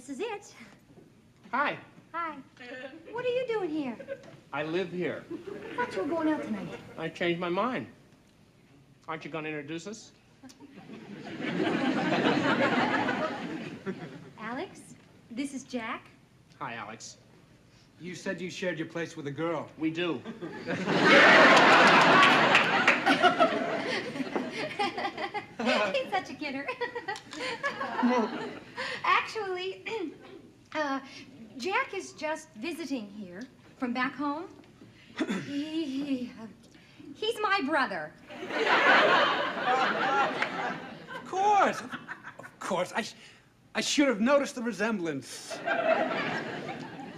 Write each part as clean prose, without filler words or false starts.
this is it. Hi. Hi. What are you doing here? I live here. I thought you were going out tonight. I changed my mind. Aren't you going to introduce us? Alex, this is Jack. Hi, Alex. You said you shared your place with a girl. We do. He's such a kidder. Actually, Jack is just visiting here from back home. He's my brother. Of course. Of course. I should have noticed the resemblance.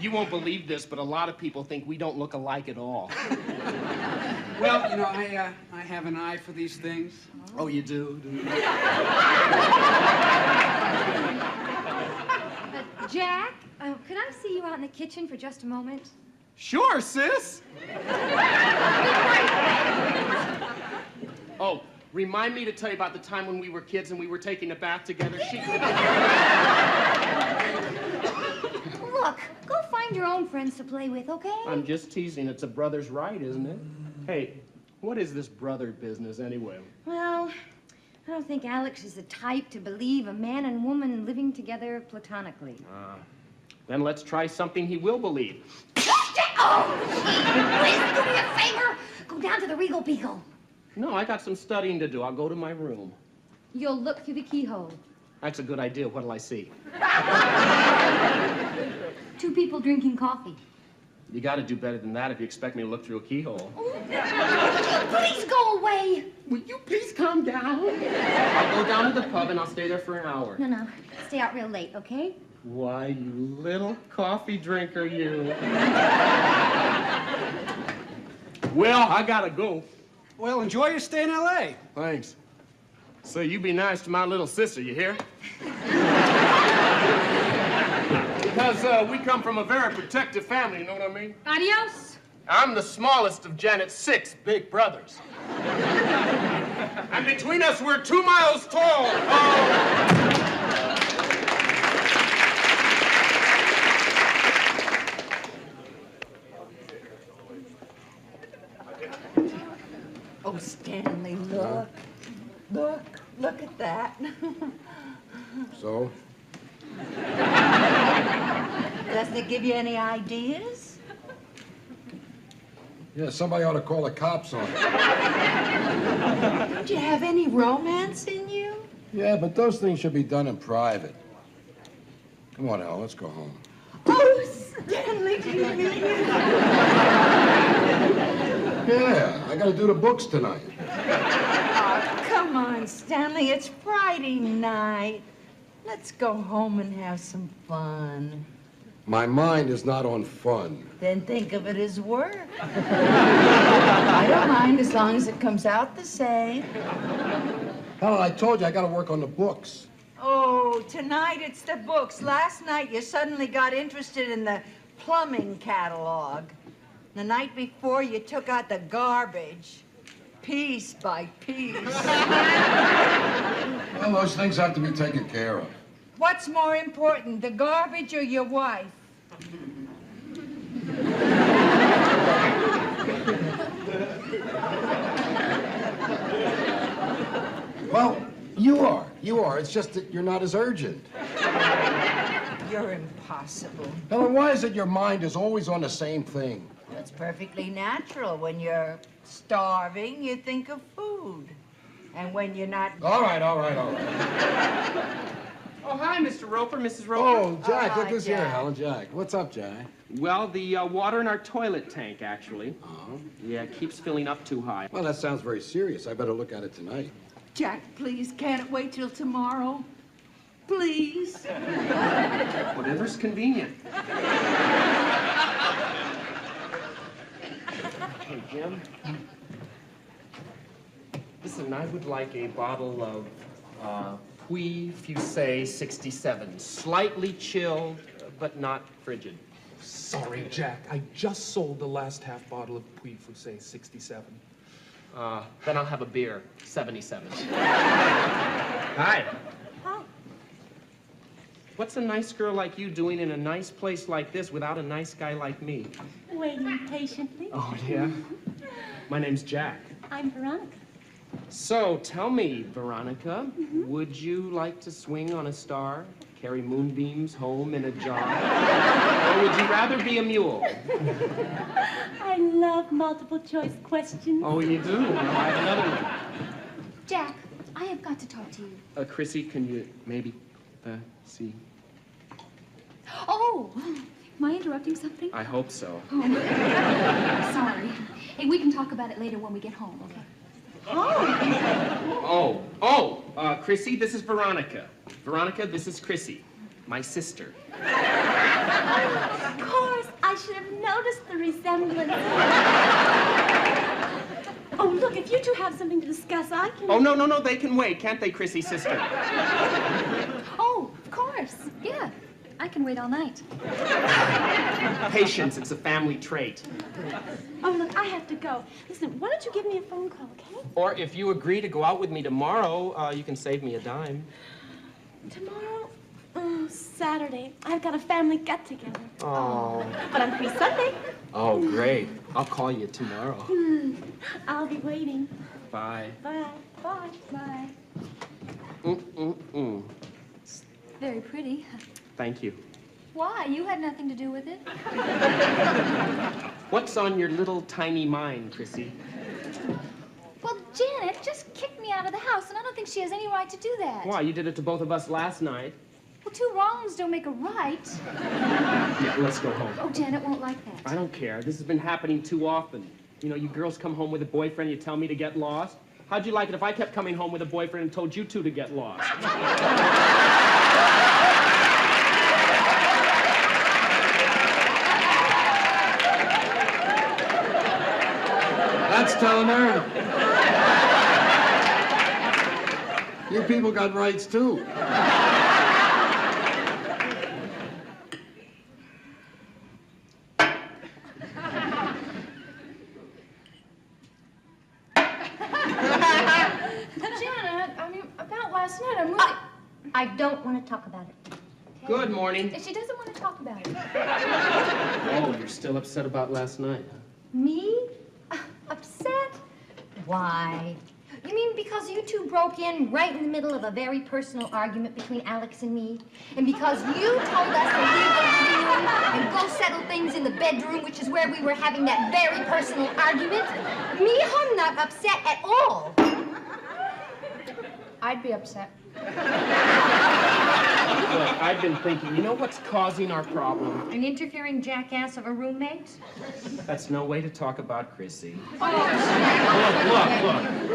You won't believe this, but a lot of people think we don't look alike at all. Well, you know, I have an eye for these things. Oh, you do? Jack, could I see you out in the kitchen for just a moment? Sure, sis. Oh, remind me to tell you about the time when we were kids and we were taking a bath together. Look, go find your own friends to play with, okay? I'm just teasing. It's a brother's right, isn't it? Hey, what is this brother business anyway? Well, I don't think Alex is the type to believe a man and woman living together platonically. Then let's try something he will believe. Oh, please do me a favor. Go down to the Regal Beagle. No, I got some studying to do. I'll go to my room. You'll look through the keyhole. That's a good idea. What'll I see? 2 people drinking coffee. You got to do better than that if you expect me to look through a keyhole. Please go away. Will you please calm down? I'll go down to the pub and I'll stay there for an hour. No. Stay out real late, okay? Why, you little coffee drinker, you. Well, I gotta go. Well, enjoy your stay in L.A. Thanks. So you be nice to my little sister, you hear? Because we come from a very protective family, you know what I mean? Adios. I'm the smallest of Janet's 6 big brothers. And between us, we're 2 miles tall. Oh, Stanley, look. Look at that. So? Doesn't it give you any ideas? Yeah, somebody ought to call the cops on it. Don't you have any romance in you? Yeah, but those things should be done in private. Come on, Al, let's go home. Oh, Stanley, do you mean it? Yeah, I gotta do the books tonight. Oh, come on, Stanley, it's Friday night. Let's go home and have some fun. My mind is not on fun. Then think of it as work. I don't mind as long as it comes out the same. Helen, I told you I gotta work on the books. Oh, tonight it's the books. Last night you suddenly got interested in the plumbing catalog. The night before you took out the garbage, piece by piece. Well, those things have to be taken care of. What's more important, the garbage or your wife? Well, you are. It's just that you're not as urgent. You're impossible. Helen, why is it your mind is always on the same thing? That's perfectly natural. When you're starving, you think of food. And when you're not... All right. Oh, hi, Mr. Roper, Mrs. Roper. Oh, Jack, look hi, who's here, Jack. Helen. Jack, what's up, Jack? Well, the water in our toilet tank, actually. Oh. Yeah, it keeps filling up too high. Well, that sounds very serious. I better look at it tonight. Jack, please, can't it wait till tomorrow? Please? Whatever's convenient. Hey, Jim. Listen, I would like a bottle of Puy Fusé 67. Slightly chilled, but not frigid. Sorry, Jack. I just sold the last half bottle of Puy Fusé 67. Then I'll have a beer, 77. Hi. Huh? What's a nice girl like you doing in a nice place like this without a nice guy like me? Waiting patiently. Oh, yeah? My name's Jack. I'm Veronica. So, tell me, Veronica, would you like to swing on a star, carry moonbeams home in a jar? Or would you rather be a mule? I love multiple choice questions. Oh, you do? Well, I have another one. Jack, I have got to talk to you. Chrissy, can you maybe, see? Oh, am I interrupting something? I hope so. Sorry. Hey, we can talk about it later when we get home, okay? Chrissy, this is Veronica. Veronica, this is Chrissy, my sister. Of course, I should have noticed the resemblance. Oh, look, if you two have something to discuss, I can... Oh, no, they can wait, can't they, Chrissy, sister? Oh, of course. Yeah, I can wait all night. Patience, it's a family trait. Oh, look, I have to go. Listen, why don't you give me a phone call, okay? Or if you agree to go out with me tomorrow, you can save me a dime. Tomorrow? Oh, Saturday. I've got a family get-together. Oh. But I'm free Sunday. Oh, great. I'll call you tomorrow. I'll be waiting. Bye. Bye. Bye. Bye. Mm-mm-mm. Very pretty. Thank you. Why? You had nothing to do with it. What's on your little tiny mind, Chrissy? Well, Janet just kicked me out of the house, and I don't think she has any right to do that. Why, you did it to both of us last night. Well, two wrongs don't make a right. Yeah, let's go home. Oh, Janet won't like that. I don't care. This has been happening too often. You know, you girls come home with a boyfriend, you tell me to get lost. How'd you like it if I kept coming home with a boyfriend and told you two to get lost? That's telling her. You people got rights, too. Janet, I mean, about last night, I'm really... I don't want to talk about it. Good morning. She doesn't want to talk about it. Oh, you're still upset about last night, huh? Me? Upset? Why? You mean because you two broke in right in the middle of a very personal argument between Alex and me? And because you told us to leave the living room and go settle things in the bedroom, which is where we were having that very personal argument? Me, I'm not upset at all. I'd be upset. Look, I've been thinking, you know what's causing our problem? An interfering jackass of a roommate? That's no way to talk about Chrissy. Look.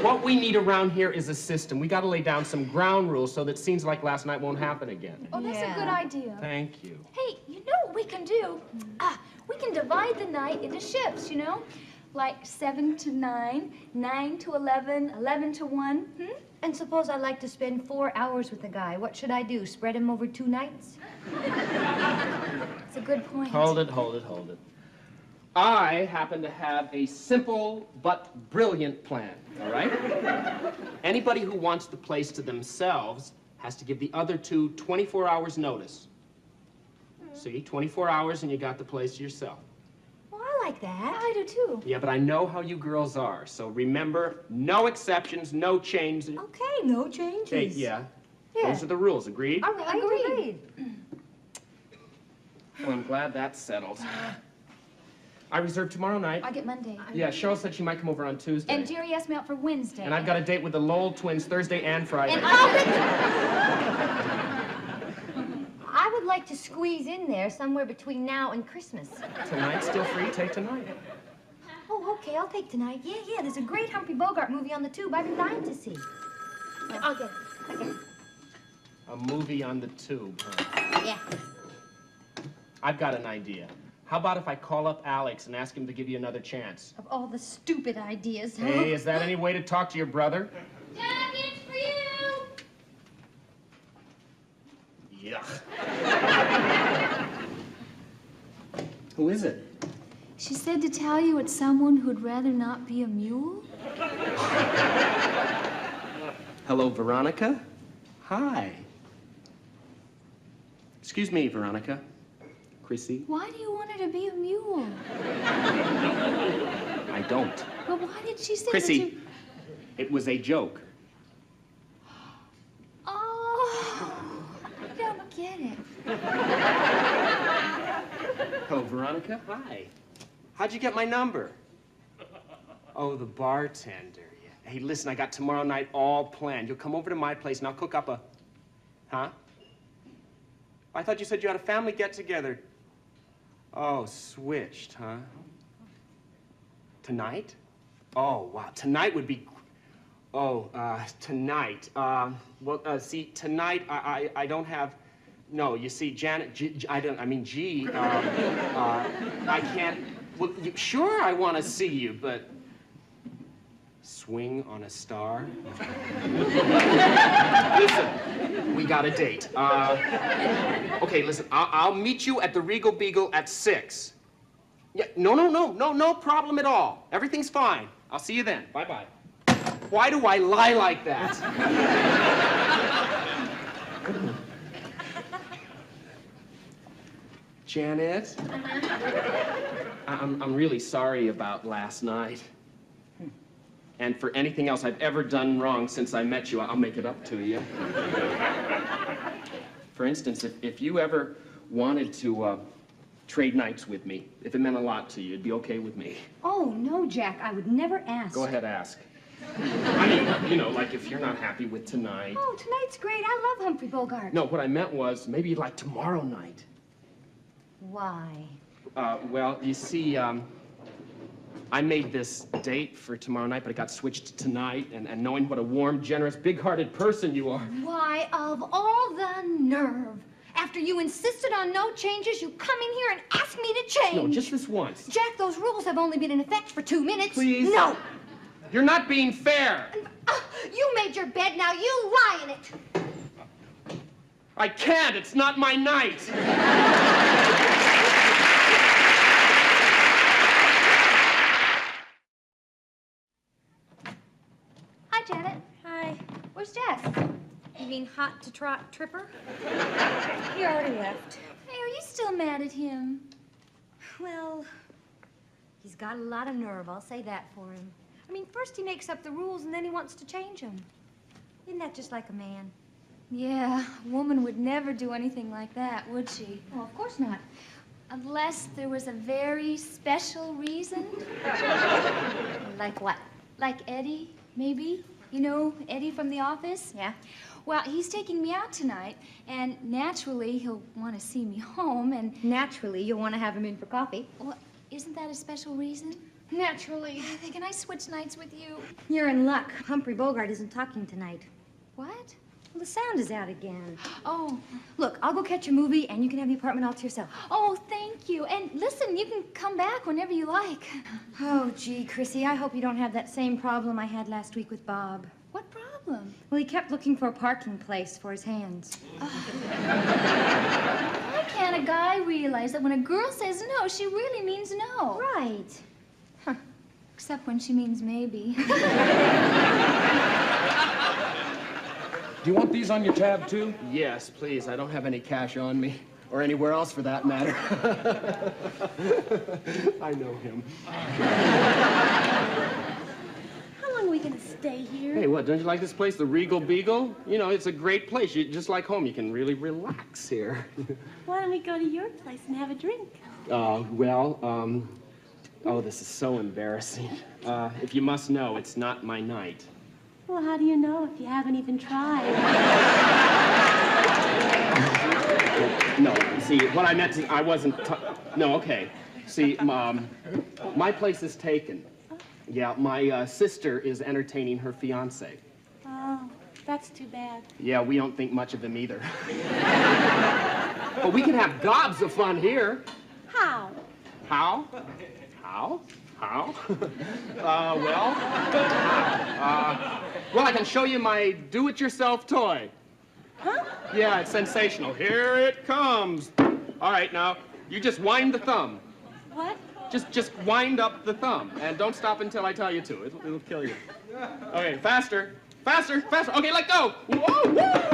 What we need around here is a system. We gotta lay down some ground rules so that scenes like last night won't happen again. Oh, that's a good idea. Thank you. Hey, you know what we can do? We can divide the night into shifts, you know? Like 7 to 9, 9 to 11, 11 to 1. And suppose I like to spend 4 hours with a guy. What should I do? Spread him over 2 nights? It's a good point. Hold it. I happen to have a simple but brilliant plan, all right? Anybody who wants the place to themselves has to give the other two 24 hours notice. See, 24 hours and you got the place to yourself. Well, I like that. I do too. Yeah, but I know how you girls are, so remember, no exceptions, no changes. Okay, no changes. Okay, yeah. Those are the rules, agreed? All right, agreed. Well, I'm glad that's settled. I reserved tomorrow night. I get Monday. Yeah, Cheryl said she might come over on Tuesday. And Jerry asked me out for Wednesday. And I've got a date with the Lowell twins Thursday and Friday. And I would like to squeeze in there somewhere between now and Christmas. Tonight, still free? Take tonight. Oh, okay, I'll take tonight. Yeah, there's a great Humphrey Bogart movie on the tube I've been dying to see. I'll get it. A movie on the tube, huh? Yeah. I've got an idea. How about if I call up Alex and ask him to give you another chance? Of all the stupid ideas. Hey, is that any way to talk to your brother? Jack, it's for you! Yuck. Who is it? She said to tell you it's someone who'd rather not be a mule? Hello, Veronica. Hi. Excuse me, Veronica. Chrissy. Why do you want her to be a mule? I don't. But why did she say Chrissy, that you... it was a joke. Oh, I don't get it. Hello, Veronica. Hi. How'd you get my number? Oh, the bartender. Yeah. Hey, listen, I got tomorrow night all planned. You'll come over to my place and I'll cook up a... Huh? I thought you said you had a family get-together. Oh, switched, huh? Tonight? Oh, wow. Tonight would be... Oh, tonight. See, tonight I don't have... No, you see, Janet... G... I can't... Well, sure I want to see you, but... Swing on a star? Listen, we got a date. Okay, listen, I'll meet you at the Regal Beagle at 6. Yeah, no problem at all. Everything's fine. I'll see you then. Bye-bye. Why do I lie like that? Janet? I'm really sorry about last night. And for anything else I've ever done wrong since I met you, I'll make it up to you. For instance, if you ever wanted to trade nights with me, if it meant a lot to you, it'd be okay with me. Oh, no, Jack, I would never ask. Go ahead, ask. I mean, you know, like if you're not happy with tonight. Oh, tonight's great. I love Humphrey Bogart. No, what I meant was maybe like tomorrow night. Why? Well, you see, I made this date for tomorrow night, but it got switched to tonight, and knowing what a warm, generous, big-hearted person you are. Why, of all the nerve. After you insisted on no changes, you come in here and ask me to change. No, just this once. Jack, those rules have only been in effect for 2 minutes. Please. No. You're not being fair. You made your bed, now you lie in it. I can't. It's not my night. Hi, Janet. Hi. Where's Jess? You mean hot to trot Tripper? He already left. Hey, are you still mad at him? Well, he's got a lot of nerve, I'll say that for him. I mean, first he makes up the rules and then he wants to change them. Isn't that just like a man? Yeah, a woman would never do anything like that, would she? Well, of course not. Unless there was a very special reason. Like what? Like Eddie, maybe? You know, Eddie from the office? Yeah? Well, he's taking me out tonight, and naturally he'll want to see me home, and... Naturally, you'll want to have him in for coffee. Well, isn't that a special reason? Naturally. Can I switch nights with you? You're in luck. Humphrey Bogart isn't talking tonight. What? Well, the sound is out again. Oh. Look, I'll go catch a movie, and you can have the apartment all to yourself. Oh, thank you. And listen, you can come back whenever you like. Oh, gee, Chrissy, I hope you don't have that same problem I had last week with Bob. What problem? Well, he kept looking for a parking place for his hands. Why can't a guy realize that when a girl says no, she really means no? Right. Huh. Except when she means maybe. Do you want these on your tab, too? Yes, please. I don't have any cash on me. Or anywhere else, for that matter. I know him. How long are we gonna stay here? Hey, what, don't you like this place, the Regal Beagle? You know, it's a great place. Just like home. You can really relax here. Why don't we go to your place and have a drink? Oh, this is so embarrassing. If you must know, it's not my night. Well, how do you know if you haven't even tried? No, see, what I meant to, I wasn't, no, okay. See, my place is taken. Yeah, my sister is entertaining her fiancé. Oh, that's too bad. Yeah, we don't think much of him either. But we can have gobs of fun here. How? How? How? How? Well, I can show you my do-it-yourself toy. Huh? Yeah, it's sensational. Here it comes. All right, now, you just wind the thumb. What? Just wind up the thumb, and don't stop until I tell you to. It'll kill you. Okay, faster. Faster, faster. Okay, let go. Whoa, whoa.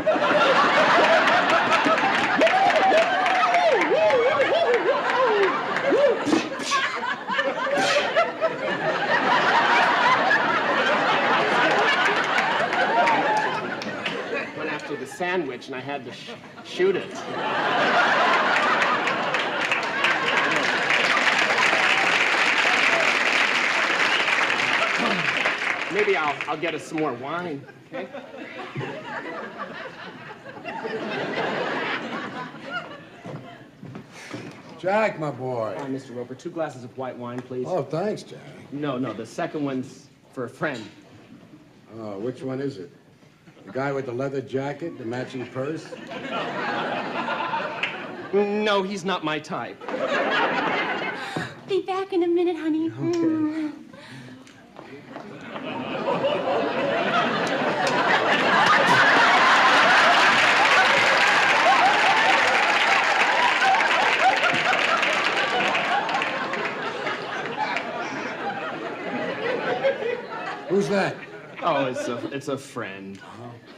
with a sandwich, and I had to shoot it. Maybe I'll get us some more wine, okay? Jack, my boy. Mr. Roper, 2 glasses of white wine, please. Oh, thanks, Jack. No, the second one's for a friend. Oh, which one is it? The guy with the leather jacket, the matching purse? No, he's not my type. Be back in a minute, honey. Okay. Who's that? Oh, it's a friend.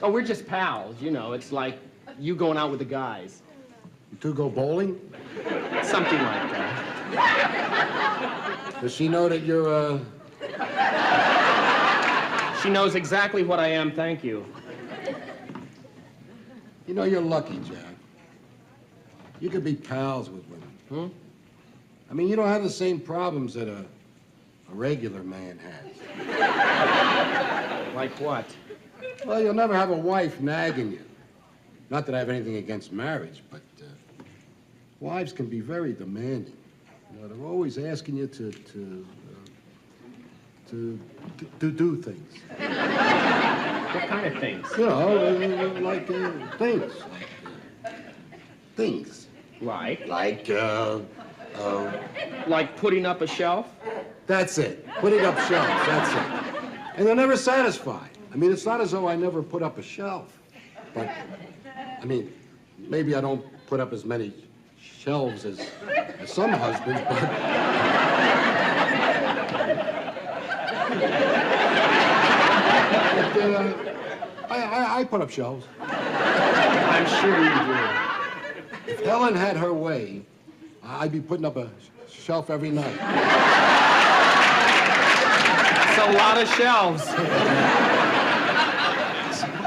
Oh, we're just pals, you know. It's like you going out with the guys. You two go bowling? Something like that. Does she know that you're, She knows exactly what I am, thank you. You know, you're lucky, Jack. You could be pals with women. Hmm? I mean, you don't have the same problems that a regular man has. Like what? Well, you'll never have a wife nagging you. Not that I have anything against marriage, but wives can be very demanding. You know, they're always asking you to do things. What kind of things? You know, like things. Things. Like? Like, putting up a shelf? that's it. Putting up shelves, that's it. And they're never satisfied. I mean, it's not as though I never put up a shelf. But, I mean, maybe I don't put up as many shelves as some husbands, but... I put up shelves. I'm sure you do. If Helen had her way, I'd be putting up a shelf every night. It's a lot of shelves.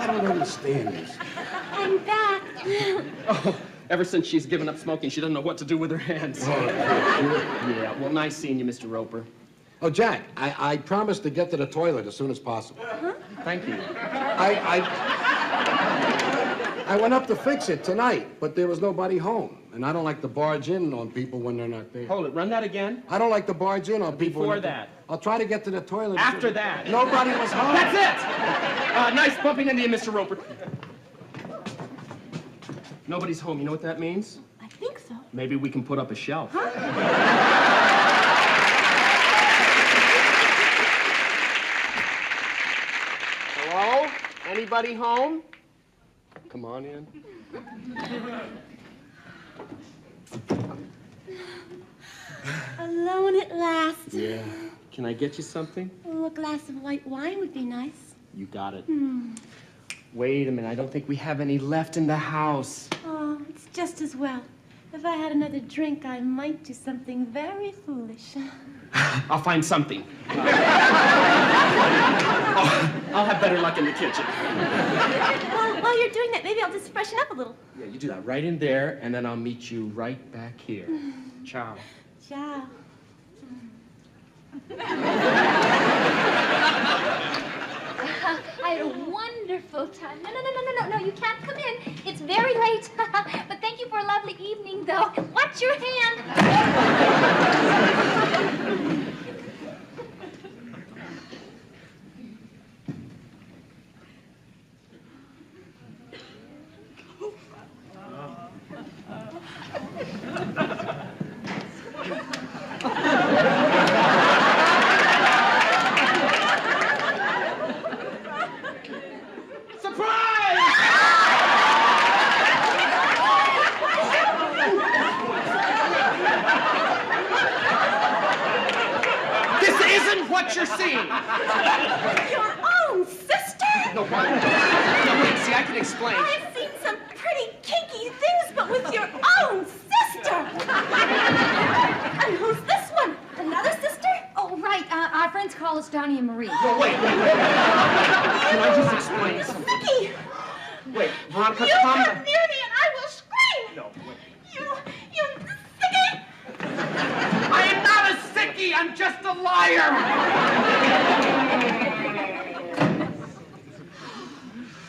I don't understand this. I'm back. Oh, ever since she's given up smoking, she doesn't know what to do with her hands. Yeah, well, nice seeing you, Mr. Roper. Oh, Jack, I promised to get to the toilet as soon as possible. Thank you. I went up to fix it tonight, but there was nobody home. And I don't like to barge in on people when they're not there. Hold it, run that again. I don't like to barge in on people. Before that. I'll try to get to the toilet. After that. Nobody was home. That's it! Nice bumping into you, Mr. Roper. Nobody's home. You know what that means? I think so. Maybe we can put up a shelf. Hello? Anybody home? Come on in. Alone at last. Yeah. Can I get you something? Oh, a glass of white wine would be nice. You got it. Wait a minute. I don't think we have any left in the house. Oh, it's just as well. If I had another drink, I might do something very foolish. I'll find something. I'll have better luck in the kitchen. Well, while you're doing that, maybe I'll just freshen up a little. Yeah, you do that right in there, and then I'll meet you right back here. Ciao. Ciao. I had a wonderful time. No, you can't come in. It's very late. But thank you for a lovely evening, though. Watch your hand. What you're seeing. Your own sister? No, wait, see, I can explain. I've seen some pretty kinky things, but with your own sister. And who's this one? Another sister? Oh, right. Our friends call us Donnie and Marie. No, wait. Can I just explain something? Vicky! Wait, Veronica, You calm come down. near me and I will scream. No, wait. You sickie. I am not a sickie. I'm just a liar.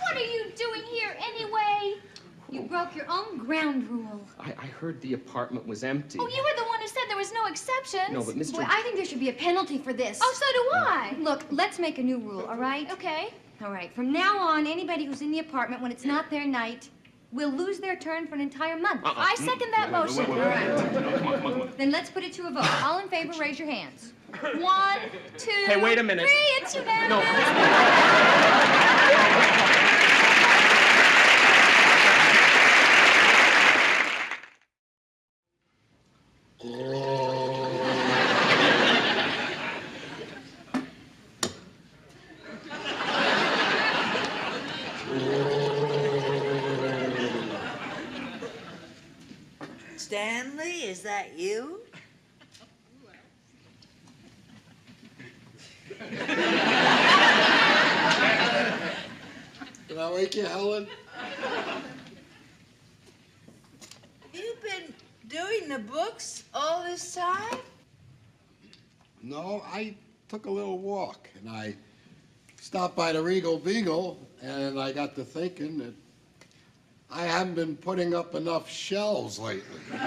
What are you doing here anyway? You broke your own ground rule. I heard the apartment was empty. Oh, you were the one who said there was no exceptions. No, but Mr. Boy, I think there should be a penalty for this. Oh, so do I. Look, let's make a new rule, all right? Okay. All right, from now on, anybody who's in the apartment when it's not their night will lose their turn for an entire month. I second that motion. All right. Then let's put it to a vote. All in favor, raise your hands. 1, 2, Hey, wait a minute. 3. It's unanimous. Stanley, is that you? Did I wake you, Helen? You've been doing the books all this time? No, I took a little walk, and I stopped by the Regal Beagle, and I got to thinking that I haven't been putting up enough shelves lately. You've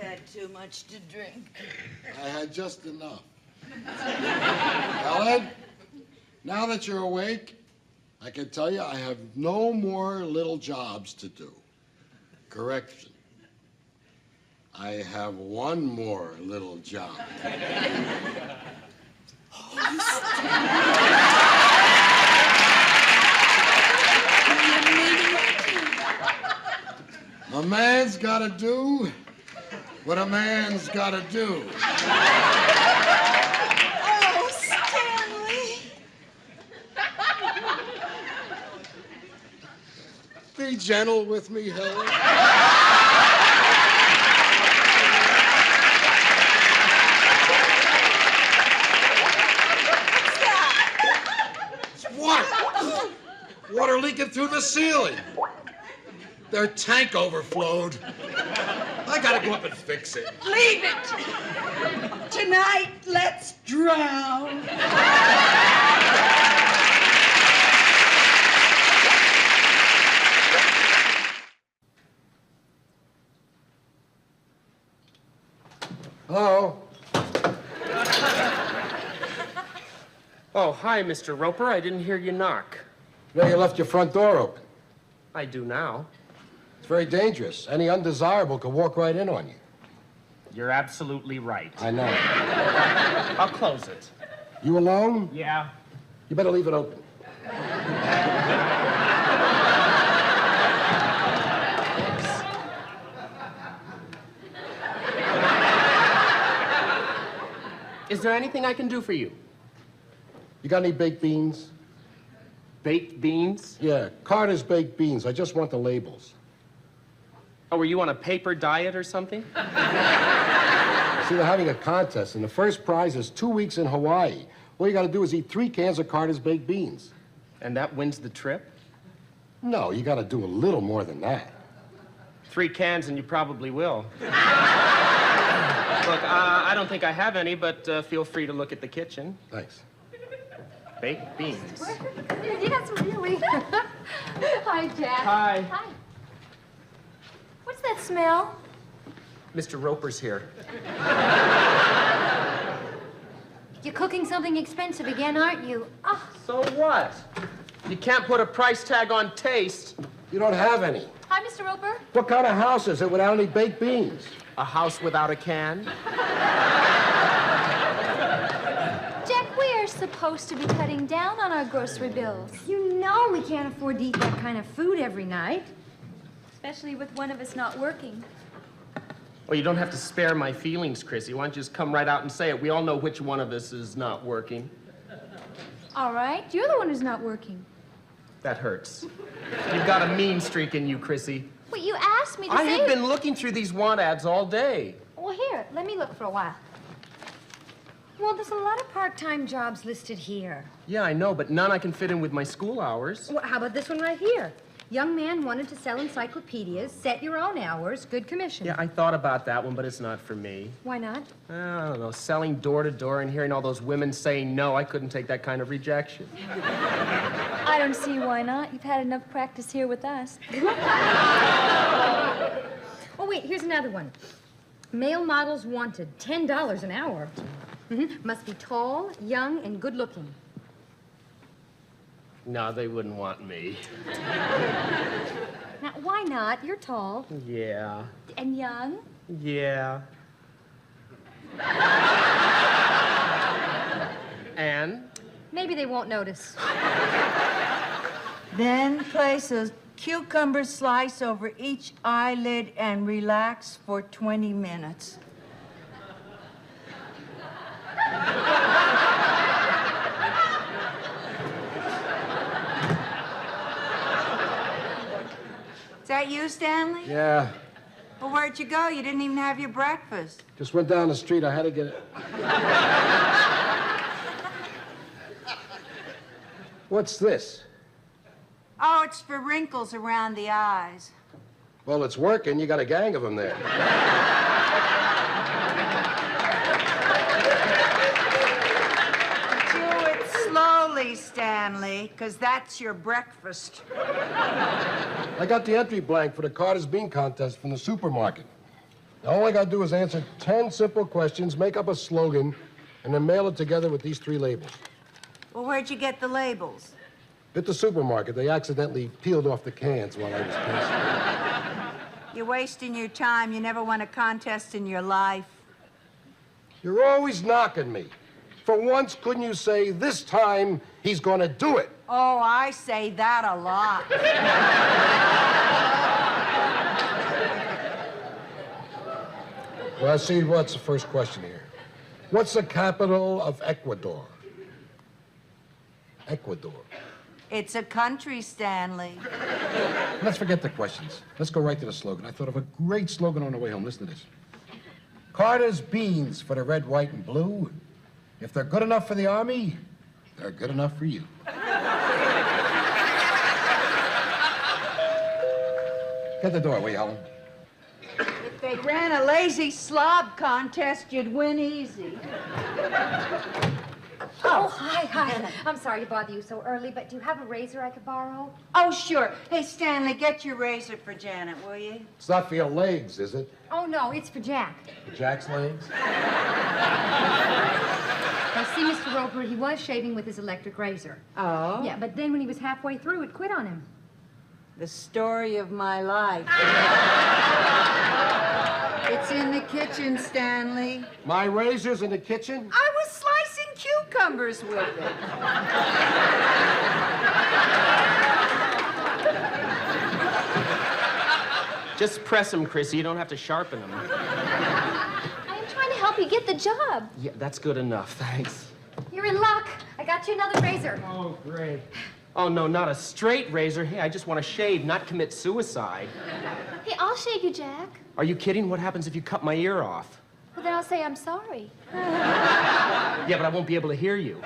had too much to drink. I had just enough. Helen, now that you're awake, I can tell you I have no more little jobs to do. Correction. I have one more little job. A man's gotta do what a man's gotta do. Oh, Stanley. Be gentle with me, Helen. What? Water leaking through the ceiling. Their tank overflowed. I gotta go up and fix it. Leave it. Tonight, let's drown. Hello? Oh, hi, Mr. Roper. I didn't hear you knock. No, you left your front door open. I do now. It's very dangerous. Any undesirable could walk right in on you. You're absolutely right. I know. I'll close it. You alone? Yeah. You better leave it open. Is there anything I can do for you? You got any baked beans? Baked beans? Yeah, Carter's baked beans. I just want the labels. Oh, were you on a paper diet or something? See, they're having a contest, and the first prize is 2 weeks in Hawaii. All you got to do is eat 3 cans of Carter's baked beans. And that wins the trip? No, you got to do a little more than that. 3 cans and you probably will. Look, I don't think I have any, but feel free to look at the kitchen. Thanks. Baked beans. Yes, really. Hi, Jack. Hi. Hi. What's that smell? Mr. Roper's here. You're cooking something expensive again, aren't you? Oh, So what? You can't put a price tag on taste. You don't have any. Hi, Mr. Roper. What kind of house is it without any baked beans? A house without a can? Jack, we are supposed to be cutting down on our grocery bills. you know we can't afford to eat that kind of food every night. Especially with one of us not working. Well, you don't have to spare my feelings, Chrissy. Why don't you just come right out and say it? We all know which one of us is not working. All right, you're the one who's not working. That hurts. You've got a mean streak in you, Chrissy. Wait, you asked me to I say have been looking through these want ads all day. Well, here, let me look for a while. Well, there's a lot of part-time jobs listed here. Yeah, I know, but none I can fit in with my school hours. Well, how about this one right here? Young man wanted to sell encyclopedias, set your own hours, good commission. Yeah, I thought about that one, but it's not for me. Why not? I don't know, selling door to door and hearing all those women saying no, I couldn't take that kind of rejection. I don't see why not. You've had enough practice here with us. Oh, wait, here's another one. Male models wanted, $10 an hour. Must be tall, young, and good-looking. No, they wouldn't want me. Now, why not? You're tall. Yeah. And young? Yeah. And? Maybe they won't notice. Then place a cucumber slice over each eyelid and relax for 20 minutes. Is that you, Stanley? Yeah, Well, where'd you go? You didn't even have your breakfast. just went down the street. I had to get it. What's this? Oh, it's for wrinkles around the eyes. Well, it's working. You got a gang of them there. Do it slowly, Stanley, because that's your breakfast. I got the entry blank for the Carter's Bean Contest from the supermarket. Now, all I got to do is answer 10 simple questions, make up a slogan, and then mail it together with these 3 labels. Well, where'd you get the labels? At the supermarket, they accidentally peeled off the cans while I was passing. You're wasting your time. You never won a contest in your life. You're always knocking me. For once, couldn't you say, this time, he's going to do it? Oh, I say that a lot. Well, see, what's the first question here? What's the capital of Ecuador? Ecuador. It's a country, Stanley. Let's forget the questions. Let's go right to the slogan. I thought of a great slogan on the way home. Listen to this. Carter's beans for the red, white, and blue. If they're good enough for the Army, they're good enough for you. Get the door, will you, Helen? If they ran a lazy slob contest, you'd win easy. Oh, hi. I'm sorry to bother you so early, but do you have a razor I could borrow? Oh, sure. Hey, Stanley, get your razor for Janet, will you? It's not for your legs, is it? Oh, no, it's for Jack. For Jack's legs? Now, see, Mr. Roper, he was shaving with his electric razor. Oh? Yeah, but then when he was halfway through, it quit on him. The story of my life. It's in the kitchen, Stanley. My razor's in the kitchen? I was slicing cucumbers with it. Just press them, Chrissy. You don't have to sharpen them. I am trying to help you get the job. Yeah, that's good enough, thanks. You're in luck. I got you another razor. Oh, great. Oh, no, not a straight razor. Hey, I just want to shave, not commit suicide. Hey, I'll shave you, Jack. Are you kidding? What happens if you cut my ear off? Well, then I'll say I'm sorry. Yeah, but I won't be able to hear you.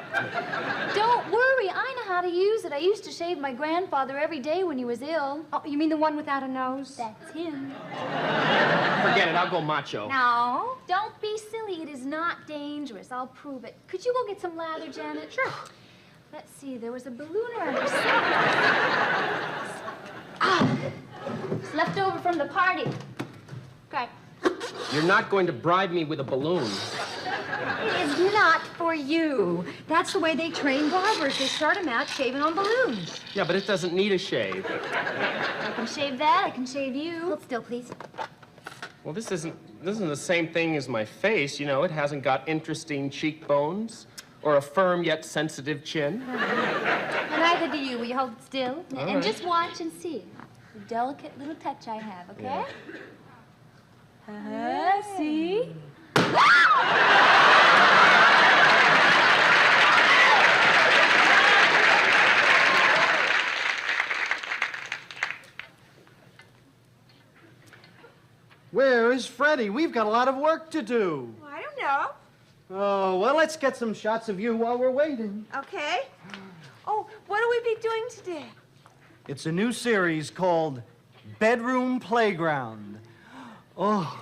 Don't worry, I know how to use it. I used to shave my grandfather every day when he was ill. Oh, you mean the one without a nose? That's him. Forget it. I'll go macho. No, don't be silly. It is not dangerous. I'll prove it. Could you go get some lather, Janet? Sure. Let's see, there was a balloon around here somewhere. It's left over from the party. Okay. You're not going to bribe me with a balloon. It is not for you. That's the way they train barbers. They start them out shaving on balloons. Yeah, but it doesn't need a shave. I can shave that. I can shave you. Hold still, please. Well, this isn't the same thing as my face. You know, it hasn't got interesting cheekbones or a firm yet sensitive chin. And neither do you. Will you hold it still? All And right. just watch and see. The delicate little touch I have, okay? See? Where is Freddie? We've got a lot of work to do. I don't know. Oh, well, let's get some shots of you while we're waiting. Okay. Oh, what will we be doing today? It's a new series called Bedroom Playground. Oh,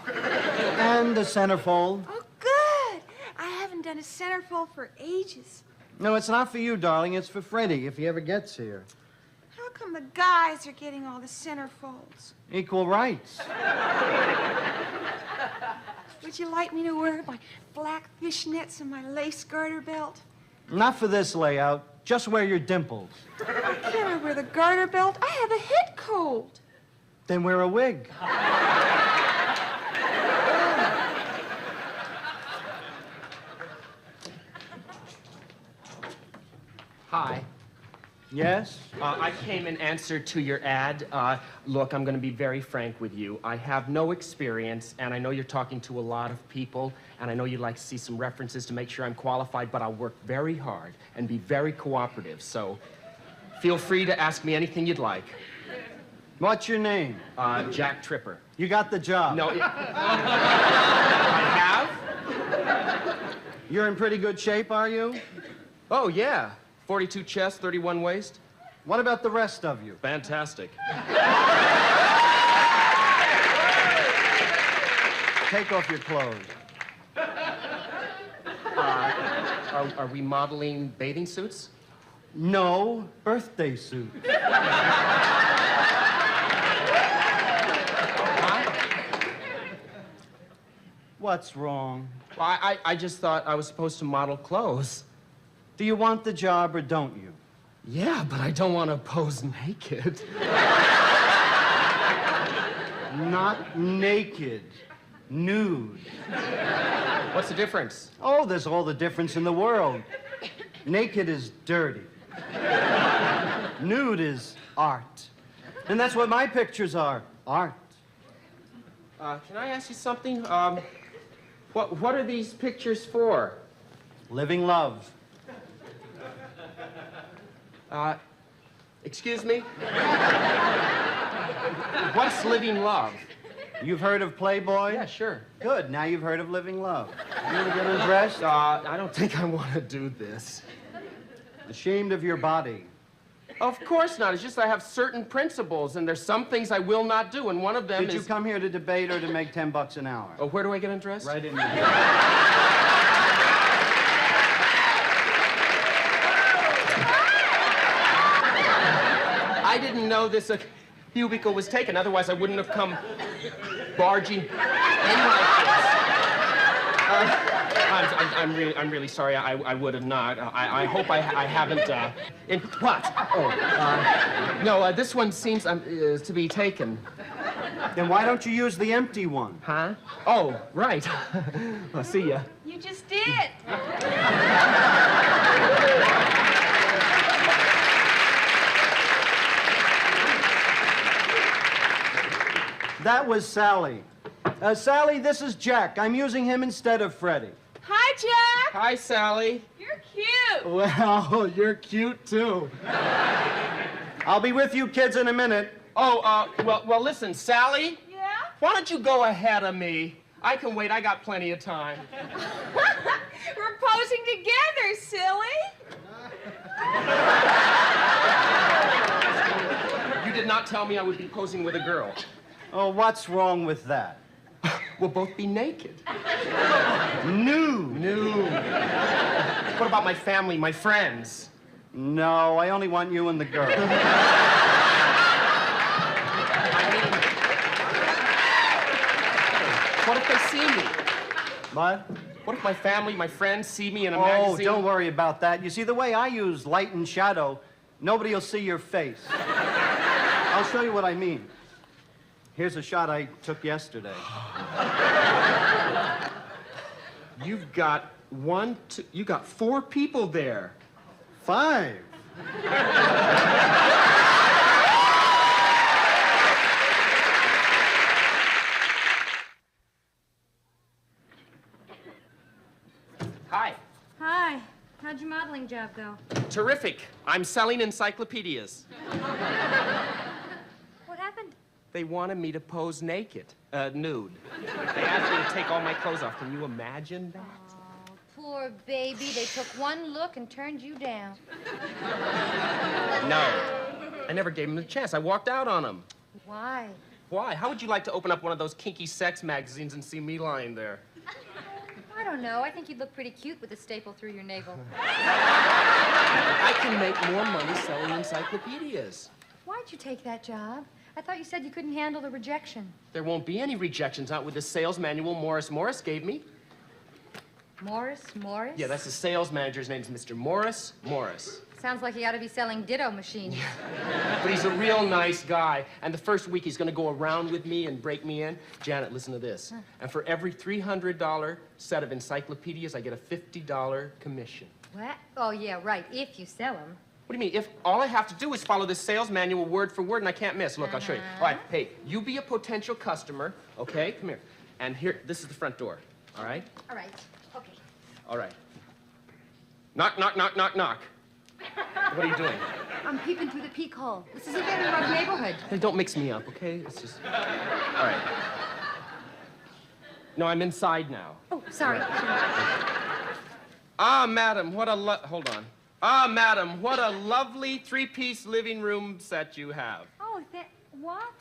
and the centerfold. Oh, good. I haven't done a centerfold for ages. No, it's not for you, darling. It's for Freddie, if he ever gets here. How come the guys are getting all the centerfolds? Equal rights. Would you like me to wear my black fishnets and my lace garter belt? Not for this layout. Just wear your dimples. Why can't I wear the garter belt? I have a head cold. Then wear a wig. Hi. Yes? I came in answer to your ad. Look, I'm going to be very frank with you. I have no experience, and I know you're talking to a lot of people, and I know you'd like to see some references to make sure I'm qualified, but I'll work very hard and be very cooperative, so feel free to ask me anything you'd like. What's your name? Jack Tripper. You got the job. No, I have? You're in pretty good shape, are you? Oh, yeah. 42 chest, 31 waist. What about the rest of you? Fantastic. Take off your clothes. Are we modeling bathing suits? No, birthday suit. What's wrong? Well, I just thought I was supposed to model clothes. Do you want the job or don't you? Yeah, but I don't want to pose naked. Not naked. Nude. What's the difference? Oh, there's all the difference in the world. Naked is dirty. Nude is art. And that's what my pictures are. Art. Can I ask you something? What are these pictures for? Living love. Excuse me? What's living love? You've heard of Playboy? Yeah, sure. Good. Now you've heard of Living Love. You want to get undressed? I don't think I want to do this. Ashamed of your body. Of course not. It's just I have certain principles, and there's some things I will not do, and one of them Did you come here to debate or to make $10 an hour? Oh, where do I get undressed? Right in there. I didn't know this cubicle was taken. Otherwise, I wouldn't have come barging in like this. I'm really sorry. I would have not. I hope I haven't. In what? Oh, no. This one seems to be taken. Then why don't you use the empty one? Huh? Oh, right. I'll see ya. You just did. That was Sally. Sally, this is Jack. I'm using him instead of Freddie. Hi, Jack. Hi, Sally. You're cute. Well, you're cute, too. I'll be with you kids in a minute. Oh, well, listen, Sally. Yeah? Why don't you go ahead of me? I can wait. I got plenty of time. We're posing together, silly. You did not tell me I would be posing with a girl. Oh, what's wrong with that? We'll both be naked. Nude. Nude. What about my family, my friends? No, I only want you and the girl. I mean, what if they see me? What? What if my family, my friends see me in a Oh, magazine? don't worry about that. You see, the way I use light and shadow, nobody will see your face. I'll show you what I mean. Here's a shot I took yesterday. You've got you got 4 people there. 5. Hi. Hi. How'd your modeling job go? Terrific. I'm selling encyclopedias. What happened? They wanted me to pose naked, nude. They asked me to take all my clothes off. Can you imagine that? Oh, Poor baby. They took one look and turned you down. No. I never gave him a chance. I walked out on him. Why? Why? How would you like to open up one of those kinky sex magazines and see me lying there? I don't know. I think you'd look pretty cute with a staple through your navel. I can make more money selling encyclopedias. Why'd you take that job? I thought you said you couldn't handle the rejection. There won't be any rejections, not with the sales manual Morris gave me. Morris? Yeah, that's the sales manager's name's Mr. Morris. Sounds like he ought to be selling ditto machines. But he's a real nice guy. And the first week he's gonna go around with me and break me in. Janet, listen to this. And for every $300 set of encyclopedias, I get a $50 commission. What? Oh, yeah, right, if you sell them. What do you mean? If all I have to do is follow this sales manual word for word and I can't miss. Look, I'll show you. All right, hey, you be a potential customer, okay? Come here. And here, this is the front door, all right? All right, okay. All right. Knock, knock, knock, knock, knock. What are you doing? I'm peeping through the peek hole. This is a very rough neighborhood. Hey, don't mix me up, okay? It's just... All right. No, I'm inside now. Oh, sorry. Ah, madam, what a hold on. Ah, madam, what a lovely three-piece living room set you have. Oh, what?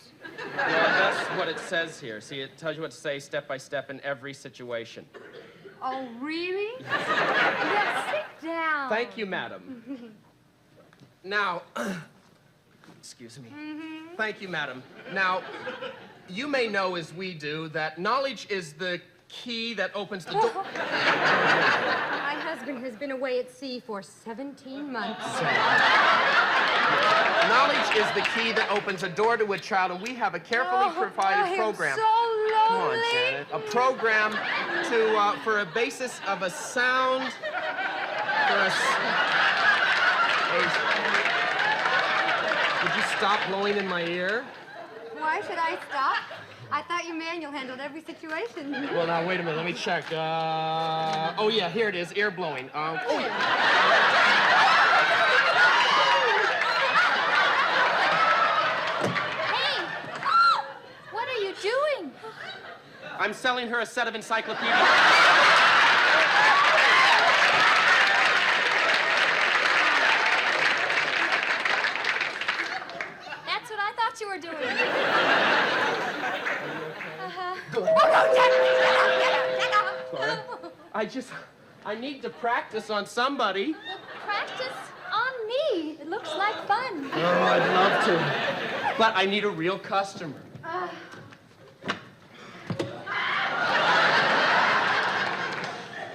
Well, that's what it says here. See, it tells you what to say step by step in every situation. Oh, really? Yes, sit down. Thank you, madam. Now, excuse me. Thank you, madam. Now, you may know as we do that knowledge is the key that opens the door. My husband has been away at sea for 17 months. Knowledge is the key that opens a door to a child, and we have a carefully provided program. So lonely. Come on, Janet. A program to for a basis of a sound. Would you stop blowing in my ear? Why should I stop? I thought your manual handled every situation. Well, now, wait a minute. Let me check. Oh, yeah, here it is. Ear blowing. Oh, yeah. Hey! What are you doing? I'm selling her a set of encyclopedias. That's what I thought you were doing. Sorry. I need to practice on somebody. Practice on me. It looks like fun. Oh, I'd love to. But I need a real customer.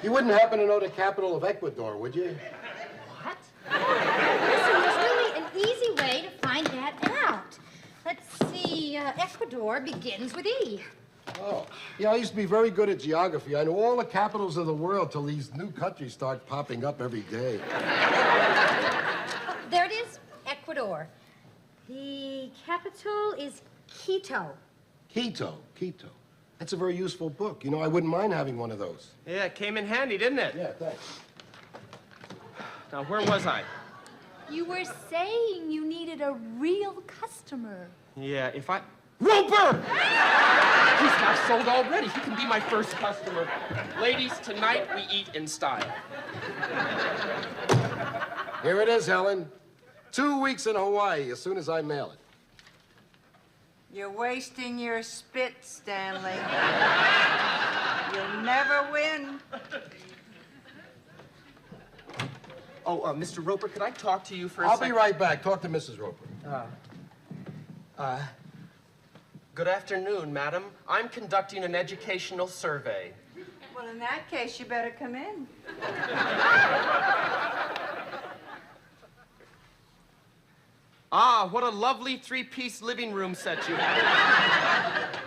You wouldn't happen to know the capital of Ecuador, would you? What? Listen, there's really an easy way to find that out. Let's see, Ecuador begins with E. Oh. Yeah, I used to be very good at geography. I know all the capitals of the world till these new countries start popping up every day. There it is, Ecuador. The capital is Quito. Quito. That's a very useful book. You know, I wouldn't mind having one of those. Yeah, it came in handy, didn't it? Yeah, thanks. Now, where was I? You were saying you needed a real customer. Yeah, if I... Roper! He's half sold already. He can be my first customer. Ladies, tonight we eat in style. Here it is, Helen. 2 weeks in Hawaii as soon as I mail it. You're wasting your spit, Stanley. You'll never win. Oh, Mr. Roper, could I talk to you for a I'll second? be right back. Talk to Mrs. Roper. Good afternoon, madam. I'm conducting an educational survey. Well, in that case, you better come in. Ah, what a lovely three-piece living room set you have.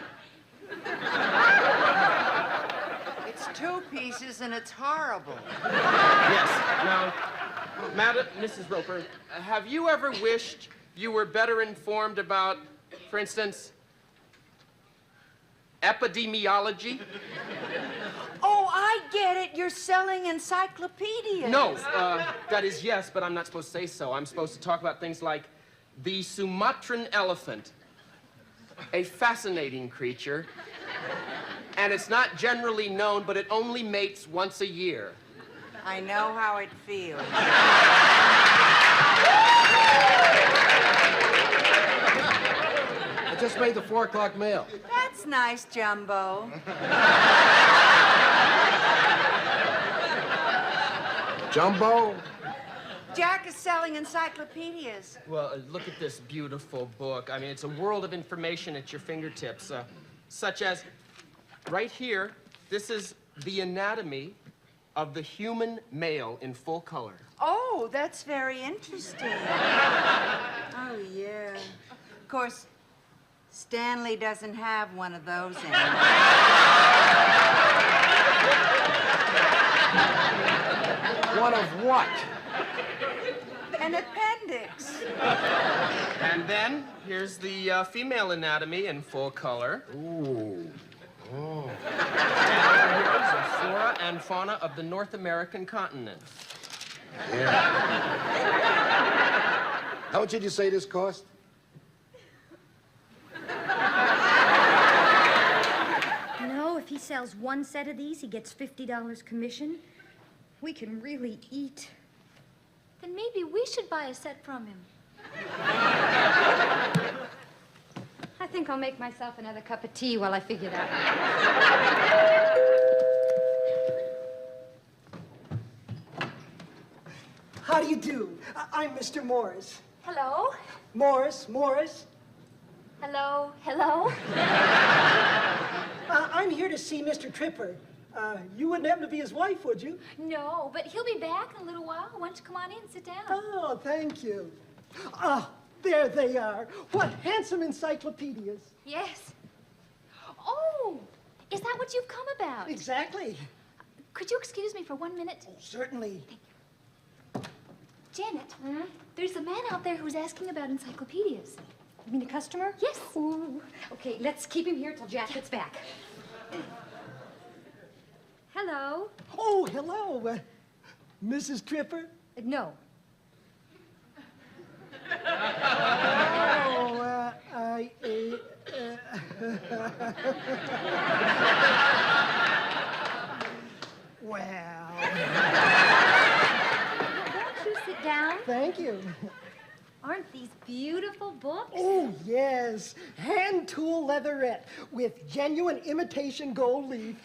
It's 2 pieces and it's horrible. Yes. Now, Madam, Mrs. Roper, have you ever wished you were better informed about, for instance, epidemiology? Oh, I get it. You're selling encyclopedias. No, that is yes, but I'm not supposed to say so. I'm supposed to talk about things like the Sumatran elephant, a fascinating creature, and it's not generally known, but it only mates once a year. I know how it feels. I just made the 4 o'clock mail. That's nice, Jumbo. Jumbo? Jack is selling encyclopedias. Well, look at this beautiful book. I mean, it's a world of information at your fingertips, such as right here, this is the anatomy of the human male in full color. Oh, that's very interesting. Oh, yeah. Of course, Stanley doesn't have one of those anymore. One of what? An appendix. And then here's the female anatomy in full color. Ooh. Oh. And here's the flora and fauna of the North American continent. Yeah. How much did you say this cost? No, if he sells one set of these, he gets $50 commission. We can really eat. Then maybe we should buy a set from him. I think I'll make myself another cup of tea while I figure that out. How do you do? I'm Mr. Morris. Hello? Morris. Hello? Hello? I'm here to see Mr. Tripper. You wouldn't happen to be his wife, would you? No, but he'll be back in a little while. Why don't you come on in and sit down? Oh, thank you. Ah, there they are. What handsome encyclopedias. Yes. Oh, is that what you've come about? Exactly. Could you excuse me for 1 minute? Oh, certainly. Janet, there's a man out there who's asking about encyclopedias. You mean a customer? Yes. Ooh. Okay, let's keep him here till Jack gets back. Hello? Oh, hello. Mrs. Tripper? No. Well. Won't you sit down? Thank you. Aren't these beautiful books? Oh, yes. Hand tool leatherette with genuine imitation gold leaf.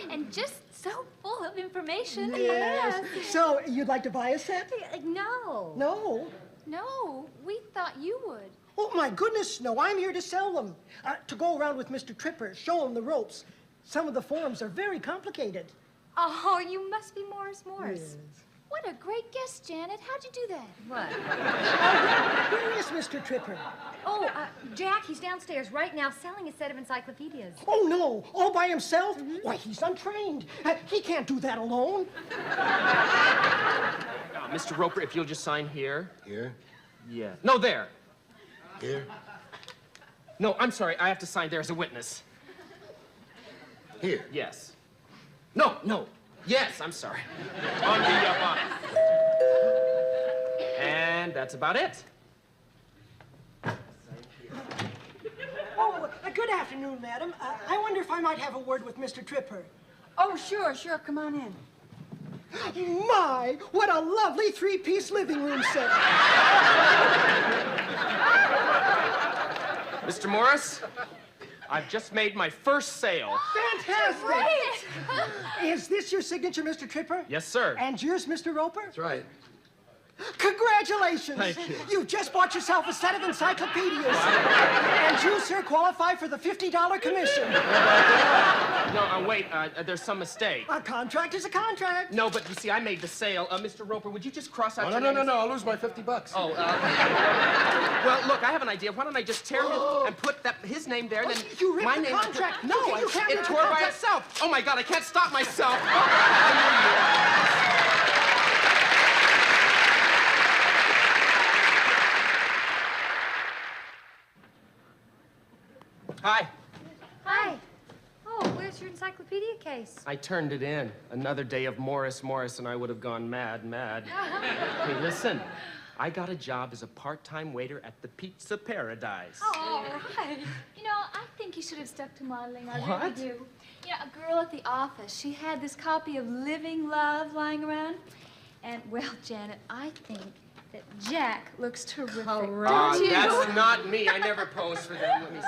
And just so full of information. Yes. So, you'd like to buy a set? No. No. No, we thought you would. Oh, my goodness, no. I'm here to sell them. To go around with Mr. Tripper, show him the ropes. Some of the forms are very complicated. Oh, you must be Morris. Yes. What a great guess, Janet. How'd you do that? What? Where is Mr. Tripper? Oh, Jack, he's downstairs right now selling a set of encyclopedias. Oh, no. All by himself? Why, he's untrained. He can't do that alone. Mr. Roper, if you'll just sign here. Here? Yeah. No, there. Here? No, I'm sorry. I have to sign there as a witness. Here? Yes. No. Yes, I'm sorry. On the bottom. And that's about it. Oh, good afternoon, madam. I wonder if I might have a word with Mr. Tripper. Oh, sure. Come on in. My, what a lovely three-piece living room set. Mr. Morris, I've just made my first sale. Fantastic. Great. Is this your signature, Mr. Tripper? Yes, sir. And yours, Mr. Roper? That's right. Congratulations! Thank you. You've just bought yourself a set of encyclopedias. And you, sir, qualify for the $50 commission. No, wait, there's some mistake. A contract is a contract. No, but you see, I made the sale. Mr. Roper, would you just cross out your No, names? I'll lose my $50. Oh, well, look, I have an idea. Why don't I just tear his and put his name there, then You ripped my the name. contract. No, You can't it rip the tore by contract. itself. Oh my God, I can't stop myself. Hi. Hi. Oh, where's your encyclopedia case? I turned it in. Another day of Morris, and I would have gone mad. Hey, listen. I got a job as a part-time waiter at the Pizza Paradise. Oh, all right. You know, I think you should have stuck to modeling. I really What? do. You know, a girl at the office, she had this copy of Living Love lying around. And, well, Janet, I think that Jack looks terrific. Don't you? That's not me. I never pose for them. Let me see.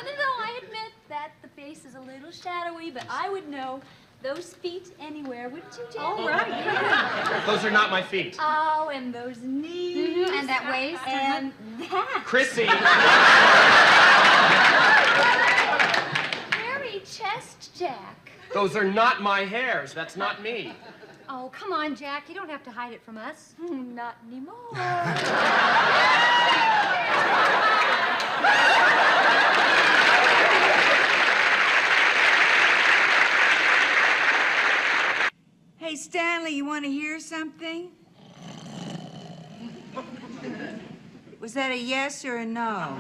No, I admit that the face is a little shadowy, but I would know those feet anywhere, wouldn't you, Janet? Oh, right. Those are not my feet. Oh, and those knees. And that waist. And that. Chrissy! Hairy chest, Jack. Those are not my hairs. That's not me. Oh, come on, Jack. You don't have to hide it from us. Not anymore. Hey, Stanley, you want to hear something? Was that a yes or a no?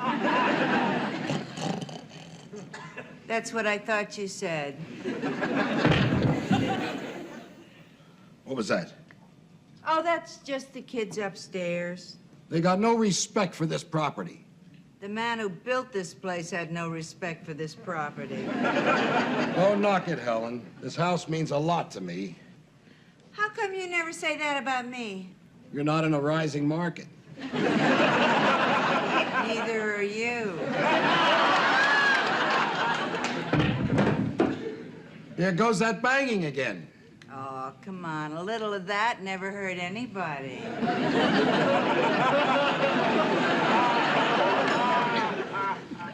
That's what I thought you said. What was that? Oh, that's just the kids upstairs. They got no respect for this property. The man who built this place had no respect for this property. Don't knock it, Helen. This house means a lot to me. How come you never say that about me? You're not in a rising market. Neither are you. There goes that banging again. Oh, come on. A little of that never hurt anybody.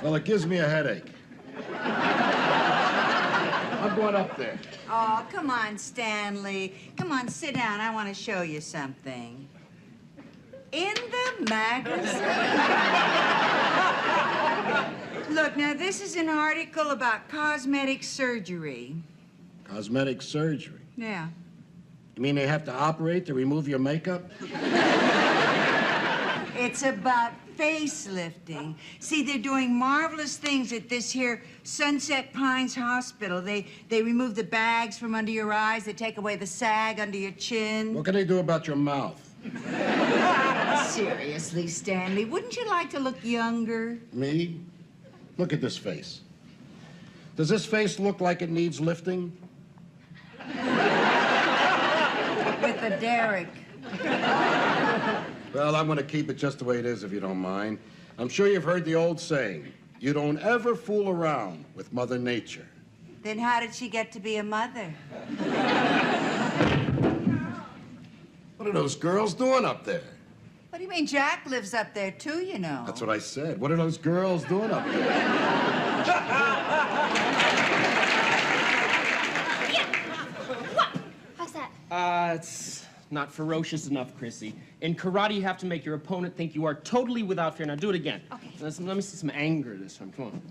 Well, it gives me a headache. I'm going up there. Oh, come on, Stanley. Come on, sit down. I want to show you something. In the magazine. Look, now, this is an article about cosmetic surgery. Cosmetic surgery. Yeah. You mean they have to operate to remove your makeup? It's about facelifting. See, they're doing marvelous things at this here Sunset Pines Hospital. They remove the bags from under your eyes. They take away the sag under your chin. What can they do about your mouth? Seriously, Stanley, wouldn't you like to look younger? Me? Look at this face. Does this face look like it needs lifting? With a derrick. Well, I'm going to keep it just the way it is, if you don't mind. I'm sure you've heard the old saying, you don't ever fool around with Mother Nature. Then how did she get to be a mother? What are those girls doing up there? What do you mean? Jack lives up there, too, you know. That's what I said. What are those girls doing up there? How's that? It's not ferocious enough, Chrissy. In karate, you have to make your opponent think you are totally without fear. Now do it again. Okay. Let me see some anger this time. Come on.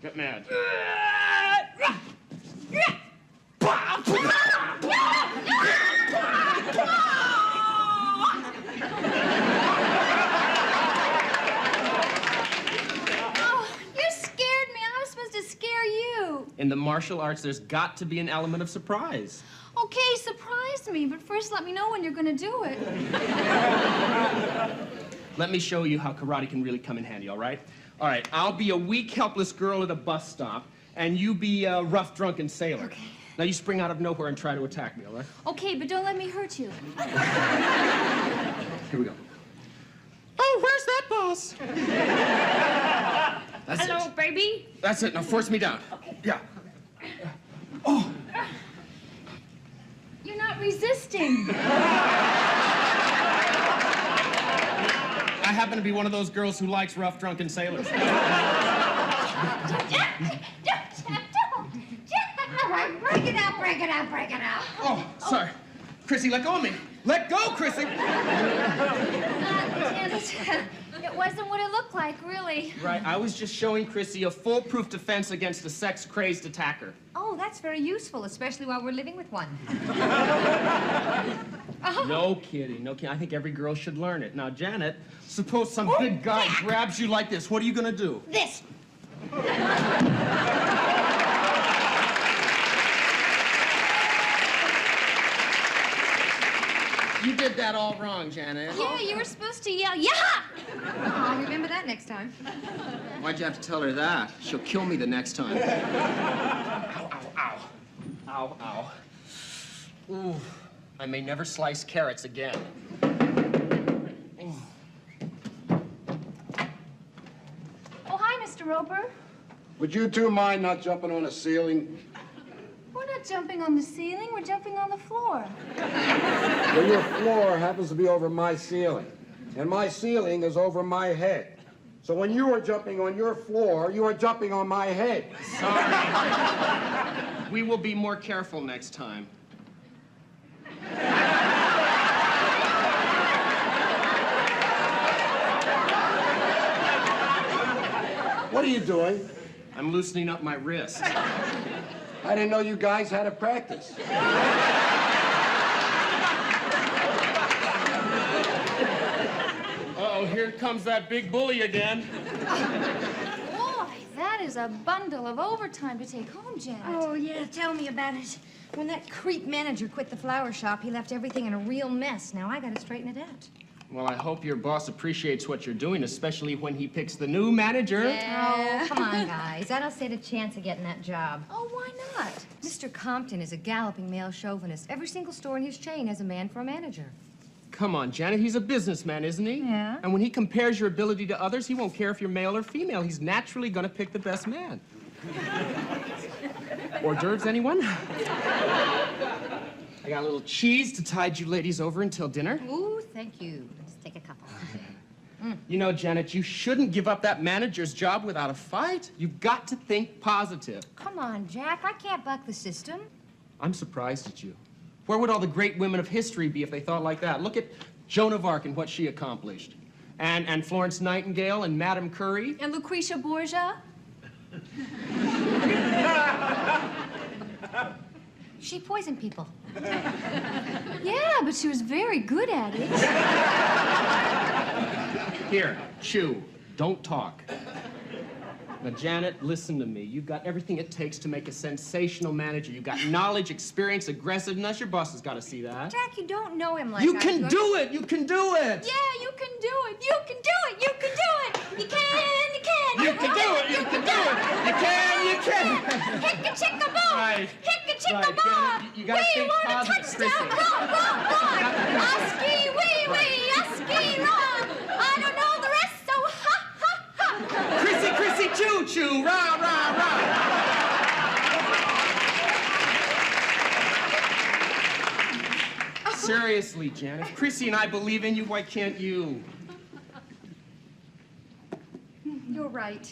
Get mad. Oh, you scared me. I was supposed to scare you. In the martial arts, there's got to be an element of surprise. Okay, surprise me, but first let me know when you're gonna do it. Let me show you how karate can really come in handy, all right? All right, I'll be a weak, helpless girl at a bus stop, and you be a rough, drunken sailor. Okay. Now you spring out of nowhere and try to attack me, all right? Okay, but don't let me hurt you. Here we go. Oh, where's that boss? That's Hello, it. baby. That's it. Now force me down. Okay. Yeah. Oh. You're not resisting. I happen to be one of those girls who likes rough, drunken sailors. Jack, All right, break it out, break it out, break it out. Oh, sorry. Chrissy, let go of me. Let go, Chrissy. Janet, it wasn't what it looked like, really. Right, I was just showing Chrissy a foolproof defense against a sex-crazed attacker. Oh, that's very useful, especially while we're living with one. No kidding, no kidding. I think every girl should learn it. Now, Janet, suppose some big guy grabs you like this. What are you gonna do? This. You did that all wrong, Janet. Yeah, you were supposed to yell, yeah! I'll remember that next time. Why'd you have to tell her that? She'll kill me the next time. Ow, ow, ow. Ow, ow. Ooh, I may never slice carrots again. Oh, hi, Mr. Roper. Would you two mind not jumping on the ceiling? We're not jumping on the ceiling, we're jumping on the floor. Well, your floor happens to be over my ceiling, and my ceiling is over my head. So when you are jumping on your floor, you are jumping on my head. Sorry. We will be more careful next time. What are you doing? I'm loosening up my wrist. I didn't know you guys had a practice. Uh-oh, here comes that big bully again. Boy, that is a bundle of overtime to take home, Janet. Oh, yeah, tell me about it. When that creep manager quit the flower shop, he left everything in a real mess. Now I gotta straighten it out. Well, I hope your boss appreciates what you're doing, especially when he picks the new manager. Yeah. Oh, come on, guys. I don't stand a chance of getting that job. Oh, why not? Mr. Compton is a galloping male chauvinist. Every single store in his chain has a man for a manager. Come on, Janet, he's a businessman, isn't he? Yeah. And when he compares your ability to others, he won't care if you're male or female. He's naturally gonna pick the best man. Hors d'oeuvres, anyone? I got a little cheese to tide you ladies over until dinner. Ooh, thank you. Let's take a couple. You know, Janet, you shouldn't give up that manager's job without a fight. You've got to think positive. Come on, Jack. I can't buck the system. I'm surprised at you. Where would all the great women of history be if they thought like that? Look at Joan of Arc and what she accomplished. And Florence Nightingale and Madame Curie. And Lucretia Borgia? She poisoned people. Yeah, but she was very good at it. Here, chew. Don't talk. Now, Janet, listen to me. You've got everything it takes to make a sensational manager. You've got knowledge, experience, aggressiveness. Your boss has got to see that. Jack, you don't know him like You I can do it! You can do it! Yeah, you can do it. You can do it. You can do it. You can. You can. You can do it! You can do it! You can! You can! Hicka-chicka-boom! Right. Hicka-chicka-boom! Right, you gotta We think want a positive, touchdown! Chrissy. Run, run, run! Usky-wee-wee! Usky-run! I don't know the rest, so ha-ha-ha! Chrissy, Chrissy, choo-choo! Rah, rah, rah! Seriously, Janet, if Chrissy and I believe in you, why can't you? You're right.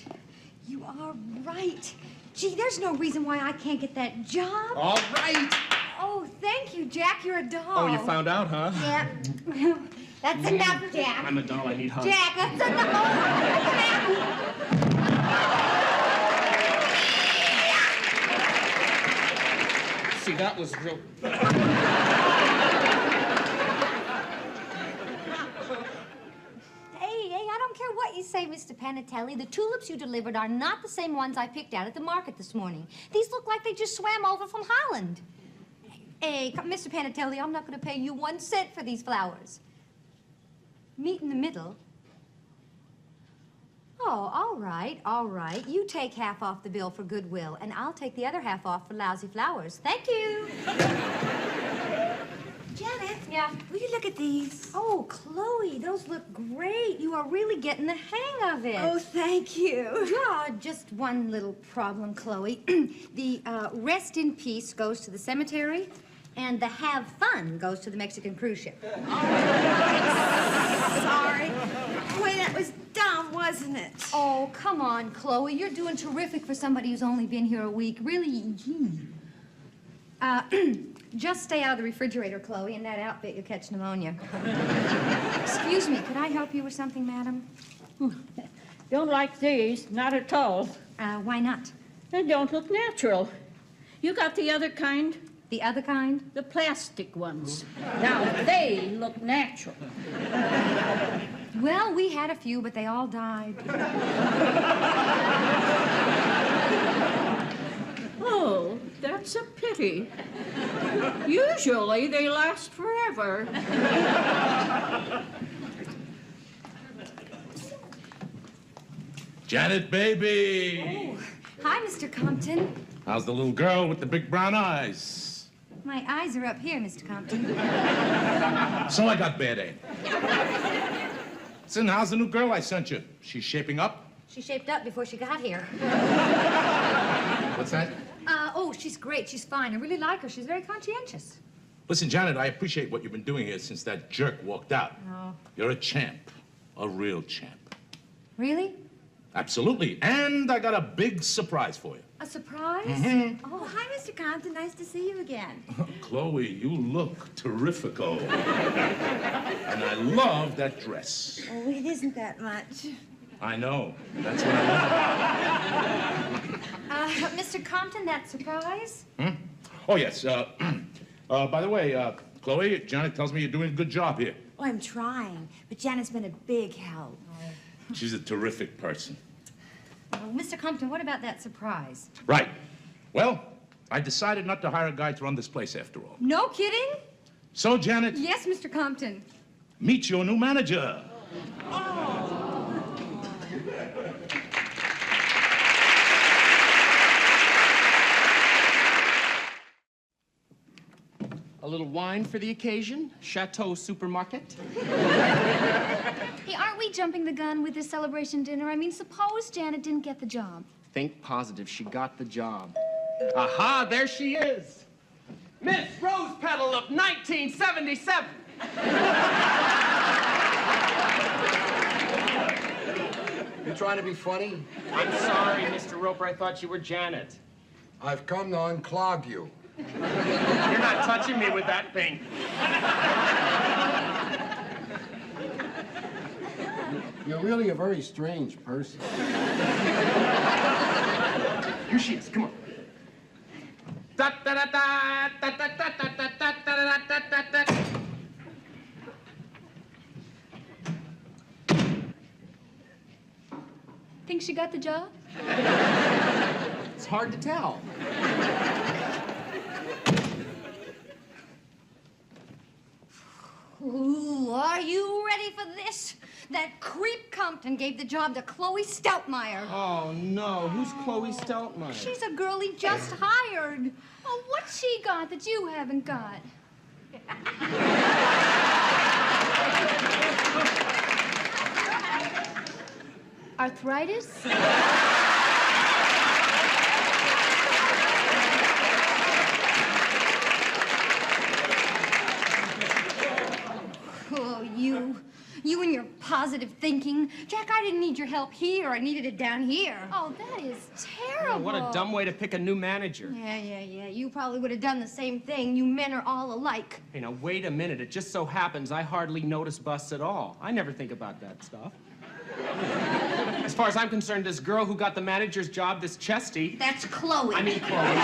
You are right. Gee, there's no reason why I can't get that job. All right! Oh, thank you, Jack. You're a doll. Oh, you found out, huh? Yeah. That's enough, Jack. I'm a doll, I need hugs. Jack, that's enough. See, that was real... Hey, I don't care what you say, Mr. Panatelli. The tulips you delivered are not the same ones I picked out at the market this morning. These look like they just swam over from Holland. Hey, Mr. Panatelli, I'm not going to pay you 1 cent for these flowers. Meet in the middle. Oh, all right, all right. You take half off the bill for goodwill, and I'll take the other half off for lousy flowers. Thank you. Janet. Yeah? Will you look at these? Oh, Chloe, those look great. You are really getting the hang of it. Oh, thank you. Yeah, just one little problem, Chloe. The rest in peace goes to the cemetery, and the have fun goes to the Mexican cruise ship. Sorry. Boy, that was dumb, wasn't it? Oh, come on, Chloe. You're doing terrific for somebody who's only been here a week. Really, just stay out of the refrigerator, Chloe. In that outfit, you'll catch pneumonia. Excuse me, could I help you with something, madam? Don't like these, not at all. Why not? They don't look natural. You got the other kind? The other kind? The plastic ones. Now, they look natural. Well, we had a few, but they all died. Oh, that's a pity. Usually they last forever. Janet, baby! Oh, hi, Mr. Compton. How's the little girl with the big brown eyes? My eyes are up here, Mr. Compton. So I got bad aim. Listen, how's the new girl I sent you? She's shaping up? She shaped up before she got here. What's that? Oh, she's great. She's fine. I really like her. She's very conscientious. Listen, Janet, I appreciate what you've been doing here since that jerk walked out. Oh. You're a champ. A real champ. Really? Absolutely. And I got a big surprise for you. A surprise? Mm-hmm. Oh, hi, Mr. Compton. Nice to see you again. Chloe, you look terrifico. And I love that dress. Oh, it isn't that much. I know. That's what I love. Mr. Compton, that surprise? Oh, yes. By the way, Chloe, Janet tells me you're doing a good job here. Oh, I'm trying, but Janet's been a big help. She's a terrific person. Mr. Compton, what about that surprise? Right. Well, I decided not to hire a guy to run this place after all. No kidding? So, Janet. Yes, Mr. Compton. Meet your new manager. A little wine for the occasion? Chateau Supermarket? Hey, aren't we jumping the gun with this celebration dinner? I mean, suppose Janet didn't get the job. Think positive. She got the job. Aha, there she is. Miss Rose Petal of 1977. You trying to be funny? I'm sorry, Mr. Roper. I thought you were Janet. I've come to unclog you. You're not touching me with that thing. You're really a very strange person. Here she is. Come on. Da da da da da da da da da da da da da da. Think she got the job? It's hard to tell. Ooh, are you ready for this? That creep Compton gave the job to Chloe Stoutmeyer. Oh, no. Who's Chloe Stoutmeyer? She's a girl he just hired. Oh, what's she got that you haven't got? Arthritis? Oh, you and your positive thinking. Jack, I didn't need your help here. I needed it down here. Oh, that is terrible. What a dumb way to pick a new manager. Yeah. You probably would have done the same thing. You men are all alike. Hey, now, wait a minute. It just so happens I hardly notice busts at all. I never think about that stuff. As far as I'm concerned, this girl who got the manager's job, this Chesty... That's Chloe. I mean, Chloe.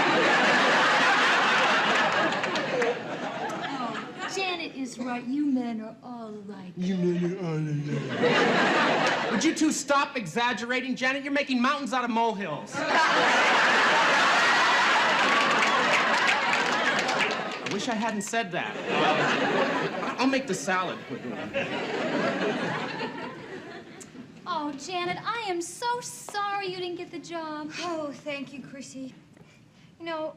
Janet is right. You men are all alike. Would you two stop exaggerating, Janet? You're making mountains out of molehills. I wish I hadn't said that. I'll make the salad. Oh, Janet, I am so sorry you didn't get the job. Oh, thank you, Chrissy. You know,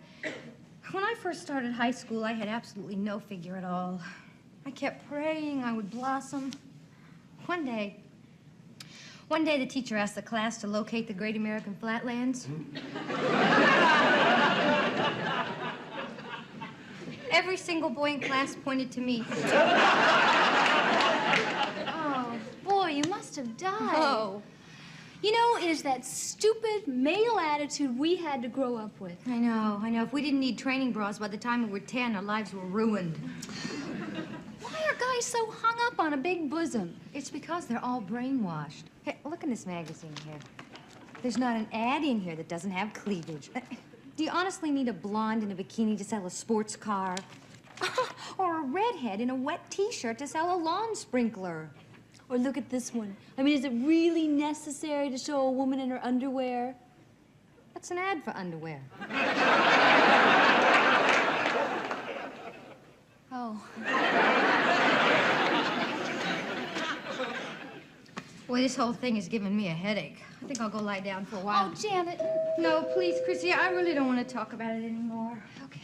when I first started high school, I had absolutely no figure at all. I kept praying I would blossom. One day, the teacher asked the class to locate the Great American Flatlands. Every single boy in class pointed to me. Oh, boy, you must have died. Oh. You know, it is that stupid male attitude we had to grow up with. I know. If we didn't need training bras by the time we were 10, our lives were ruined. Why are guys so hung up on a big bosom? It's because they're all brainwashed. Hey, look in this magazine here. There's not an ad in here that doesn't have cleavage. Do you honestly need a blonde in a bikini to sell a sports car? Or a redhead in a wet T-shirt to sell a lawn sprinkler? Or look at this one. I mean, is it really necessary to show a woman in her underwear? That's an ad for underwear. Oh. Boy, this whole thing is giving me a headache. I think I'll go lie down for a while. Oh, Janet. No, please, Chrissy, I really don't want to talk about it anymore. Okay.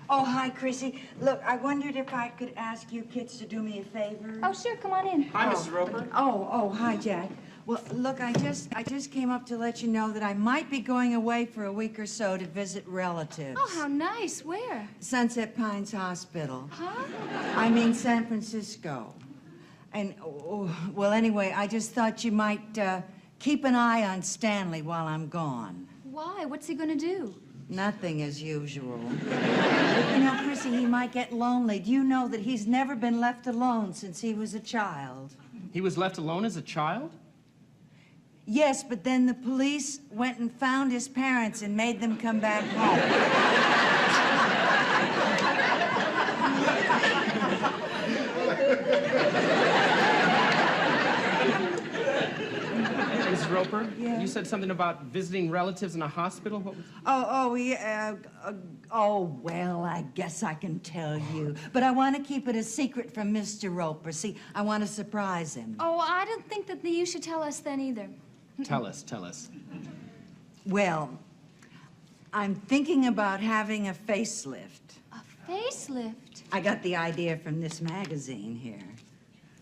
Oh, hi, Chrissy. Look, I wondered if I could ask you kids to do me a favor. Oh, sure. Come on in. Hi, Mrs. Roper. Oh, hi, Jack. Well, look, I just came up to let you know that I might be going away for a week or so to visit relatives. Oh, how nice. Where? Sunset Pines Hospital. Huh? I mean San Francisco. And, well, anyway, I just thought you might keep an eye on Stanley while I'm gone. Why? What's he gonna do? Nothing as usual. You know, Chrissy, he might get lonely. Do you know that he's never been left alone since he was a child? He was left alone as a child? Yes, but then the police went and found his parents and made them come back home. Mrs. Roper? Yeah? You said something about visiting relatives in a hospital? What was... Well, I guess I can tell you. But I want to keep it a secret from Mr. Roper. See, I want to surprise him. Oh, I don't think that you should tell us then either. Tell us, tell us. Well, I'm thinking about having a facelift. A facelift? I got the idea from this magazine here.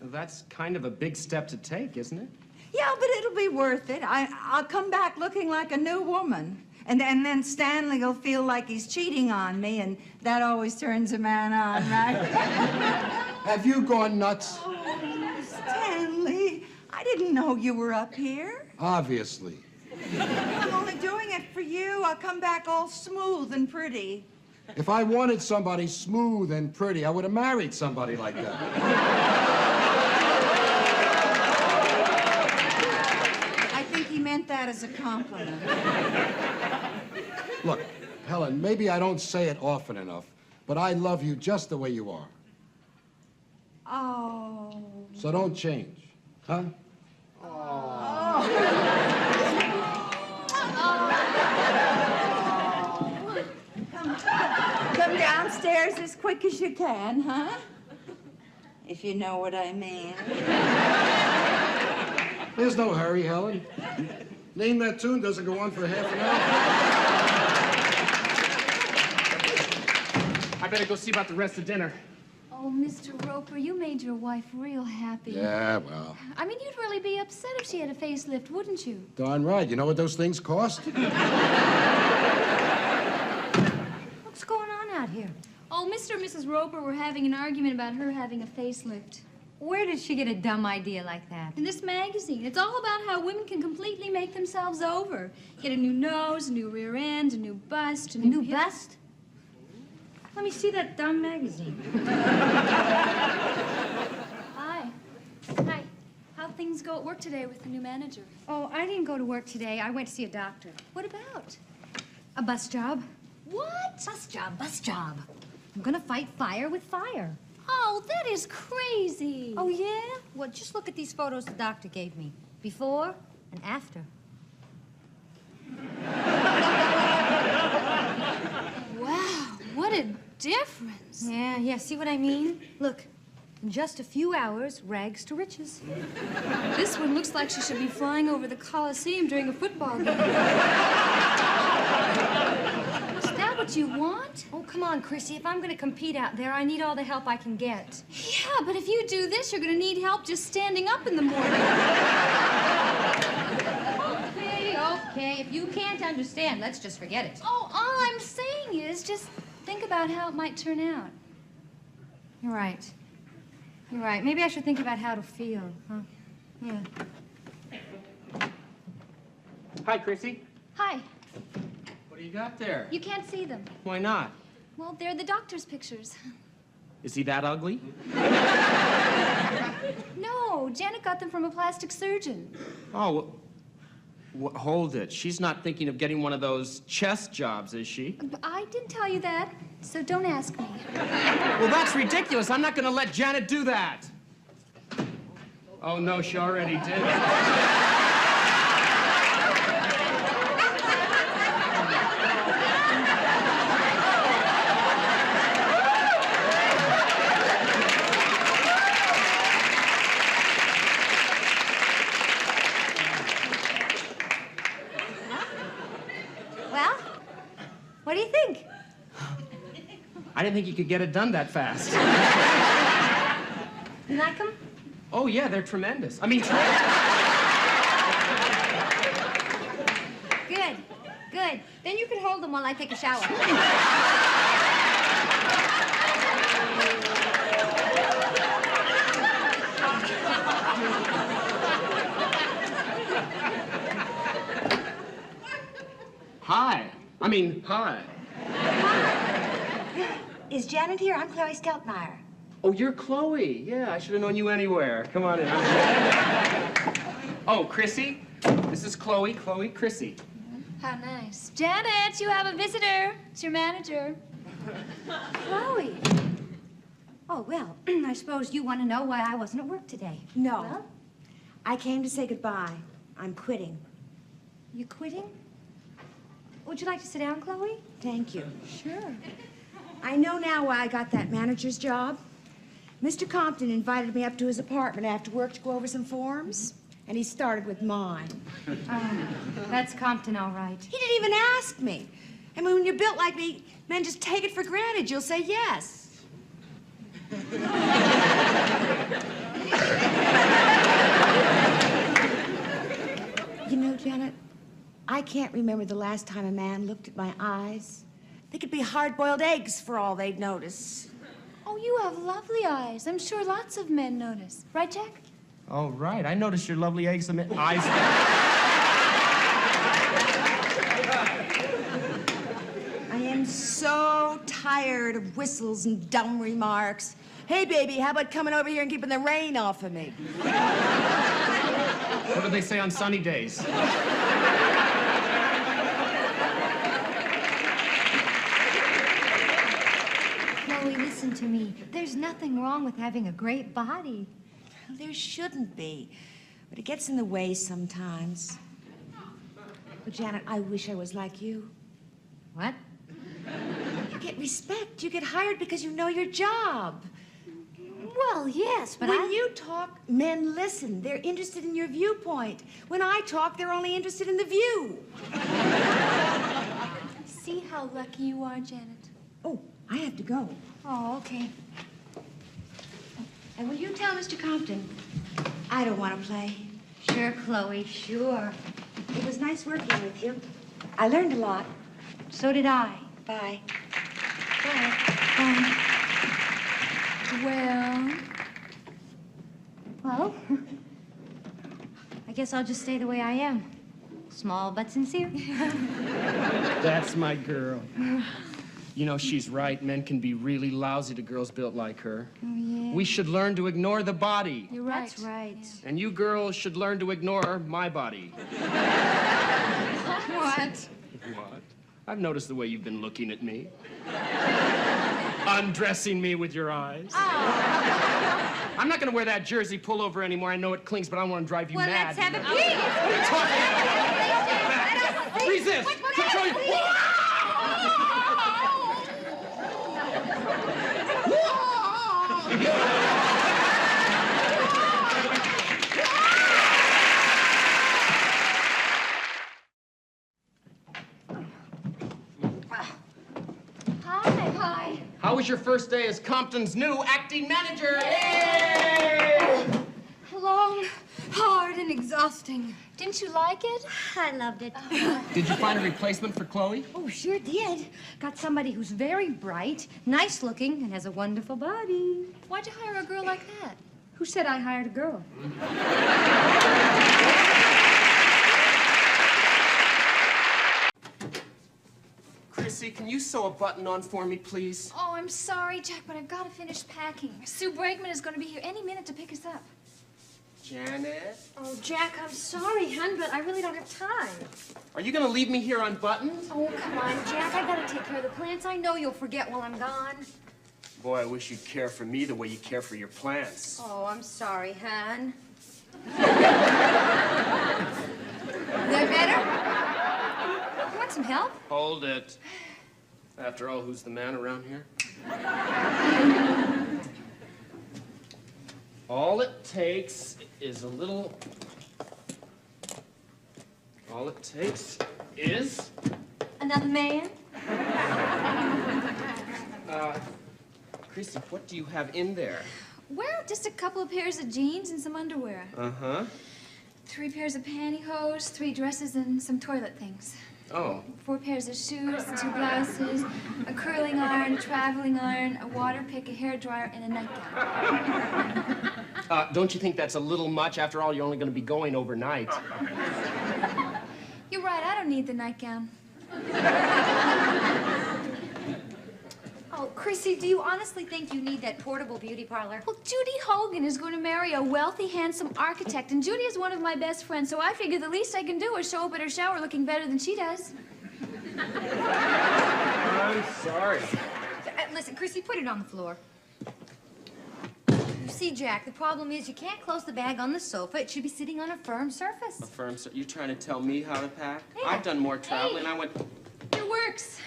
That's kind of a big step to take, isn't it? Yeah, but it'll be worth it. I'll come back looking like a new woman. And then Stanley will feel like he's cheating on me, and that always turns a man on, right? Have you gone nuts? Oh, Stanley, I didn't know you were up here. Obviously. I'm only doing it for you. I'll come back all smooth and pretty. If I wanted somebody smooth and pretty, I would have married somebody like that. I think he meant that as a compliment. Look, Helen, maybe I don't say it often enough, but I love you just the way you are. Oh. So don't change, huh? Come downstairs as quick as you can, huh? If you know what I mean. There's no hurry, Helen. Name that tune doesn't go on for half an hour. I better go see about the rest of dinner. Oh, Mr. Roper, you made your wife real happy. Yeah, well. I mean, you'd really be upset if she had a facelift, wouldn't you? Darn right. You know what those things cost? What's going on out here? Oh, Mr. and Mrs. Roper were having an argument about her having a facelift. Where did she get a dumb idea like that? In this magazine. It's all about how women can completely make themselves over. Get a new nose, a new rear end, a new bust, A new hip. bust? Let me see that dumb magazine. Hi. Hi. How'd things go at work today with the new manager? Oh, I didn't go to work today. I went to see a doctor. What about? A bus job. What? Bus job, bus job. I'm gonna fight fire with fire. Oh, that is crazy. Oh, yeah? Well, just look at these photos the doctor gave me. Before and after. Wow, what a difference. Yeah, see what I mean? Look, in just a few hours, rags to riches. This one looks like she should be flying over the Coliseum during a football game. Is that what you want? Oh, come on, Chrissy. If I'm gonna compete out there, I need all the help I can get. Yeah, but if you do this, you're gonna need help just standing up in the morning. Okay. If you can't understand, let's just forget it. Oh, all I'm saying is just think about how it might turn out. You're right. You're right. Maybe I should think about how to feel, huh? Yeah. Hi, Chrissy. Hi. What do you got there? You can't see them. Why not? Well, they're the doctor's pictures. Is he that ugly? No, Janet got them from a plastic surgeon. Oh, hold it. She's not thinking of getting one of those chest jobs, is she? I didn't tell you that, so don't ask me. Well, that's ridiculous. I'm not going to let Janet do that. Oh, no, she already did. didn't think you could get it done that fast. You like them? Oh, yeah, they're tremendous. I mean, tremendous. Good, good. Then you can hold them while I take a shower. Hi. I mean, hi. Is Janet here? I'm Chloe Steltmeyer. Oh, you're Chloe. Yeah, I should have known you anywhere. Come on in. Oh, Chrissy. This is Chloe. Chloe, Chrissy. How nice. Janet, you have a visitor. It's your manager. Chloe. Oh, well, I suppose you want to know why I wasn't at work today. No. Well? I came to say goodbye. I'm quitting. You quitting? Would you like to sit down, Chloe? Thank you. Sure. I know now why I got that manager's job. Mr. Compton invited me up to his apartment after work to go over some forms, and he started with mine. Oh, that's Compton, all right. He didn't even ask me. I mean, when you're built like me, men just take it for granted. You'll say yes. You know, Janet, I can't remember the last time a man looked at my eyes. They could be hard-boiled eggs for all they'd notice. Oh, you have lovely eyes. I'm sure lots of men notice. Right, Jack? Oh, right. I noticed your lovely eyes. I am so tired of whistles and dumb remarks. Hey, baby, how about coming over here and keeping the rain off of me? What do they say on sunny days? Chloe, listen to me. There's nothing wrong with having a great body. There shouldn't be, but it gets in the way sometimes. But, Janet, I wish I was like you. What? You get respect. You get hired because you know your job. Well, yes, but when you talk, men listen. They're interested in your viewpoint. When I talk, they're only interested in the view. See how lucky you are, Janet. Oh, I have to go. Oh, okay. And will you tell Mr. Compton I don't want to play? Sure, Chloe, sure. It was nice working with you. I learned a lot. So did I. Bye. Bye. Bye. Well, I guess I'll just stay the way I am. Small but sincere. That's my girl. You know, she's right. Men can be really lousy to girls built like her. Oh, yeah. We should learn to ignore the body. You're right. That's right. Yeah. And you girls should learn to ignore my body. What? What? I've noticed the way you've been looking at me. Undressing me with your eyes. Oh. I'm not going to wear that jersey pullover anymore. I know it clings, but I want to drive you Well, mad. let's have a What are you talking about? Resist! Control your... Hi. How was your first day as Compton's new acting manager? Yay! Long, hard, and exhausting. Didn't you like it? I loved it. Did you find a replacement for Chloe? Oh, sure did. Got somebody who's very bright, nice looking, and has a wonderful body. Why'd you hire a girl like that? Who said I hired a girl? Chrissy, can you sew a button on for me, please? Oh, I'm sorry, Jack, but I've got to finish packing. Sue Brakeman is going to be here any minute to pick us up. Janet? Oh, Jack, I'm sorry, hon, but I really don't have time. Are you going to leave me here unbuttoned? Oh, come on, Jack. I gotta take care of the plants. I know you'll forget while I'm gone. Boy, I wish you'd care for me the way you care for your plants. Oh, I'm sorry, hon. Is that better? You want some help? Hold it. After all, who's the man around here? All it takes is a little... All it takes is... Another man? Chrissy, what do you have in there? Well, just a couple of pairs of jeans and some underwear. Uh-huh. 3 pairs of pantyhose, 3 dresses, and some toilet things. Oh. 4 pairs of shoes, 2 blouses, a curling iron, a traveling iron, a water pick, a hairdryer, and a nightgown. Don't you think that's a little much? After all, you're only going to be going overnight. You're right, I don't need the nightgown. Oh, Chrissy, do you honestly think you need that portable beauty parlor? Well, Judy Hogan is going to marry a wealthy, handsome architect, and Judy is one of my best friends, so I figure the least I can do is show up at her shower looking better than she does. I'm sorry. Listen, Chrissy, put it on the floor. You see, Jack, the problem is you can't close the bag on the sofa. It should be sitting on a firm surface. A firm, you trying to tell me how to pack? Yeah. I've done more traveling. Hey. I went... It works.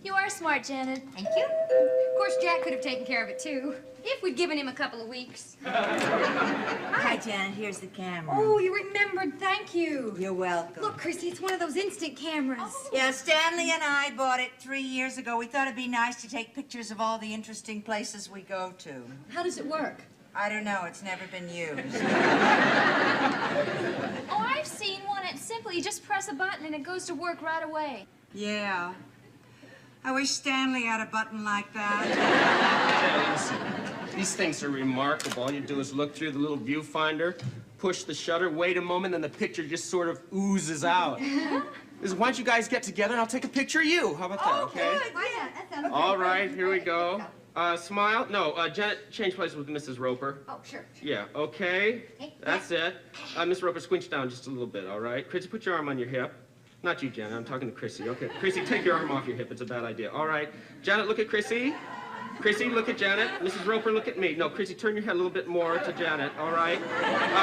You are smart, Janet. Thank you. Of course, Jack could have taken care of it, too, if we'd given him a couple of weeks. Hi, Janet. Here's the camera. Oh, you remembered. Thank you. You're welcome. Look, Chrissy, it's one of those instant cameras. Oh. Yeah, Stanley and I bought it 3 years ago. We thought it'd be nice to take pictures of all the interesting places we go to. How does it work? I don't know. It's never been used. Oh, I've seen one. It's simple. You just press a button and it goes to work right away. Yeah. I wish Stanley had a button like that. These things are remarkable. All you do is look through the little viewfinder, push the shutter, wait a moment, and the picture just sort of oozes out. Why don't you guys get together and I'll take a picture of you? How about that, okay? Good. Why not? That sounds All right, here we go. Smile. No, Janet, change places with Mrs. Roper. Oh, sure. Yeah, okay. That's it. Miss Roper, squinch down just a little bit, all right? Chrissy, put your arm on your hip. Not you, Janet. I'm talking to Chrissy. Okay, Chrissy, take your arm off your hip. It's a bad idea. All right. Janet, look at Chrissy. Chrissy, look at Janet. Mrs. Roper, look at me. No, Chrissy, turn your head a little bit more to Janet. All right.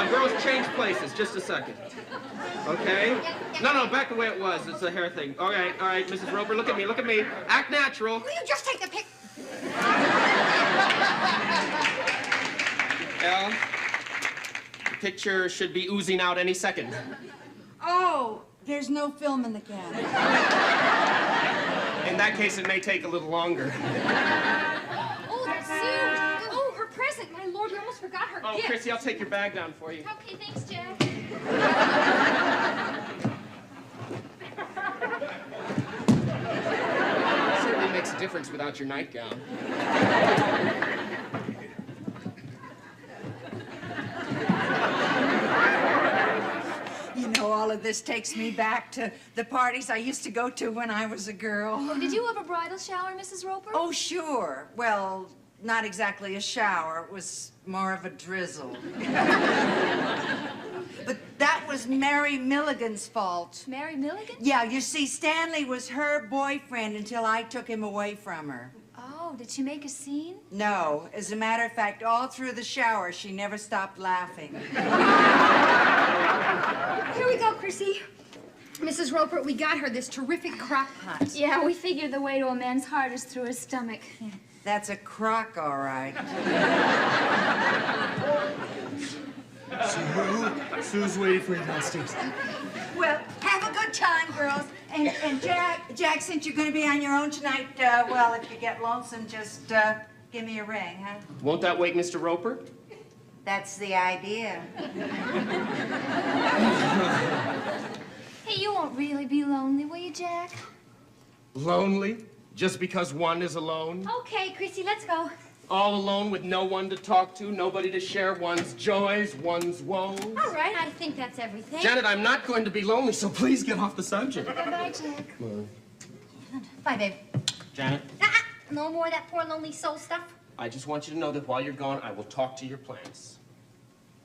Girls, change places. Just a second. Okay? No, back the way it was. It's a hair thing. All right. Mrs. Roper, look at me. Look at me. Act natural. Will you just take the pic? Elle, the picture should be oozing out any second. Oh, there's no film in the camera. In that case, it may take a little longer. Oh, that's Sue. Oh, her present. My lord, we almost forgot her gift. Chrissy, I'll take your bag down for you. Okay, thanks, Jack. Certainly makes a difference without your nightgown. You know, all of this takes me back to the parties I used to go to when I was a girl. Oh, did you have a bridal shower, Mrs. Roper? Oh, sure. Well, not exactly a shower. It was more of a drizzle. But that was Mary Milligan's fault. Mary Milligan? Yeah, you see, Stanley was her boyfriend until I took him away from her. Oh, did she make a scene? No. As a matter of fact, all through the shower, she never stopped laughing. Here we go, Chrissy. Mrs. Roper, we got her this terrific crock pot. Yeah, we figured the way to a man's heart is through his stomach. Yeah. That's a crock, all right. Sue's waiting for you downstairs. Well, have a good time, girls. And Jack, since you're going to be on your own tonight, well, if you get lonesome, just give me a ring, huh? Won't that wake Mr. Roper? That's the idea. Hey, you won't really be lonely, will you, Jack? Lonely? Just because one is alone? Okay, Chrissy, let's go. All alone with no one to talk to, nobody to share one's joys, one's woes? All right, I think that's everything. Janet, I'm not going to be lonely, so please get off the subject. Goodbye, Jack. Bye, babe. Janet, No more of that poor lonely soul stuff? I just want you to know that while you're gone, I will talk to your plans.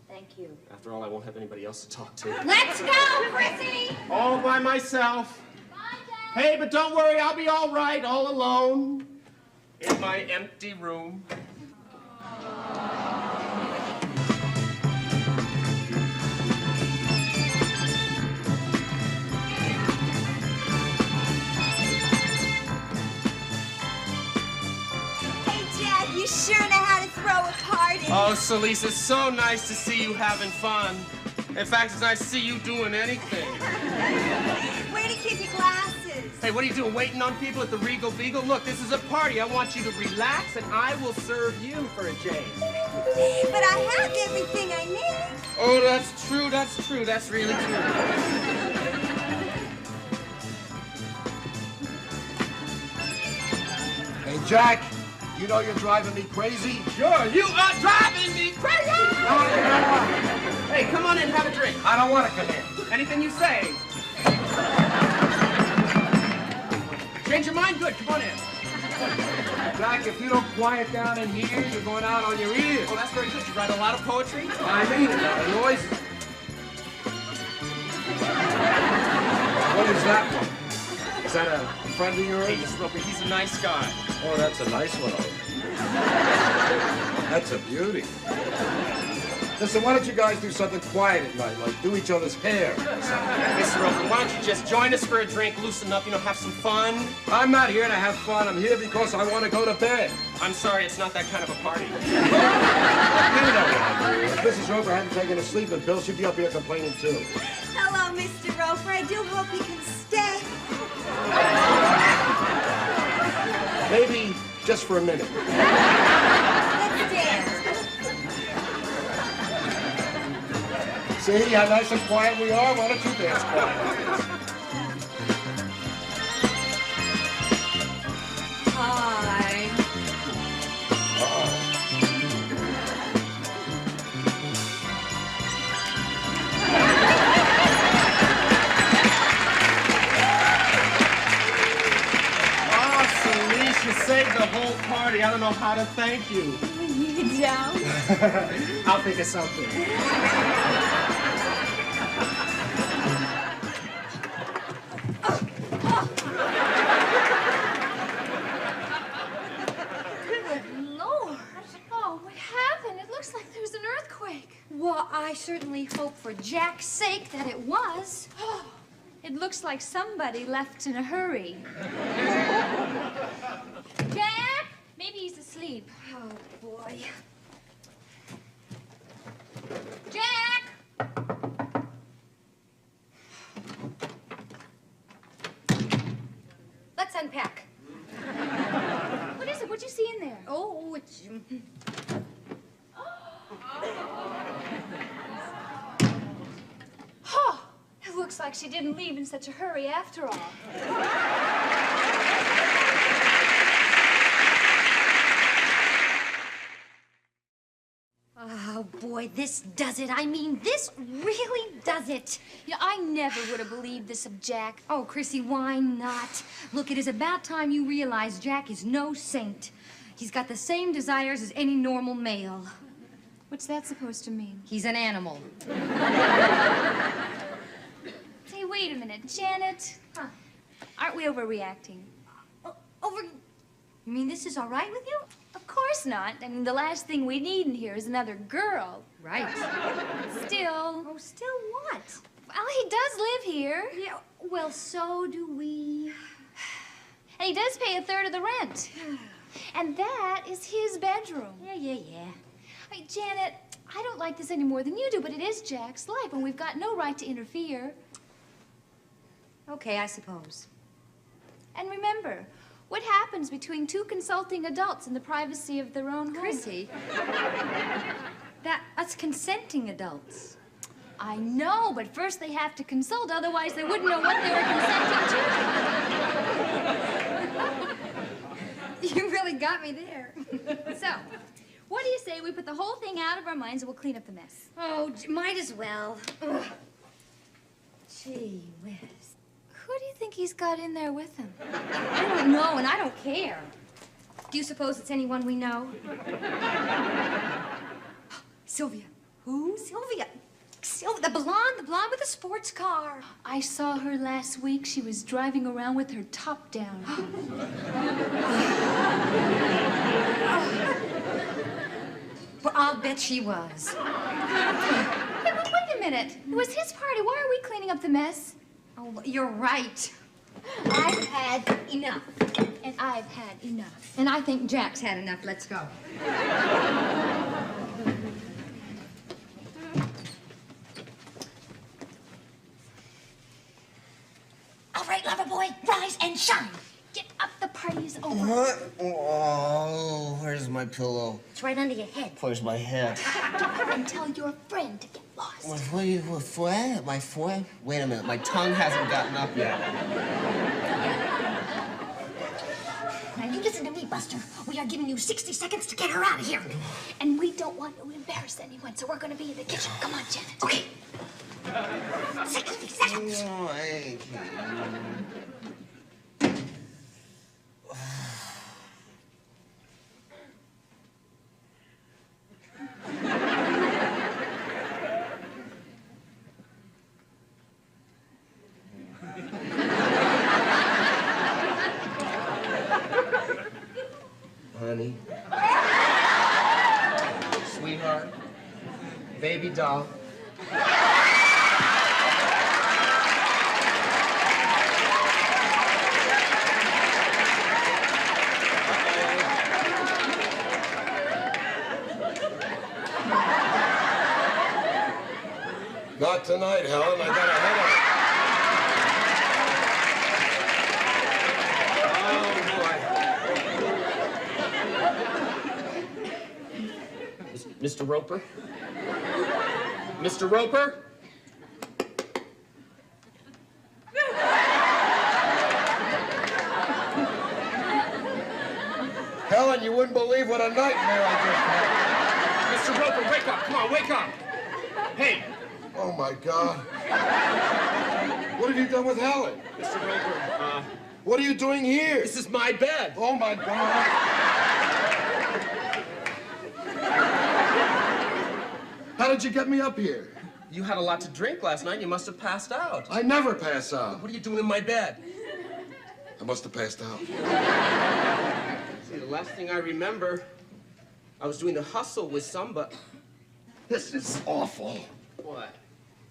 Thank you. After all, I won't have anybody else to talk to. Let's go, Chrissy! All by myself. Bye, Jack. Hey, but don't worry, I'll be all right, all alone. In my empty room. Hey, Jack, you sure know how to throw a party. Oh, Celise, it's so nice to see you having fun. In fact, it's nice to see you doing anything. Where to keep your glasses? Hey, what are you doing, waiting on people at the Regal Beagle? Look, this is a party. I want you to relax, and I will serve you for a change. But I have everything I need. Oh, that's true, that's true. That's really true. Hey, Jack, you know you're driving me crazy? Sure, you are driving me crazy! Hey, come on in, have a drink. I don't want to come in. Anything you say. Change your mind? Good, come on in. Jack, if you don't quiet down in here, you're going out on your ears. Oh, that's very good. You write a lot of poetry? I mean it, the noise. What is that one? Is that a friend of yours? Hey, Mr. Roper, he's a nice guy. Oh, that's a nice one. That's a beauty. Listen, why don't you guys do something quiet at night, like do each other's hair? Mr. Roper, why don't you just join us for a drink, loosen up, have some fun? I'm not here to have fun. I'm here because I want to go to bed. I'm sorry, it's not that kind of a party. If Mrs. Roper hadn't taken a sleeping pill, she'd be up here complaining too. Hello, Mr. Roper. I do hope you can stay. Maybe just for a minute. Let's dance. See how nice and quiet we are? Why don't you dance quiet? Hi. You saved the whole party. I don't know how to thank you. You don't? I'll think of something. Good Lord. Oh, what happened? It looks like there's an earthquake. Well, I certainly hope for Jack's sake that it was. It looks like somebody left in a hurry. Jack? Maybe he's asleep. Oh, boy. Jack! Let's unpack. What is it? What'd you see in there? Oh, it's... Oh, it looks like she didn't leave in such a hurry after all. Oh, boy, this does it. I mean, this really does it. Yeah, I never would have believed this of Jack. Oh, Chrissy, why not? Look, it is about time you realize Jack is no saint. He's got the same desires as any normal male. What's that supposed to mean? He's an animal. Hey, wait a minute. Janet, aren't we overreacting? Over... You mean this is all right with you? Of course not. I mean, the last thing we need in here is another girl. Right. Still. Oh, still what? Well, he does live here. Yeah, well, so do we. And he does pay a third of the rent. And that is his bedroom. Yeah. Hey, Janet, I don't like this any more than you do, but it is Jack's life, and we've got no right to interfere. Okay, I suppose. And remember, what happens between two consulting adults in the privacy of their own home? Chrissy, that's consenting adults. I know, but first they have to consult, otherwise they wouldn't know what they were consenting to. You really got me there. So, what do you say we put the whole thing out of our minds and we'll clean up the mess? Oh, might as well. Ugh. Gee whiz. Who do you think he's got in there with him? I don't know, and I don't care. Do you suppose it's anyone we know? Sylvia. Who? Sylvia. Sylvia, the blonde with the sports car. I saw her last week. She was driving around with her top down. Well, I'll bet she was. Hey, but wait a minute. It was his party. Why are we cleaning up the mess? Oh, you're right. I've had enough. And I've had enough. And I think Jack's had enough. Let's go. boy, rise and shine. Get up, the party is over. What? Oh, where's my pillow? It's right under your head. Where's my head? Get up and tell your friend to get lost. My friend? My friend? Wait a minute, my tongue hasn't gotten up yet. Now, you listen to me, Buster. We are giving you 60 seconds to get her out of here. And we don't want to embarrass anyone, so we're going to be in the kitchen. Come on, Janet. Okay. 60 seconds. No, I can't. Honey. Sweetheart. Baby doll. Not tonight, Helen. I got a headache. Mr. Roper? Mr. Roper? Helen, you wouldn't believe what a nightmare I just had. Mr. Roper, wake up! Come on, wake up! Hey! Oh, my God. What have you done with Helen? Mr. Roper, What are you doing here? this is my bed. Oh, my God. How did you get me up here? You had a lot to drink last night. You must have passed out. I never pass out. What are you doing in my bed? I must have passed out. See, the last thing I remember, I was doing the hustle with somebody. This is awful. What?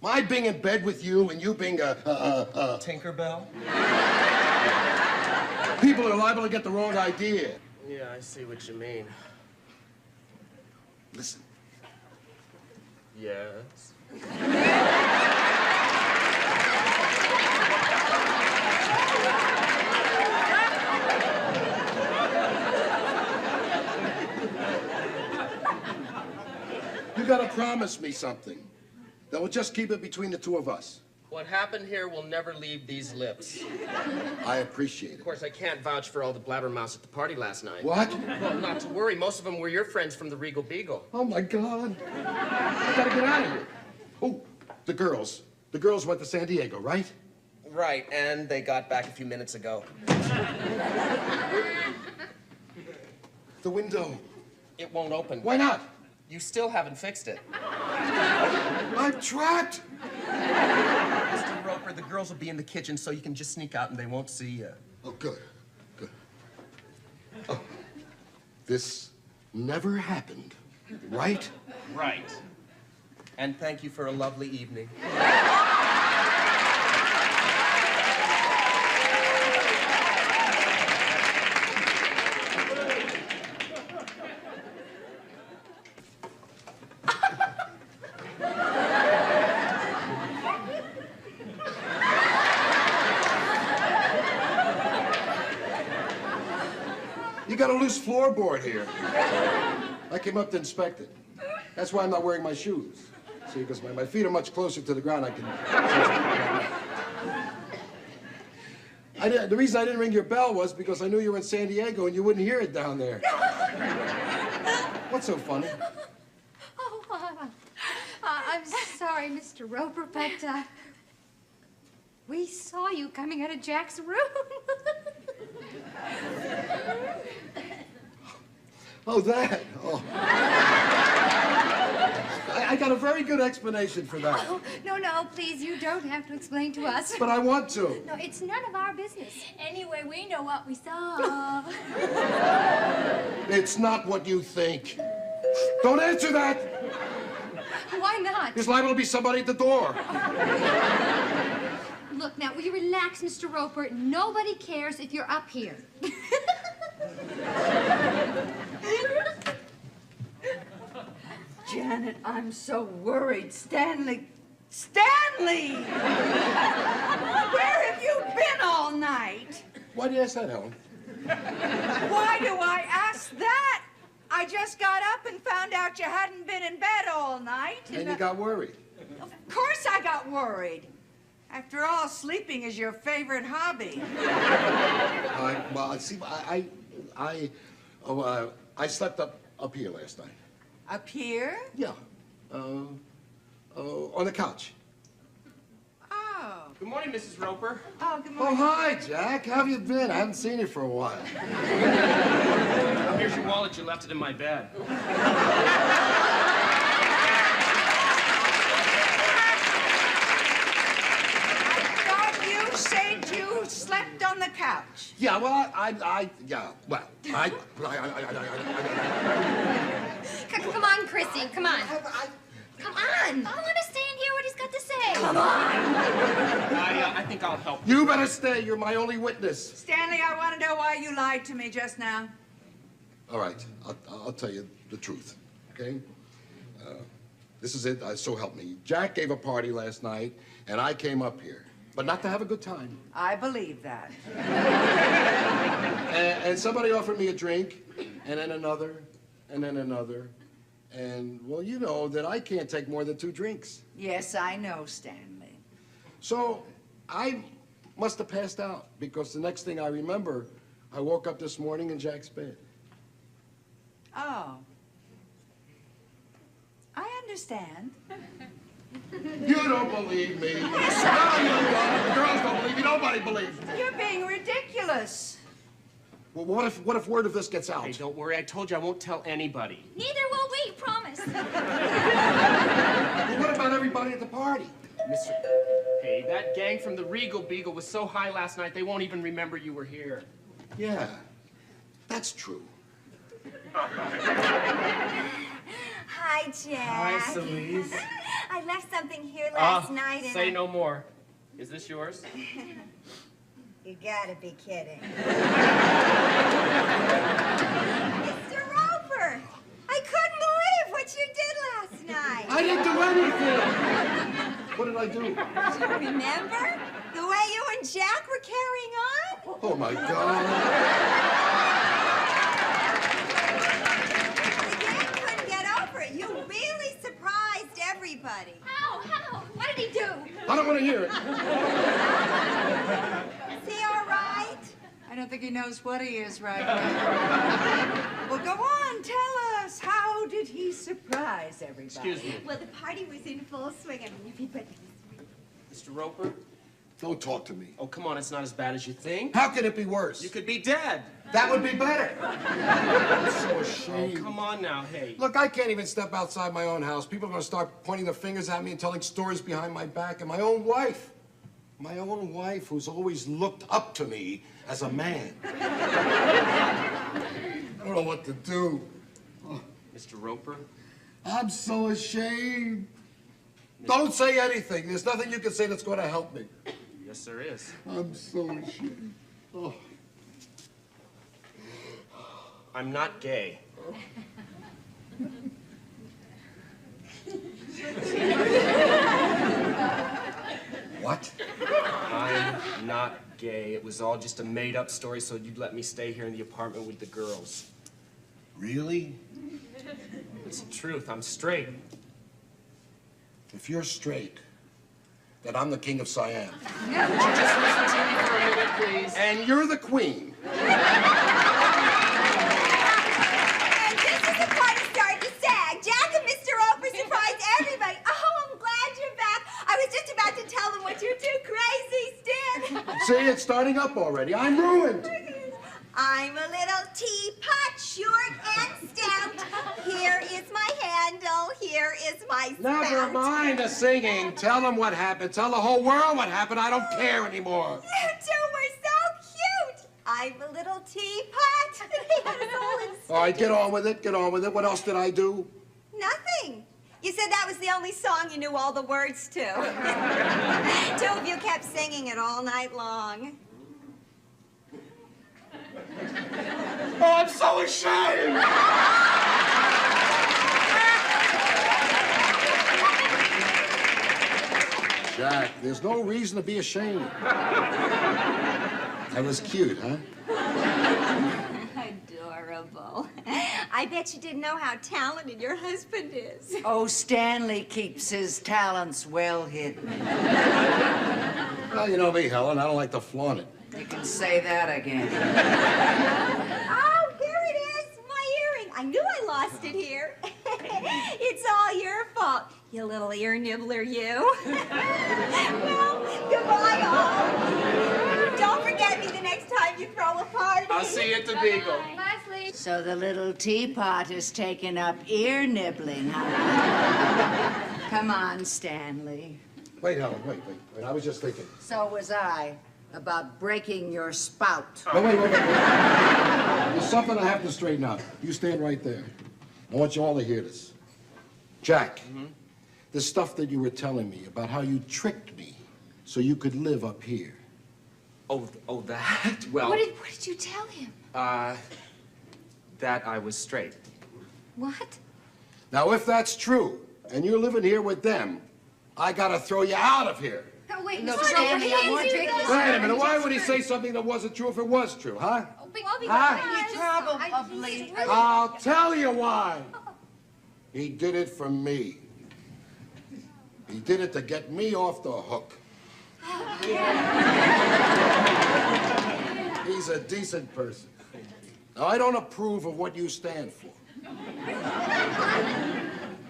My being in bed with you and you being a Tinkerbell? People are liable to get the wrong idea. Yeah, I see what you mean. Listen. Yes. You gotta promise me something. That will just keep it between the two of us. What happened here will never leave these lips. I appreciate Of it. course, I can't vouch for all the blabbermouths at the party last night. What? Well, not to worry. Most of them were your friends from the Regal Beagle. Oh, my God. I gotta get out of here. Oh, the girls. The girls went to San Diego, right? Right, and they got back a few minutes ago. The window. It won't open. Why not? You still haven't fixed it. I'm trapped. Mr. Roper, the girls will be in the kitchen, so you can just sneak out and they won't see you. Oh, good. Good. Oh, this never happened, right? Right. And thank you for a lovely evening. You got a loose floorboard here. I came up to inspect it. That's why I'm not wearing my shoes. See, because my feet are much closer to the ground, I can... The reason I didn't ring your bell was because I knew you were in San Diego and you wouldn't hear it down there. What's so funny? Oh, I'm sorry, Mr. Roper, but we saw you coming out of Jack's room. Oh, that. Oh. I got a very good explanation for that. Oh, no, please, you don't have to explain to us. But I want to. No, it's none of our business. Anyway, we know what we saw. It's not what you think. Don't answer that. Why not? There's liable to be somebody at the door. Look, now, will you relax, Mr. Roper? Nobody cares if you're up here. Janet, I'm so worried. Stanley! Stanley! Where have you been all night? Why do you ask that, Helen? Why do I ask that? I just got up and found out you hadn't been in bed all night. And you got worried. Of course I got worried. After all, sleeping is your favorite hobby. Well, see, I slept up here last night. Up here? Yeah. On the couch. Oh. Good morning, Mrs. Roper. Oh, good Oh, morning. hi, Jack. How have you been? I haven't seen you for a while. Here's your wallet. You left it in my bed. You said you slept on the couch. Yeah, well, Come on, Chrissy, come on. Come on. I want to stay and hear what he's got to say. Come on. I think I'll help you. You better stay. You're my only witness. Stanley, I want to know why you lied to me just now. All right, I'll tell you the truth, okay? This is it, so help me. Jack gave a party last night, and I came up here, but not to have a good time. I believe that. And somebody offered me a drink, and then another, and then another. And, well, you know that I can't take more than 2 drinks. Yes, I know, Stanley. So I must have passed out, because the next thing I remember, I woke up this morning in Jack's bed. Oh. I understand. You don't believe me. Yes, no, you don't. The girls don't believe me. Nobody believes me. You're being ridiculous. Well, what if word of this gets out? Hey, don't worry. I told you I won't tell anybody. Neither will we, promise. Well, what about everybody at the party? Mr. Hey, that gang from the Regal Beagle was so high last night, they won't even remember you were here. Yeah, that's true. Hi, Jack. Hi, Celise. I left something here last night and Say no more. Is this yours? You gotta be kidding. Mr. Roper, I couldn't believe what you did last night. I didn't do anything. What did I do? Remember the way you and Jack were carrying on? Oh, my God. The gang couldn't get over it. You really surprised everybody. How? What did he do? I don't want to hear it. Is he all right? I don't think he knows what he is right now. Well, go on, tell us. How did he surprise everybody? Excuse me. Well, the party was in full swing. I mean, everybody was... Mr. Roper? Don't talk to me. Oh, come on. It's not as bad as you think. How could it be worse? You could be dead. That would be better. I'm so ashamed. Oh, come on now. Hey. Look, I can't even step outside my own house. People are going to start pointing their fingers at me and telling stories behind my back. And my own wife who's always looked up to me as a man. I don't know what to do. Oh, Mr. Roper? I'm so ashamed. Don't say anything. There's nothing you can say that's going to help me. Yes, there is. I'm so ashamed. Oh. I'm not gay. What? I'm not gay. It was all just a made-up story so you'd let me stay here in the apartment with the girls. Really? It's the truth. I'm straight. If you're straight, then I'm the king of Siam. Would you just listen to me for a minute, please? And you're the queen. And just as the party started to sag, Jack and Mr. Roper surprised everybody. Oh, I'm glad you're back. I was just about to tell them what you two crazies did. See, it's starting up already. I'm ruined. I'm a little teapot, short and stout. Here is my handle. Here is my spout. Never mind the singing. Tell them what happened. Tell the whole world what happened. I don't care anymore. You two were so cute. I'm a little teapot. All right, get on with it. Get on with it. What else did I do? Nothing. You said that was the only song you knew all the words to. Two of you kept singing it all night long. Oh, I'm so ashamed. Jack, there's no reason to be ashamed. That was cute, huh? Adorable. I bet you didn't know how talented your husband is. Oh, Stanley keeps his talents well hidden. Well, you know me, Helen. I don't like to flaunt it. You can say that again. Oh, here it is, my earring. I knew I lost it here. It's all your fault, you little ear nibbler, you. Well, goodbye, all. Don't forget me the next time you throw a party. I'll see you at the Beagle. Leslie. So the little teapot has taken up ear nibbling, huh? Come on, Stanley. Wait, Helen, wait. I was just thinking. So was I, about breaking your spout. Oh, wait. There's something I have to straighten out. You stand right there. I want you all to hear this. Jack, the stuff that you were telling me about how you tricked me so you could live up here. Oh, that? Well, What did you tell him? that I was straight. What? Now, if that's true, and you're living here with them, I gotta throw you out of here. Oh, wait, Look, Stanley, Stanley, I want to Wait a minute, why would he say something that wasn't true if it was true, huh? Probably. I'll tell you why. He did it for me. He did it to get me off the hook. He's a decent person. Now, I don't approve of what you stand for.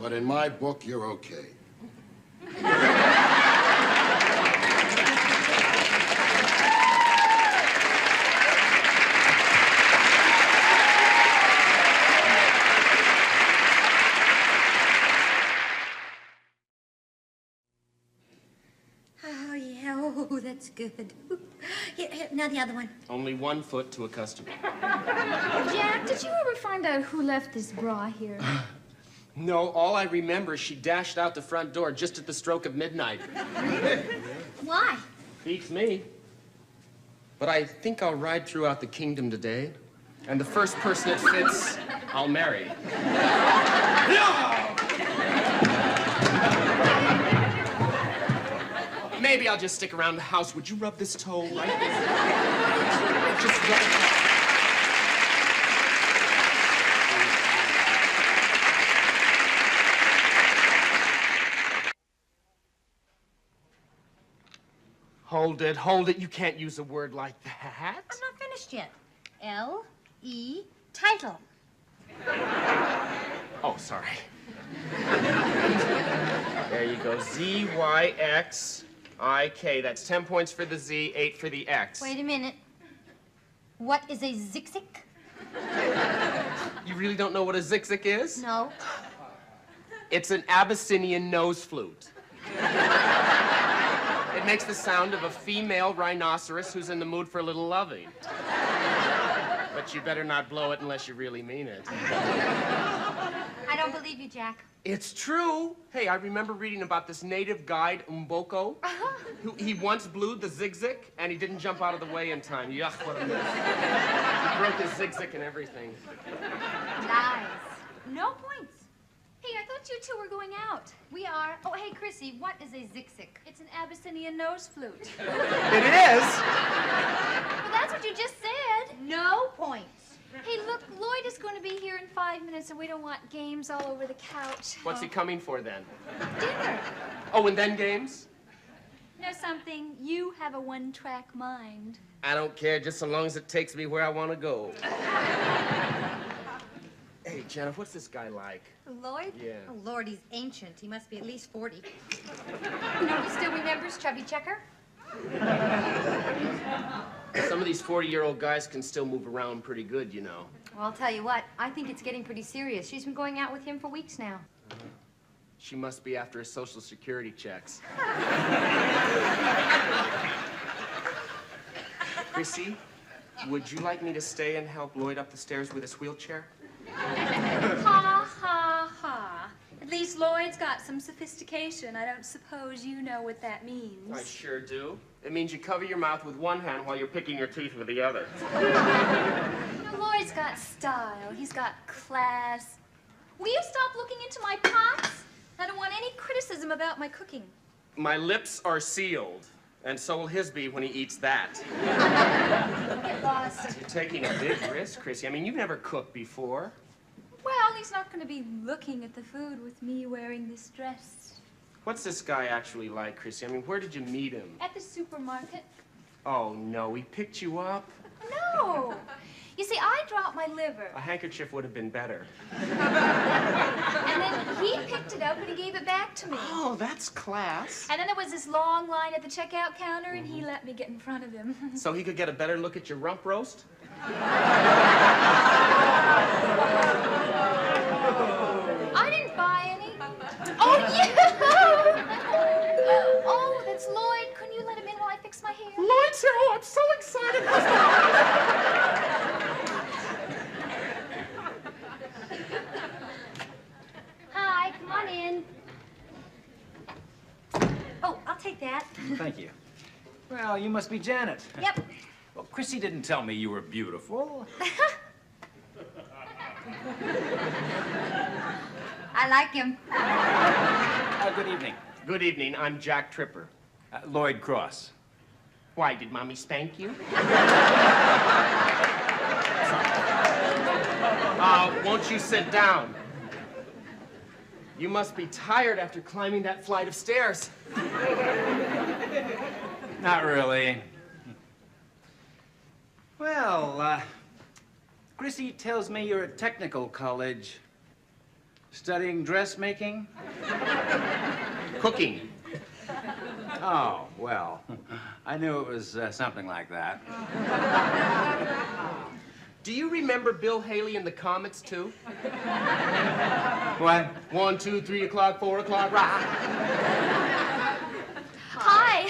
But in my book, you're okay. Oh, yeah. Oh, that's good. Here, now the other one. Only 1 foot to a customer. Jack, did you ever find out who left this bra here? No, all I remember is she dashed out the front door just at the stroke of midnight. Why? Beats me. But I think I'll ride throughout the kingdom today, and the first person it fits, I'll marry. Maybe I'll just stick around the house. Would you rub this toe right there? Just rub it. Hold it. You can't use a word like that. I'm not finished yet. L-E, title. Oh, sorry. There you go. Z-Y-X-I-K. That's 10 points for the Z, 8 for the X. Wait a minute. What is a zigzag? You really don't know what a zigzag is? No. It's an Abyssinian nose flute. It makes the sound of a female rhinoceros who's in the mood for a little loving. But you better not blow it unless you really mean it. I don't believe you, Jack. It's true. Hey, I remember reading about this native guide, Mboko. He once blew the zigzag, and he didn't jump out of the way in time. Yuck, what a mess. He broke his zigzag and everything. Lies. No points. Hey, I thought you two were going out. We are. Oh, hey, Chrissy, what is a zigzag? It's an Abyssinian nose flute. It is? Well, that's what you just said. No points. Hey, look, Lloyd is going to be here in 5 minutes, and we don't want games all over the couch. What's he coming for then? Dinner. Oh, and then games? Know something? You have a one-track mind. I don't care, just so long as it takes me where I want to go. Hey, Jenna, what's this guy like? Lloyd? Yeah. Oh, Lord, he's ancient. He must be at least 40. Nobody still remembers Chubby Checker? Some of these 40-year-old guys can still move around pretty good, you know. Well, I'll tell you what. I think it's getting pretty serious. She's been going out with him for weeks now. She must be after his Social Security checks. Chrissy, would you like me to stay and help Lloyd up the stairs with his wheelchair? Ha, ha, ha. At least Lloyd's got some sophistication. I don't suppose you know what that means. I sure do. It means you cover your mouth with one hand while you're picking your teeth with the other. You know, Lloyd's got style. He's got class. Will you stop looking into my pots? I don't want any criticism about my cooking. My lips are sealed. And so will his be when he eats that. Get lost. You're taking a big risk, Chrissy. I mean, you've never cooked before. Well, he's not going to be looking at the food with me wearing this dress. What's this guy actually like, Chrissy? I mean, where did you meet him? At the supermarket. Oh, no, he picked you up? No. You see, I dropped my liver. A handkerchief would have been better. And then he picked it up and he gave it back to me. Oh, that's class. And then there was this long line at the checkout counter, and he let me get in front of him. So he could get a better look at your rump roast? I didn't buy any. Oh, yeah! Oh, that's Lloyd. Couldn't you let him in while I fix my hair? Lloyd's here. Oh, I'm so excited. Hi, come on in. Oh, I'll take that. Thank you. Well, you must be Janet. Yep. Well, Chrissy didn't tell me you were beautiful. I like him. Good evening. Good evening. I'm Jack Tripper. Lloyd Cross. Why, did Mommy spank you? Won't you sit down? You must be tired after climbing that flight of stairs. Not really. Well, Chrissy tells me you're at technical college studying dressmaking? Cooking. Oh, well, I knew it was something like that. Do you remember Bill Haley and the Comets, too? What? 1, 2, 3 o'clock, 4 o'clock, rock. Hi,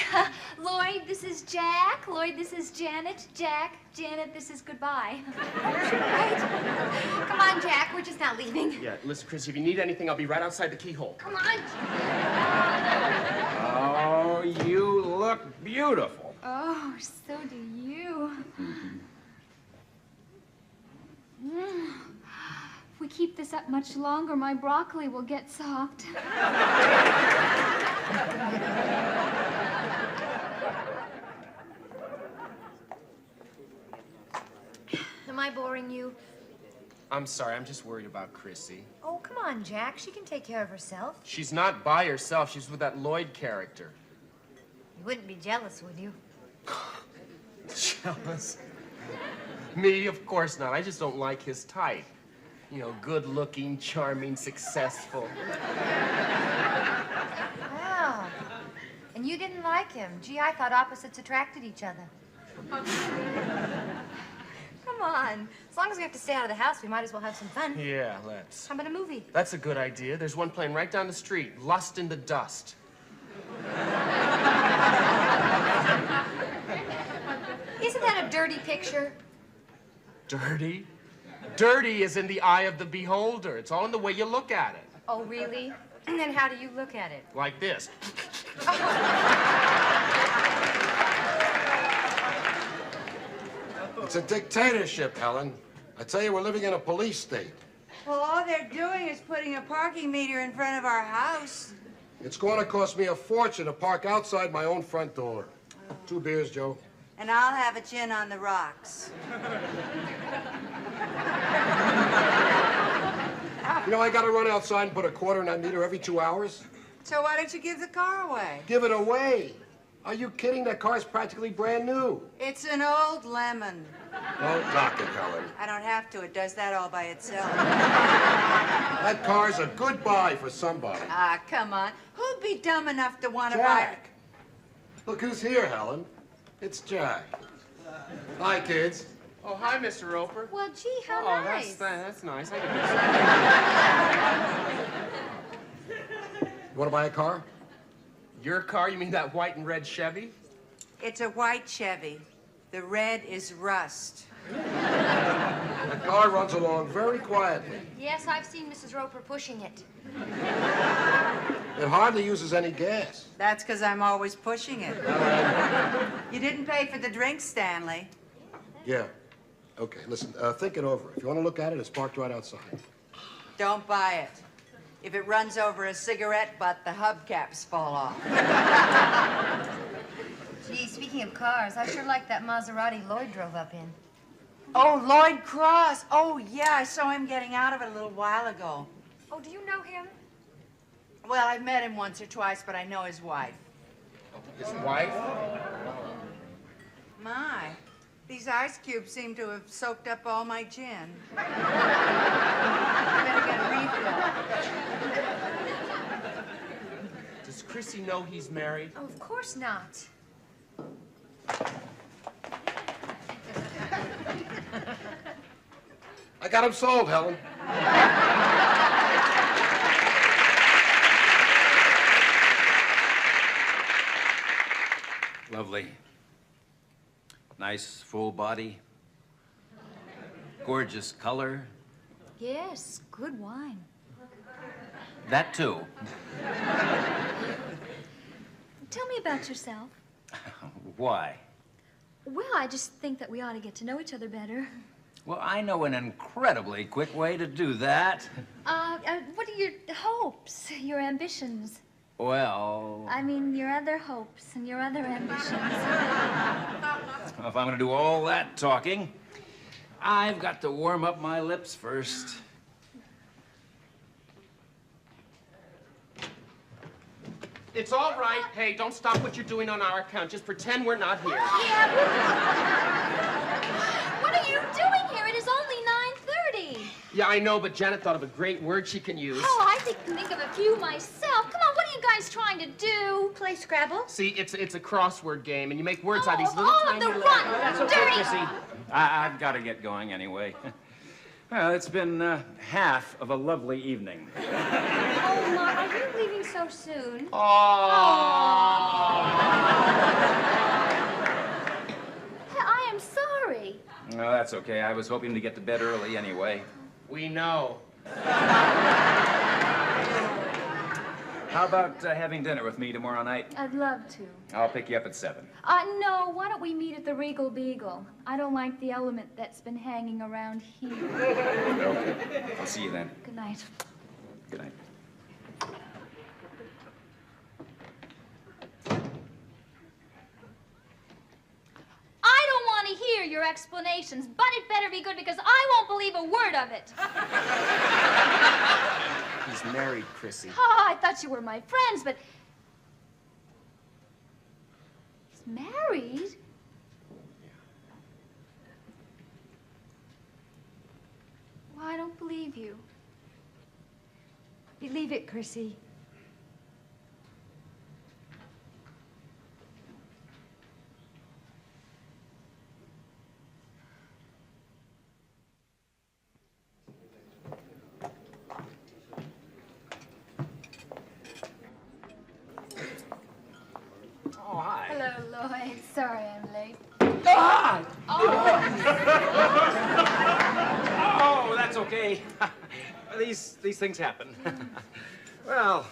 Lloyd, this is Jack. Lloyd, this is Janet. Jack, Janet, this is goodbye. Right? Come on, Jack, we're just not leaving. Yeah, listen, Chrissy, if you need anything, I'll be right outside the keyhole. Come on. Oh, you look beautiful. Oh, so do you. If we keep this up much longer, my broccoli will get soft. Am I boring you? I'm sorry, I'm just worried about Chrissy. Oh, come on, Jack. She can take care of herself. She's not by herself. She's with that Lloyd character. You wouldn't be jealous, would you? Jealous? Me? Of course not. I just don't like his type. You know, good-looking, charming, successful. Wow. And you didn't like him. Gee, I thought opposites attracted each other. Come on. As long as we have to stay out of the house, we might as well have some fun. Yeah, let's. How about a movie? That's a good idea. There's one playing right down the street. Lust in the Dust. Isn't that a dirty picture? Dirty? Dirty is in the eye of the beholder. It's all in the way you look at it. Oh, really? And how do you look at it? Like this. It's a dictatorship, Helen. I tell you, we're living in a police state. Well, all they're doing is putting a parking meter in front of our house. It's going to cost me a fortune to park outside my own front door. 2 beers, Joe. And I'll have a gin on the rocks. You know, I got to run outside and put a quarter in that meter every 2 hours. So why don't you give the car away? Give it away. Are you kidding? That car's practically brand new. It's an old lemon. Don't knock it, Helen. I don't have to. It does that all by itself. That car's a good buy for somebody. Ah, come on. Who'd be dumb enough to want to buy... Jack. Look who's here, Helen. It's Jack. Hi, kids. Oh, hi, Mr. Roper. Well, gee, how Oh, nice. that's nice. You want to buy a car? Your car? You mean that white and red Chevy? It's a white Chevy. The red is rust. The car runs along very quietly. Yes, I've seen Mrs. Roper pushing it. It hardly uses any gas. That's because I'm always pushing it. You didn't pay for the drinks, Stanley. Yeah. Okay, listen, think it over. If you want to look at it, it's parked right outside. Don't buy it. If it runs over a cigarette butt, the hubcaps fall off. Speaking of cars, I sure like that Maserati Lloyd drove up in. Oh, Lloyd Cross. Oh, yeah, I saw him getting out of it a little while ago. Oh, do you know him? Well, I've met him once or twice, but I know his wife. His wife? My, these ice cubes seem to have soaked up all my gin. Better get a refill. Does Chrissy know he's married? Oh, of course not. I got him sold, Helen. Lovely. Nice full body. Gorgeous color. Yes, good wine. That too. Tell me about yourself. Why? Well, I just think that we ought to get to know each other better. Well, I know an incredibly quick way to do that. What are your hopes, your ambitions? Well, I mean, your other hopes and your other ambitions. if I'm going to do all that talking, I've got to warm up my lips first. It's all right. Hey, don't stop what you're doing on our account. Just pretend we're not here. Yeah. What are you doing here? It is only 9:30. Yeah, I know, but Janet thought of a great word she can use. Oh, I can think of a few myself. Come on, what are you guys trying to do? Play Scrabble? See, it's a crossword game, and you make words out of these little all of tiny the letters. run, That's okay, dirty. Chrissy. I've got to get going anyway. Well, it's been half of a lovely evening. Oh, Ma, are you leaving so soon? Oh. I am sorry. No, that's okay. I was hoping to get to bed early anyway. We know. How about having dinner with me tomorrow night? I'd love to. I'll pick you up at 7. No, why don't we meet at the Regal Beagle? I don't like the element that's been hanging around here. Okay. I'll see you then. Good night. Good night. I don't want to hear your explanations, but it better be good because I won't believe a word of it. He's married, Chrissy. Oh, I thought you were my friends, but... He's married? Well, I don't believe you. Believe it, Chrissy. Oh, hi. Hello, Lloyd. Sorry I'm late. God! Oh, that's okay. These things happen. Well,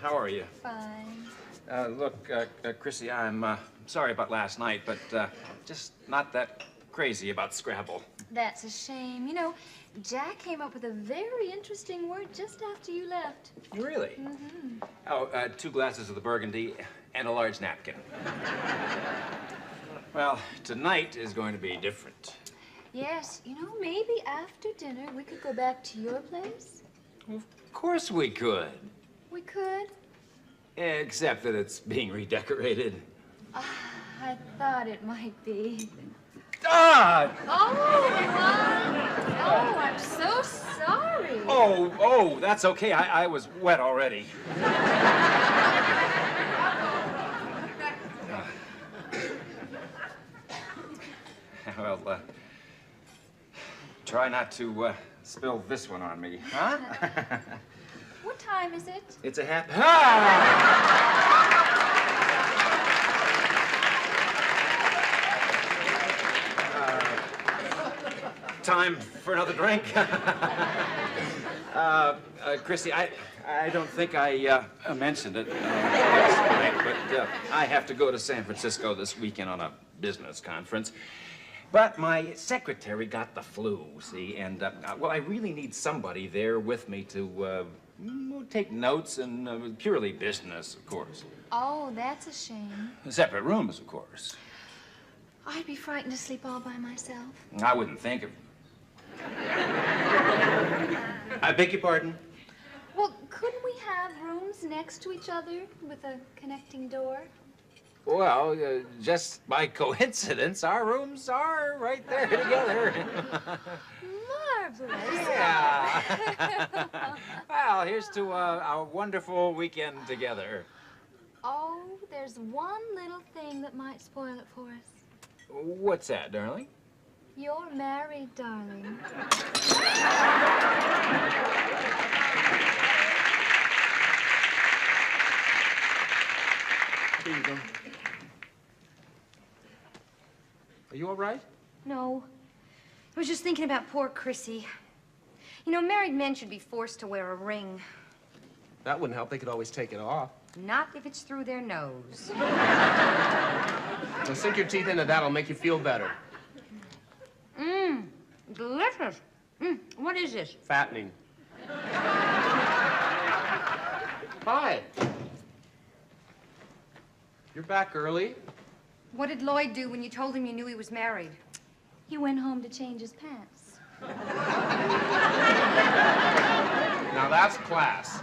how are you? Fine. Look, Chrissy, I'm sorry about last night, but just not that crazy about Scrabble. That's a shame. You know, Jack came up with a very interesting word just after you left. Really? Mm-hmm. Oh, 2 glasses of the Burgundy and a large napkin. Well, tonight is going to be different. Yes, you know, maybe after dinner we could go back to your place. Of course we could. We could? Except that it's being redecorated. I thought it might be. Ah! Oh, I'm so sorry. Oh, that's okay. I was wet already. Well, try not to spill this one on me, huh? What time is it? It's a half. Time for another drink. Chrissy, I don't think I mentioned it last night, but I have to go to San Francisco this weekend on a business conference. But my secretary got the flu, see, and, well, I really need somebody there with me to take notes and purely business, of course. Oh, that's a shame. Separate rooms, of course. I'd be frightened to sleep all by myself. I wouldn't think of... I beg your pardon? Well, couldn't we have rooms next to each other with a connecting door? Well, just by coincidence, our rooms are right there together. Marvelous. Yeah. Well, here's to our wonderful weekend together. Oh, there's one little thing that might spoil it for us. What's that, darling? You're married, darling. Here you go. Are you all right? No. I was just thinking about poor Chrissy. You know, married men should be forced to wear a ring. That wouldn't help. They could always take it off. Not if it's through their nose. So sink your teeth into that. It'll make you feel better. Mmm, delicious. What is this? Fattening. Hi. You're back early. What did Lloyd do when you told him you knew he was married? He went home to change his pants. Now that's class.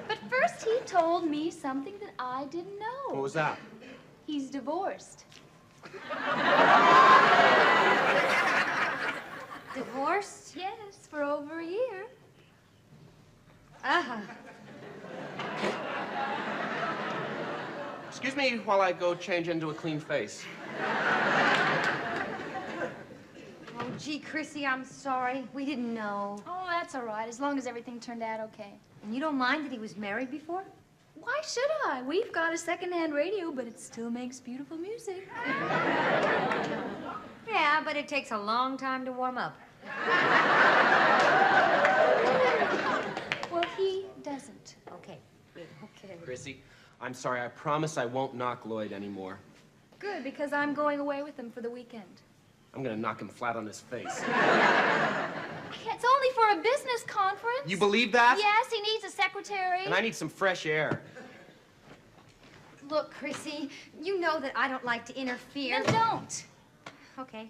But first he told me something that I didn't know. What was that? He's divorced. Divorced? Yes, for over a year. Uh-huh. Excuse me while I go change into a clean face. Oh, gee, Chrissy, I'm sorry. We didn't know. Oh, that's all right, as long as everything turned out okay. And you don't mind that he was married before? Why should I? We've got a second-hand radio, but it still makes beautiful music. Yeah, but it takes a long time to warm up. Well, he doesn't. Okay, good, okay. Chrissy, I'm sorry. I promise I won't knock Lloyd anymore. Good, because I'm going away with him for the weekend. I'm gonna knock him flat on his face. It's only for a business conference. You believe that? Yes, he needs a secretary. And I need some fresh air. Look, Chrissy, you know that I don't like to interfere. Then don't. Okay.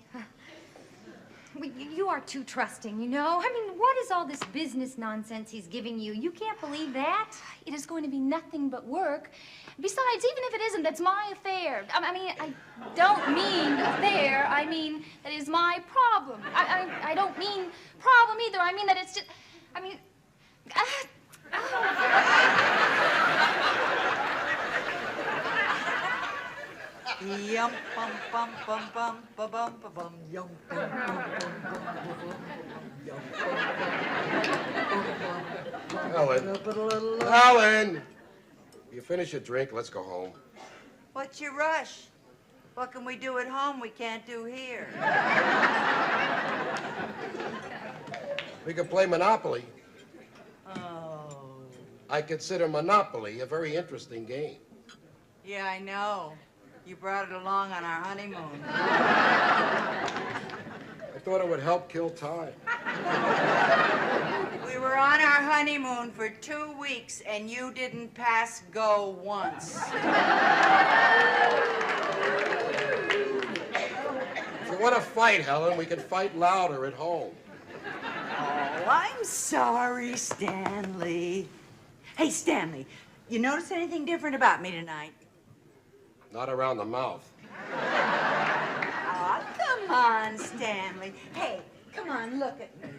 Well, you are too trusting, you know? I mean, what is all this business nonsense he's giving you? You can't believe that? It is going to be nothing but work. Besides, even if it isn't, that's my affair. I mean, I don't mean affair. I mean, that is my problem. I don't mean problem either. I mean that it's just, I mean, Yum bum bum bum bum ba bum ba bum yum bum bum Ellen. Ellen! You finish your drink, let's go home. What's your rush? What can we do at home we can't do here? We can play Monopoly. Oh. I consider Monopoly a very interesting game. Yeah, I know. You brought it along on our honeymoon. I thought it would help kill time. We were on our honeymoon for 2 weeks, and you didn't pass go once. If you want to fight, Helen, we can fight louder at home. Oh, I'm sorry, Stanley. Hey, Stanley, you notice anything different about me tonight? Not around the mouth. Aw, come on, Stanley. Hey, come on, look at me.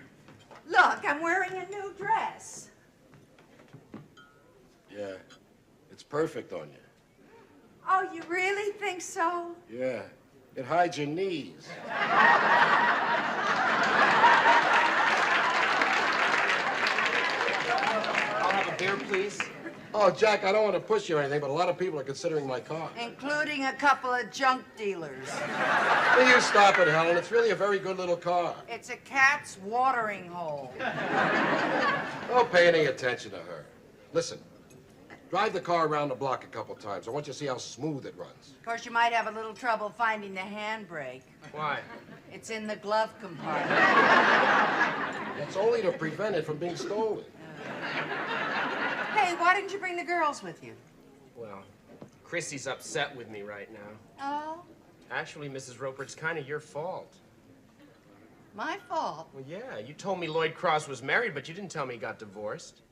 Look, I'm wearing a new dress. Yeah, it's perfect on you. Oh, you really think so? Yeah, it hides your knees. I'll have a beer, please. Oh, Jack, I don't want to push you or anything, but a lot of people are considering my car. Including a couple of junk dealers. Will you stop it, Helen? It's really a very good little car. It's a cat's watering hole. Don't pay any attention to her. Listen, drive the car around the block a couple times. I want you to see how smooth it runs. Of course, you might have a little trouble finding the handbrake. Why? It's in the glove compartment. It's only to prevent it from being stolen. Hey, why didn't you bring the girls with you? Well, Chrissy's upset with me right now. Oh, Actually, Mrs. Roper, it's kind of your fault. my fault. Well, yeah, you told me Lloyd Cross was married, but you didn't tell me he got divorced.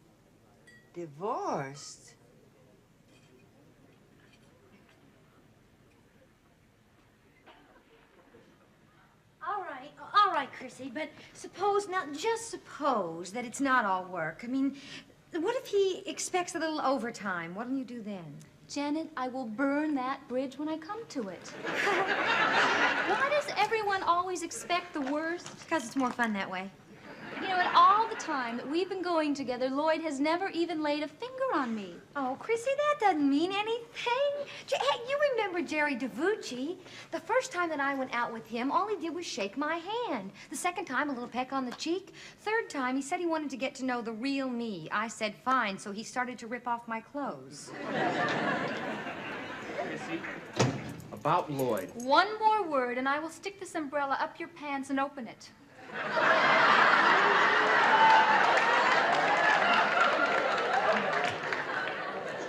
Divorced? All right, Chrissy, but suppose, now just suppose that it's not all work. I mean, what if he expects a little overtime? What'll you do then? Janet, I will burn that bridge when I come to it. Why does everyone always expect the worst? Because it's more fun that way. You know, in all the time that we've been going together, Lloyd has never even laid a finger on me. Oh, Chrissy, that doesn't mean anything. Hey, you remember Jerry DeVucci? The first time that I went out with him, all he did was shake my hand. The second time, a little peck on the cheek. Third time, he said he wanted to get to know the real me. I said fine, so he started to rip off my clothes. Chrissy, about Lloyd. One more word, and I will stick this umbrella up your pants and open it.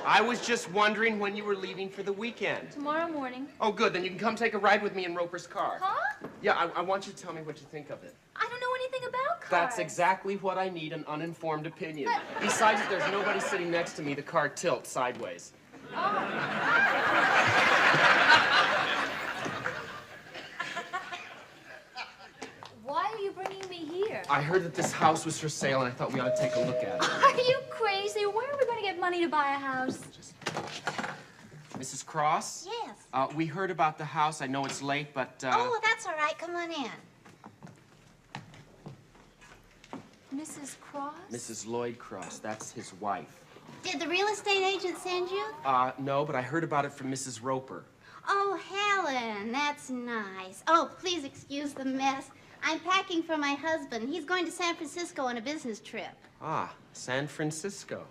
I was just wondering when you were leaving for the weekend. Tomorrow morning. Oh, good. Then you can come take a ride with me in Roper's car. Huh? Yeah, I want you to tell me what you think of it. I don't know anything about cars. That's exactly what I need, an uninformed opinion. Besides, if there's nobody sitting next to me, the car tilts sideways. Why are you bringing me here? I heard that this house was for sale, and I thought we ought to take a look at it. Are you crazy? Where are we going to get money to buy a house? Mrs. Cross? Yes. We heard about the house. I know it's late, but, Oh, well, that's all right. Come on in. Mrs. Cross? Mrs. Lloyd Cross, that's his wife. Did the real estate agent send you? No, but I heard about it from Mrs. Roper. Oh, Helen, that's nice. Oh, please excuse the mess. I'm packing for my husband. He's going to San Francisco on a business trip. Ah, San Francisco.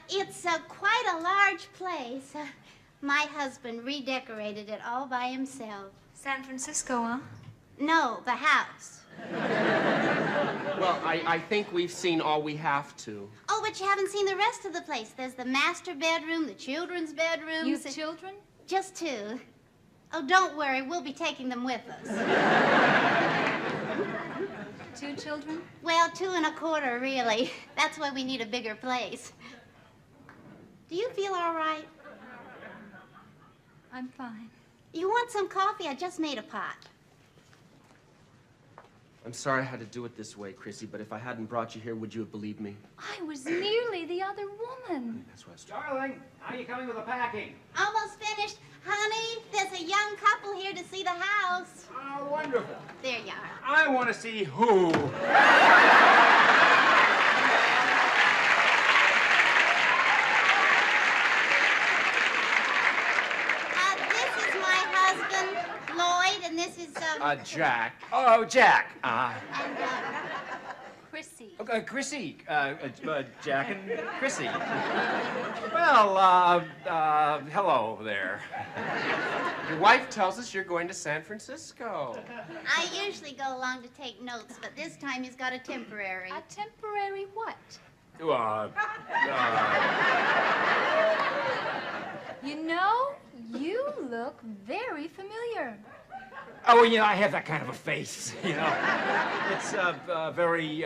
It's quite a large place. My husband redecorated it all by himself. San Francisco, huh? No, the house. Well, I think we've seen all we have to. Oh, but you haven't seen the rest of the place. There's the master bedroom, the children's bedrooms. You have children? Just two. Oh, don't worry. We'll be taking them with us. 2 children? Well, 2 1/4, really. That's why we need a bigger place. Do you feel all right? I'm fine. You want some coffee? I just made a pot. I'm sorry I had to do it this way, Chrissy, but if I hadn't brought you here, would you have believed me? I was nearly the other woman. That's what I was Darling, how are you coming with the packing? Almost finished. Honey, there's a young couple here to see the house. Oh, wonderful. There you are. I want to see who. This is my husband, Lloyd, and this is, Jack. Oh, Jack. Chrissy. Chrissy. Jack and Chrissy. Well, hello there. Your wife tells us you're going to San Francisco. I usually go along to take notes, but this time he's got a temporary. A temporary what? You know, you look very familiar. Oh, you know, I have that kind of a face, you know. It's a very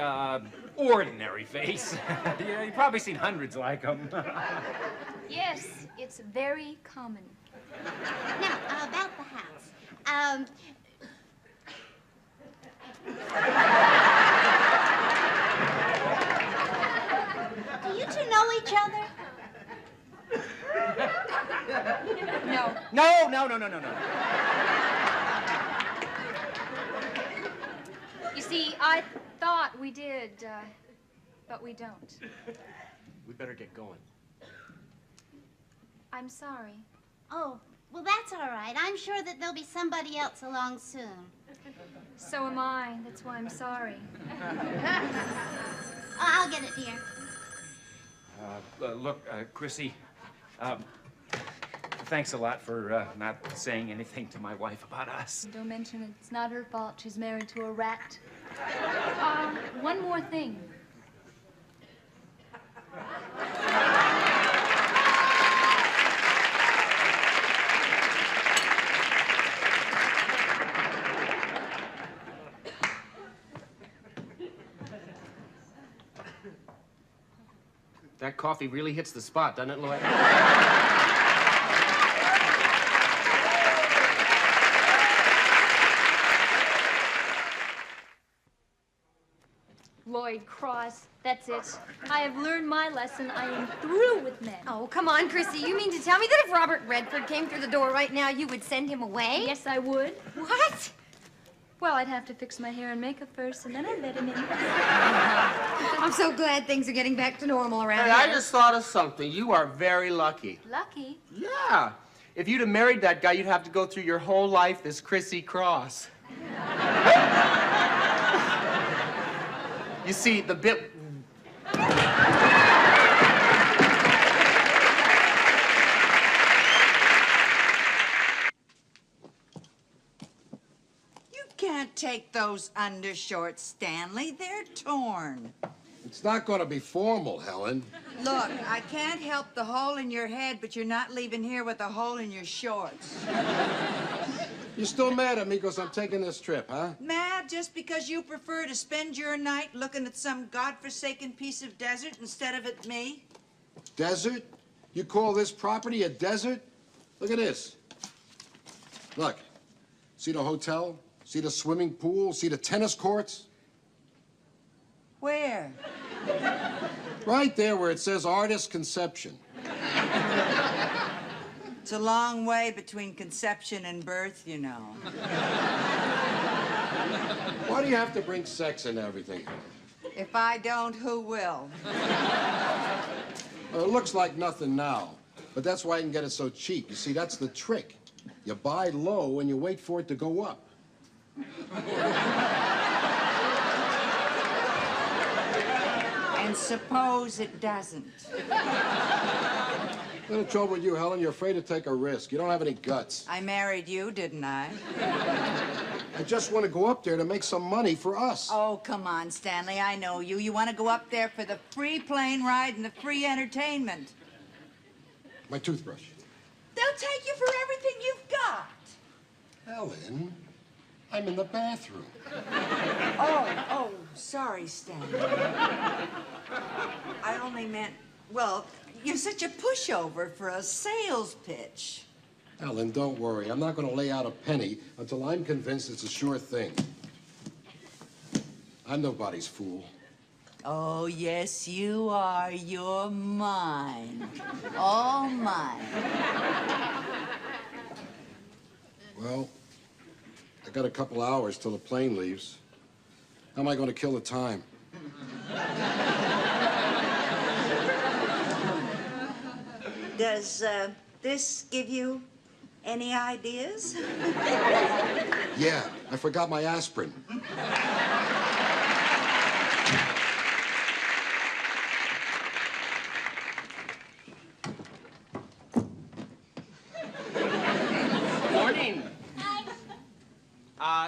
ordinary face. You've probably seen hundreds like them. Yes, it's very common. Now, about the house. Do you two know each other? No. No. You see, I thought we did, but we don't. We better get going. I'm sorry. Oh, well, that's all right. I'm sure that there'll be somebody else along soon. So am I. That's why I'm sorry. I'll get it, dear. Look, Chrissy, thanks a lot for not saying anything to my wife about us. Don't mention it. It's not her fault. She's married to a rat. One more thing. That coffee really hits the spot, doesn't it, Lloyd? Lloyd Cross, that's it. I have learned my lesson. I am through with men. Oh, come on, Chrissy. You mean to tell me that if Robert Redford came through the door right now, you would send him away? Yes, I would. What? Well, I'd have to fix my hair and makeup first, and then I'd let him in. I'm so glad things are getting back to normal around Hey, here. I just thought of something. You are very lucky. Lucky? Yeah. If you'd have married that guy, you'd have to go through your whole life as Chrissy Cross. You see, the bit... You can't take those undershorts, Stanley. They're torn. It's not going to be formal, Helen. Look, I can't help the hole in your head, but you're not leaving here with a hole in your shorts. You're still mad at me because I'm taking this trip, huh? Mad just because you prefer to spend your night looking at some godforsaken piece of desert instead of at me? Desert? You call this property a desert? Look at this. Look. See the hotel? See the swimming pool? See the tennis courts? Where? Right there where it says Artist Conception. It's a long way between conception and birth, you know. Why do you have to bring sex into everything? If I don't, who will? Well, it looks like nothing now, but that's why I can get it so cheap. You see, that's the trick. You buy low and you wait for it to go up. And suppose it doesn't. Little trouble with you, Helen. You're afraid to take a risk. You don't have any guts. I married you, didn't I? I just want to go up there to make some money for us. Oh, come on, Stanley. I know you. You want to go up there for the free plane ride and the free entertainment. My toothbrush. They'll take you for everything you've got. Helen, I'm in the bathroom. Oh, sorry, Stanley. I only meant, well, you're such a pushover for a sales pitch. Helen, don't worry. I'm not going to lay out a penny until I'm convinced it's a sure thing. I'm nobody's fool. Oh, yes, you are. You're mine. All mine. Well, I got a couple hours till the plane leaves. How am I going to kill the time? Does this give you any ideas? Yeah, I forgot my aspirin. Morning.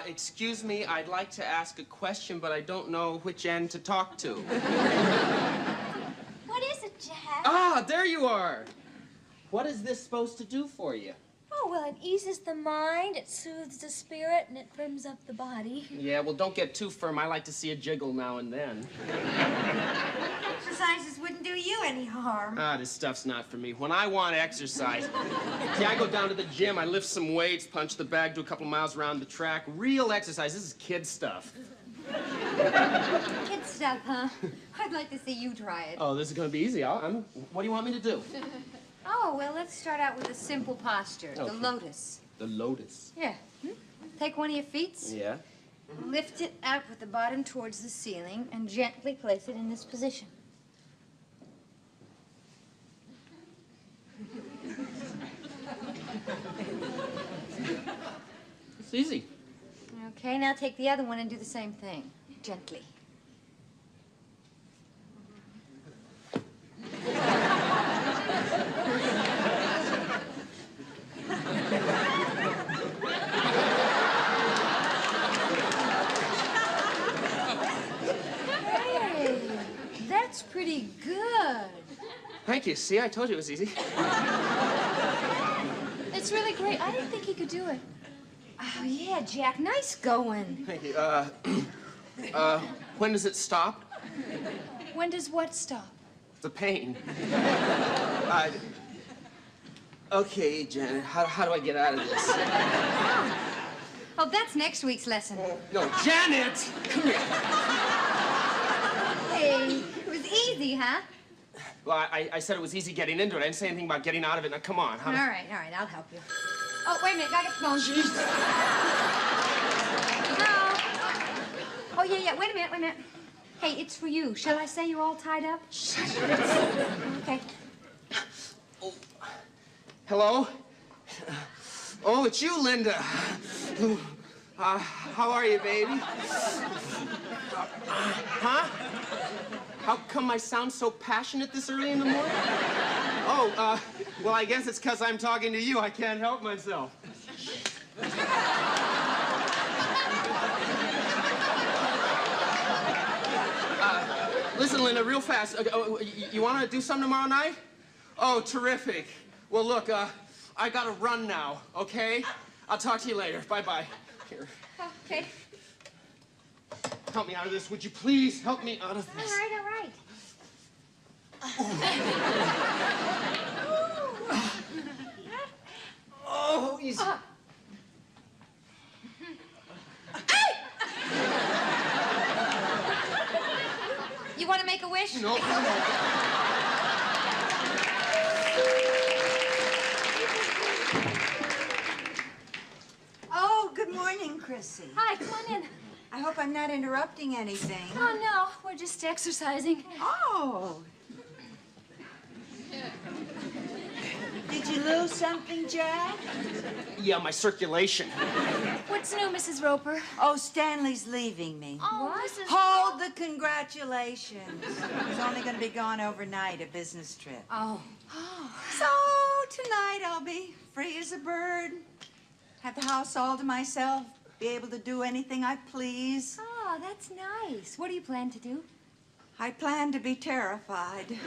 Excuse me, I'd like to ask a question, but I don't know which end to talk to. What is it, Jack? Ah, there you are. What is this supposed to do for you? Oh, well, it eases the mind, it soothes the spirit, and it firms up the body. Yeah, well, don't get too firm. I like to see a jiggle now and then. Exercises wouldn't do you any harm. Ah, this stuff's not for me. When I want exercise, see, I go down to the gym, I lift some weights, punch the bag, do a couple miles around the track. Real exercise. This is kid stuff. Kid stuff, huh? I'd like to see you try it. Oh, this is going to be easy. What do you want me to do? Oh, well, let's start out with a simple posture, the Okay. lotus. The lotus. Here, take one of your feet, Yeah? lift it up with the bottom towards the ceiling, and gently place it in this position. It's easy. Okay, now take the other one and do the same thing, gently. Hey, that's pretty good. Thank you. See, I told you it was easy. It's really great. I didn't think he could do it. Oh, yeah, Jack, nice going. Thank you. When does it stop? When does what stop? It's a pain. Okay, Janet, how do I get out of this? Oh, that's next week's lesson. No, Janet! Come here. Hey, it was easy, huh? Well, I said it was easy getting into it. I didn't say anything about getting out of it. Now, come on. All right, I'll help you. Oh, wait a minute, I got the phone. Hello? Oh, yeah, wait a minute. Hey, it's for you. Shall I say you're all tied up? Okay. Oh. Hello? Oh, it's you, Linda. How are you, baby? Huh? How come I sound so passionate this early in the morning? Oh, well, I guess it's because I'm talking to you. I can't help myself. Listen, Linda, real fast. You want to do something tomorrow night? Oh, terrific. Well, look, I got to run now, okay? I'll talk to you later. Bye-bye. Here. Okay. Help me out of this, would you please? Help me out of this. All right. Oh, easy. You want to make a wish? No. Oh, good morning, Chrissy. Hi, come on in. I hope I'm not interrupting anything. Oh, no, we're just exercising. Oh. Did you lose something, Jack? Yeah, my circulation. What's new, Mrs. Roper? Oh, Stanley's leaving me. Oh, Mrs. Hold the congratulations. He's only going to be gone overnight, a business trip. Oh. So tonight I'll be free as a bird. Have the house all to myself. Be able to do anything I please. Oh, that's nice. What do you plan to do? I plan to be terrified.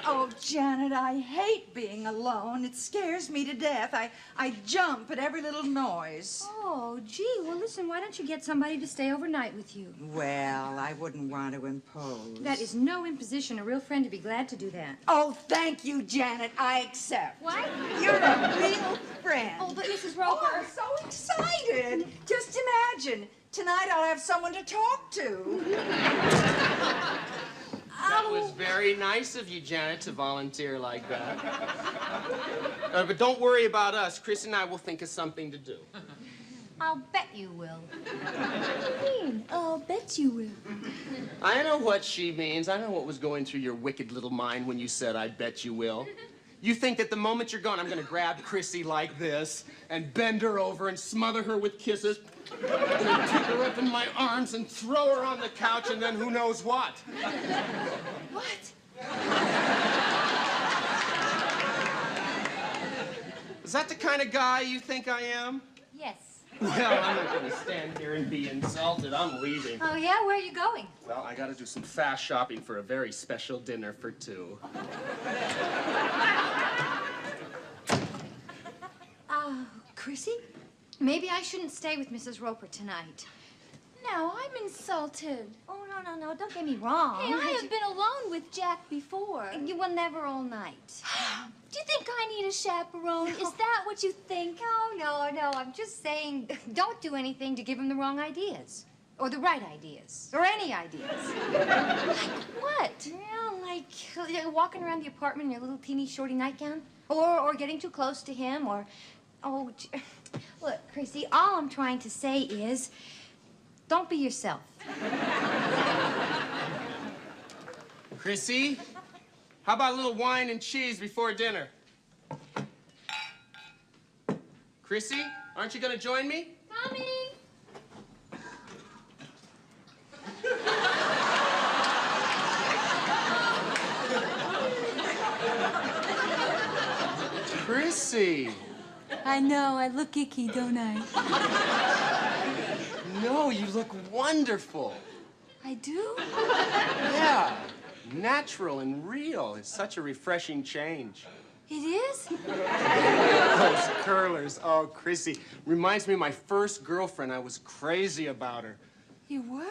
Oh, Janet, I hate being alone. It scares me to death. I jump at every little noise. Oh, gee, well, listen, why don't you get somebody to stay overnight with you? Well, I wouldn't want to impose. That is no imposition. A real friend would be glad to do that. Oh, thank you, Janet. I accept. What? You're a real friend. Oh, but Mrs. Roper... Oh, I'm so excited. Just imagine. Tonight I'll have someone to talk to. That was very nice of you, Janet, to volunteer like that. But don't worry about us. Chris and I will think of something to do. I'll bet you will. What do you mean? I'll bet you will. I know what she means. I know what was going through your wicked little mind when you said, I bet you will. You think that the moment you're gone, I'm going to grab Chrissy like this and bend her over and smother her with kisses, and pick her up in my arms and throw her on the couch, and then who knows what. What? Is that the kind of guy you think I am? Yes. Well, I'm not going to stand here and be insulted. I'm leaving. Oh, yeah? Where are you going? Well, I got to do some fast shopping for a very special dinner for two. Chrissy? Maybe I shouldn't stay with Mrs. Roper tonight. No, I'm insulted. Oh, no. Don't get me wrong. Hey, I have been alone with Jack before. You were never all night. Do you think I need a chaperone? Is that what you think? No. I'm just saying, don't do anything to give him the wrong ideas. Or the right ideas. Or any ideas. Like what? Well, like walking around the apartment in your little teeny shorty nightgown. Or getting too close to him. Or, look, Chrissy, all I'm trying to say is, don't be yourself. Chrissy, how about a little wine and cheese before dinner? Chrissy, aren't you going to join me? Coming. Chrissy. I know, I look icky, don't I? No, you look wonderful. I do? Yeah, natural and real. It's such a refreshing change. It is? Those curlers, oh, Chrissy. Reminds me of my first girlfriend. I was crazy about her. You were?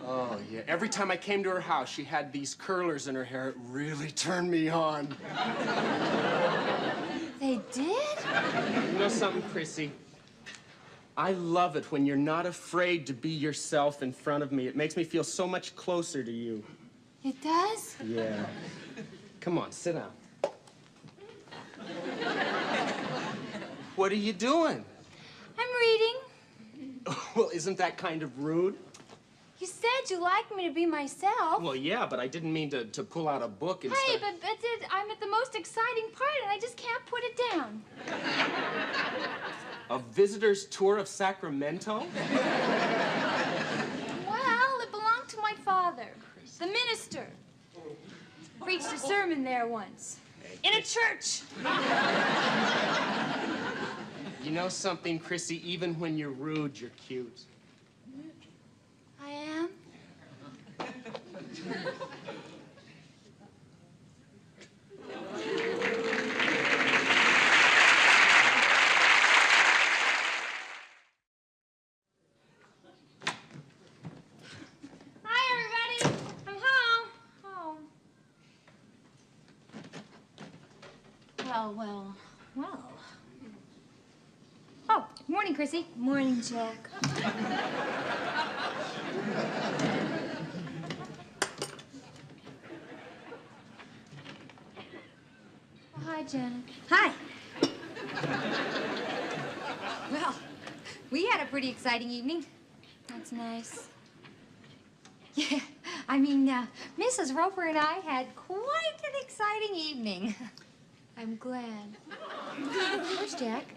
Oh, yeah. Every time I came to her house, she had these curlers in her hair. It really turned me on. They did? You know something, Chrissy? I love it when you're not afraid to be yourself in front of me. It makes me feel so much closer to you. It does? Yeah. Come on, sit down. What are you doing? I'm reading. Well, isn't that kind of rude? You said you liked me to be myself. Well, yeah, but I didn't mean to pull out a book and Hey, start... but I'm at the most exciting part, and I just can't put it down. A visitor's tour of Sacramento? Well, it belonged to my father, the minister. Preached a sermon there once. In a church. You know something, Chrissy? Even when you're rude, you're cute. I am? Hi, everybody. I'm home. Oh. Well. Oh, morning, Chrissy. Morning, Jack. Oh, hi, Janet. Hi. Well, we had a pretty exciting evening. That's nice. Yeah, I mean, Mrs. Roper and I had quite an exciting evening. I'm glad. Where's Jack?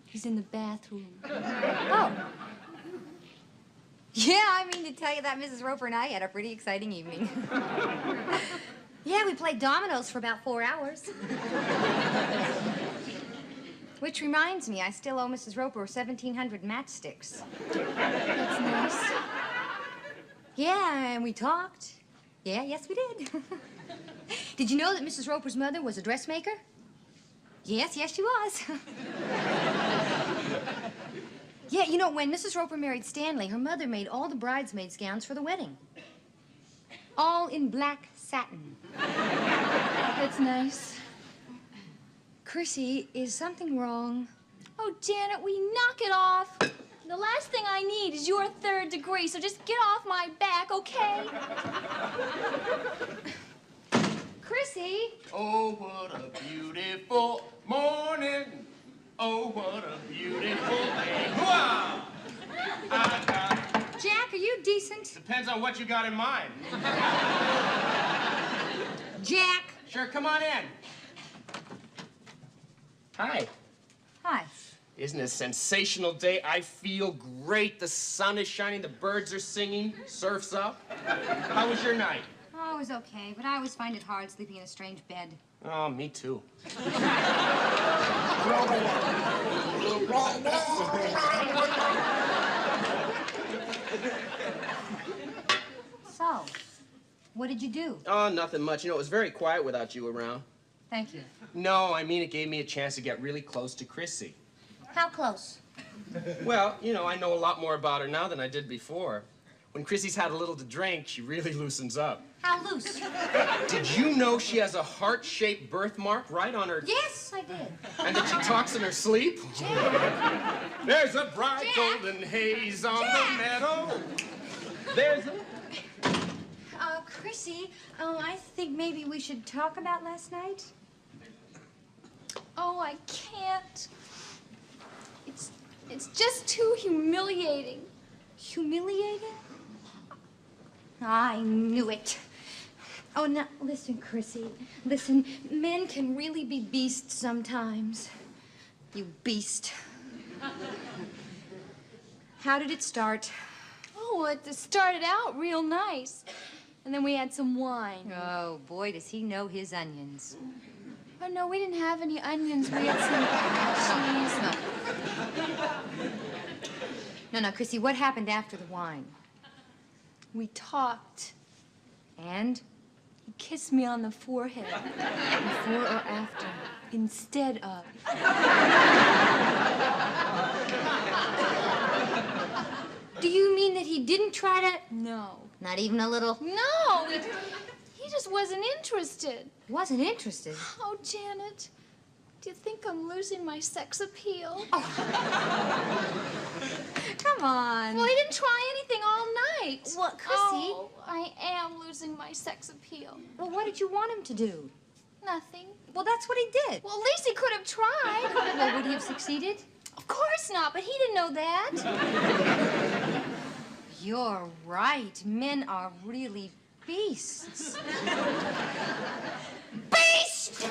He's in the bathroom. Oh. Yeah, I mean to tell you that Mrs. Roper and I had a pretty exciting evening. Yeah, we played dominoes for about 4 hours. Which reminds me, I still owe Mrs. Roper 1,700 matchsticks. That's nice. Yeah, and we talked. Yeah, yes, we did. Did you know that Mrs. Roper's mother was a dressmaker? Yes, she was. Yeah, you know, when Mrs. Roper married Stanley, her mother made all the bridesmaids' gowns for the wedding. All in black satin. That's nice. Chrissy, is something wrong? Oh, Janet, will you knock it off? The last thing I need is your 3rd degree, so just get off my back, okay? Chrissy? Oh, what a beautiful morning. Oh, what a beautiful day. Hooah! Jack, are you decent? Depends on what you got in mind. Jack! Sure, come on in. Hi. Hi. Isn't it a sensational day? I feel great. The sun is shining, the birds are singing, surf's up. How was your night? Oh, it was okay, but I always find it hard sleeping in a strange bed. Oh, me too. So, what did you do? Oh, nothing much. You know, it was very quiet without you around. Thank you. No, I mean, it gave me a chance to get really close to Chrissy. How close? Well, you know, I know a lot more about her now than I did before. When Chrissy's had a little to drink, she really loosens up. How loose? Did you know she has a heart-shaped birthmark right on her... Yes, I did. And that she talks in her sleep? Jack. There's a bright Jack. golden haze on Jack. the meadow. There's a... Chrissy, I think maybe we should talk about last night. Oh, I can't. It's just too humiliating. Humiliating? I knew it. Oh, now, listen, Chrissy. Listen, men can really be beasts sometimes. You beast. How did it start? Oh, it started out real nice. And then we had some wine. Oh, boy, does he know his onions. Oh, no, we didn't have any onions. We had some cheese. No, Chrissy, what happened after the wine? We talked. And? He kissed me on the forehead. Before or after? Instead of. Do you mean that he didn't try to No. Not even a little? No, he just wasn't interested. Wasn't interested? Oh, Janet, do you think I'm losing my sex appeal? Come on. Well, he didn't try anything all night. What, Chrissy? Oh, I am losing my sex appeal. Well, what did you want him to do? Nothing. Well, that's what he did. Well, at least he could have tried. Well, would he have succeeded? Of course not, but he didn't know that. You're right. Men are really beasts. Beast!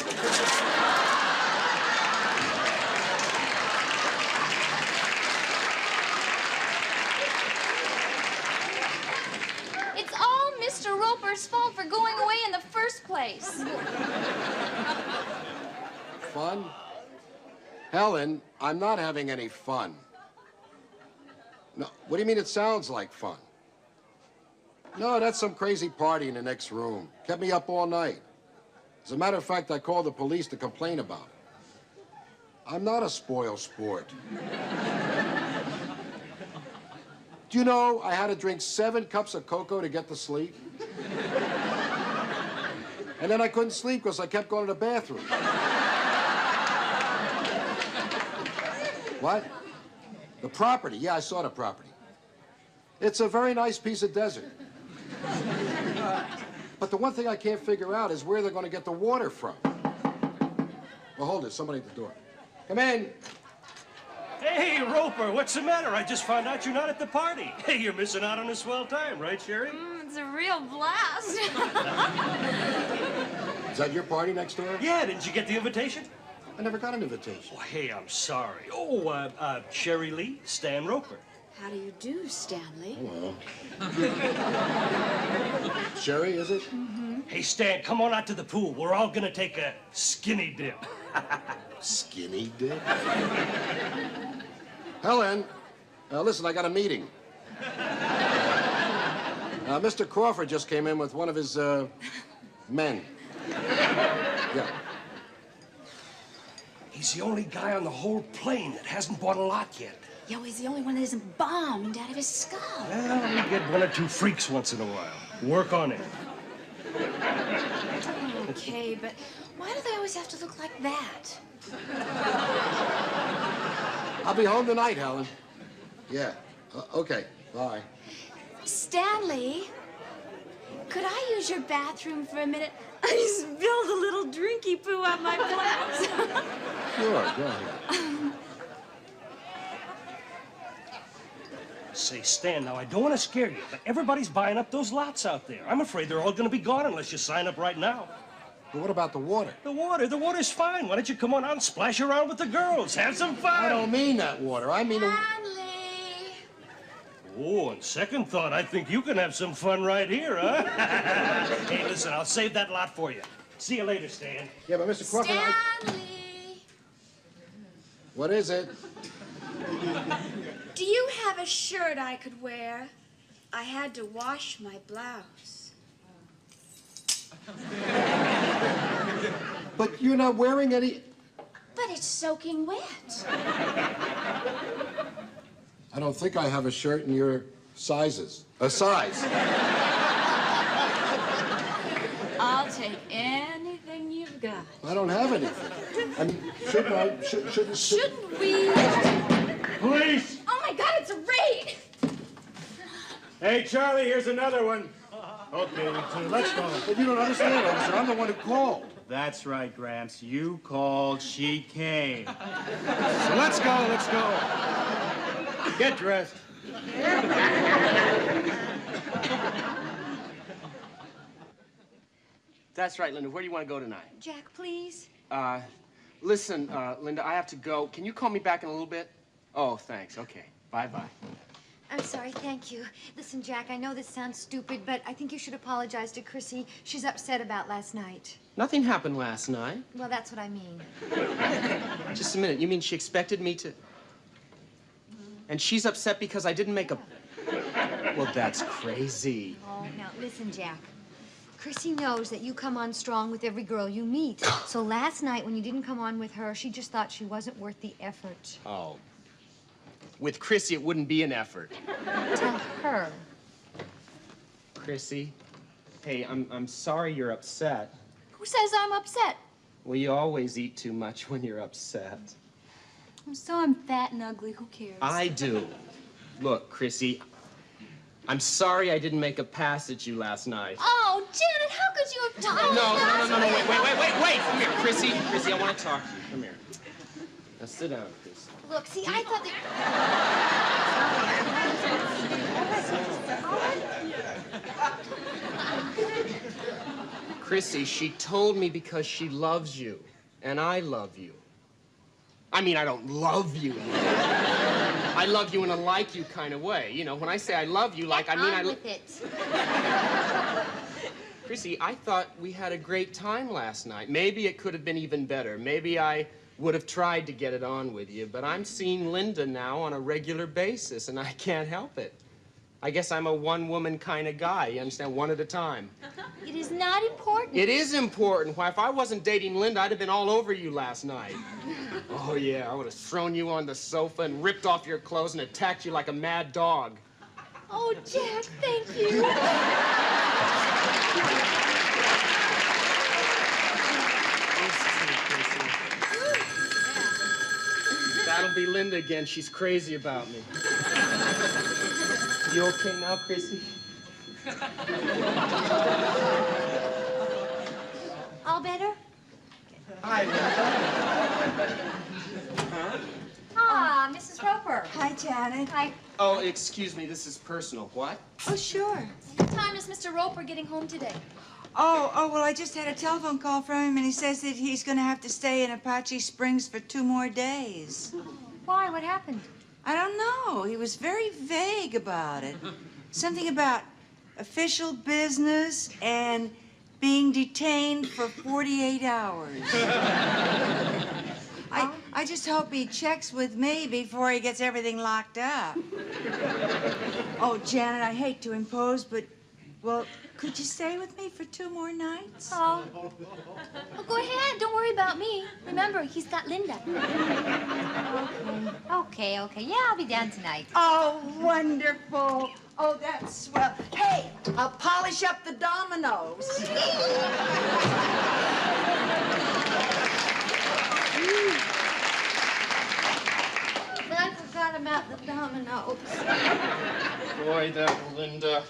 It's all Mr. Roper's fault for going away in the first place. Fun? Helen, I'm not having any fun. No, what do you mean it sounds like fun? No, that's some crazy party in the next room. Kept me up all night. As a matter of fact, I called the police to complain about it. I'm not a spoiled sport. Do you know I had to drink 7 cups of cocoa to get to sleep? And then I couldn't sleep because I kept going to the bathroom. What? The property. Yeah, I saw the property. It's a very nice piece of desert. But the one thing I can't figure out is where they're going to get the water from. Well, hold it. Somebody at the door. Come in. Hey, Roper, what's the matter? I just found out you're not at the party. Hey, you're missing out on a swell time, right, Sherry? It's a real blast. Is that your party next door? Yeah, didn't you get the invitation? I never got an invitation. Oh, hey, I'm sorry. Oh, Sherry Lee, Stan Roper. How do you do, Stanley? Hello. Sherry, is it? Mm-hmm. Hey, Stan, come on out to the pool. We're all gonna take a skinny dip. Skinny dip? Helen, listen, I got a meeting. Mr. Crawford just came in with one of his, men. Yeah. He's the only guy on the whole plane that hasn't bought a lot yet. Yo, he's the only one that isn't bombed out of his skull. Well, we get 1 or 2 freaks once in a while. Work on it. Okay, but why do they always have to look like that? I'll be home tonight, Helen. Yeah. Okay. Bye. Stanley, could I use your bathroom for a minute? I spilled a little drinky poo on my blouse. Sure, go ahead. Say, Stan, now I don't want to scare you, but everybody's buying up those lots out there. I'm afraid they're all going to be gone unless you sign up right now. But what about the water? The water's fine. Why don't you come on out and splash around with the girls? Have some fun. I don't mean that water. I mean... Oh, on second thought, I think you can have some fun right here, huh? Hey, listen, I'll save that lot for you. See you later, Stan. Yeah, but Mr. Crawford... Stanley! What is it? Do you have a shirt I could wear? I had to wash my blouse. But you're not wearing any... But it's soaking wet. I don't think I have a shirt in your sizes. A size. I'll take anything you've got. I don't have anything. I mean, shouldn't I... Shouldn't we? Police! Oh, my God, it's a raid! Hey, Charlie, here's another one. Okay, you two, let's go. But you don't understand, officer. I'm the one who called. That's right, Gramps. You called, she came. So let's go, let's go. Get dressed. That's right, Linda. Where do you want to go tonight? Jack, please. Listen, Linda, I have to go. Can you call me back in a little bit? Oh, thanks. Okay. Bye-bye. I'm sorry, thank you. Listen, Jack, I know this sounds stupid, but I think you should apologize to Chrissy. She's upset about last night. Nothing happened last night. Well, that's what I mean. Just a minute. You mean she expected me to... And she's upset because I didn't make a... Well, that's crazy. Oh, now, listen, Jack. Chrissy knows that you come on strong with every girl you meet. So last night, when you didn't come on with her, she just thought she wasn't worth the effort. Oh. With Chrissy, it wouldn't be an effort. Tell her. Chrissy. Hey, I'm sorry you're upset. Who says I'm upset? Well, you always eat too much when you're upset. So I'm fat and ugly. Who cares? I do. Look, Chrissy, I'm sorry I didn't make a pass at you last night. Oh, Janet, how could you have told No, us? wait. Come here, Chrissy. Chrissy, I want to talk to you. Come here. Now sit down, Chrissy. Look, see, I thought that... Chrissy, she told me because she loves you, and I love you. I mean, I don't love you. I love you in a like you kind of way. You know, when I say I love you, like, I mean, on with it. Chrissy, I thought we had a great time last night. Maybe it could have been even better. Maybe I would have tried to get it on with you, but I'm seeing Linda now on a regular basis, and I can't help it. I guess I'm a one-woman kind of guy, you understand, one at a time. It is not important. It is important. Why, if I wasn't dating Linda, I'd have been all over you last night. Oh, yeah, I would have thrown you on the sofa and ripped off your clothes and attacked you like a mad dog. Oh, Jack, thank you. That'll be Linda again. She's crazy about me. You okay now, Chrissy? All better? Hi, Linda. Huh? Ah, Mrs. Roper. Hi, Janet. Hi. Oh, excuse me. This is personal. What? Oh, sure. What time is Mr. Roper getting home today? Oh, well, I just had a telephone call from him, and he says that he's going to have to stay in Apache Springs for 2 more days. Why? What happened? I don't know. He was very vague about it. Something about official business and being detained for 48 hours. I just hope he checks with me before he gets everything locked up. Oh, Janet, I hate to impose, but, well, could you stay with me for 2 more nights? Oh, go ahead. Don't worry about me. Remember, he's got Linda. Okay. Yeah, I'll be down tonight. Oh, wonderful. Oh, that's swell. Hey, I'll polish up the dominoes. But I forgot about the dominoes. Boy, that Linda.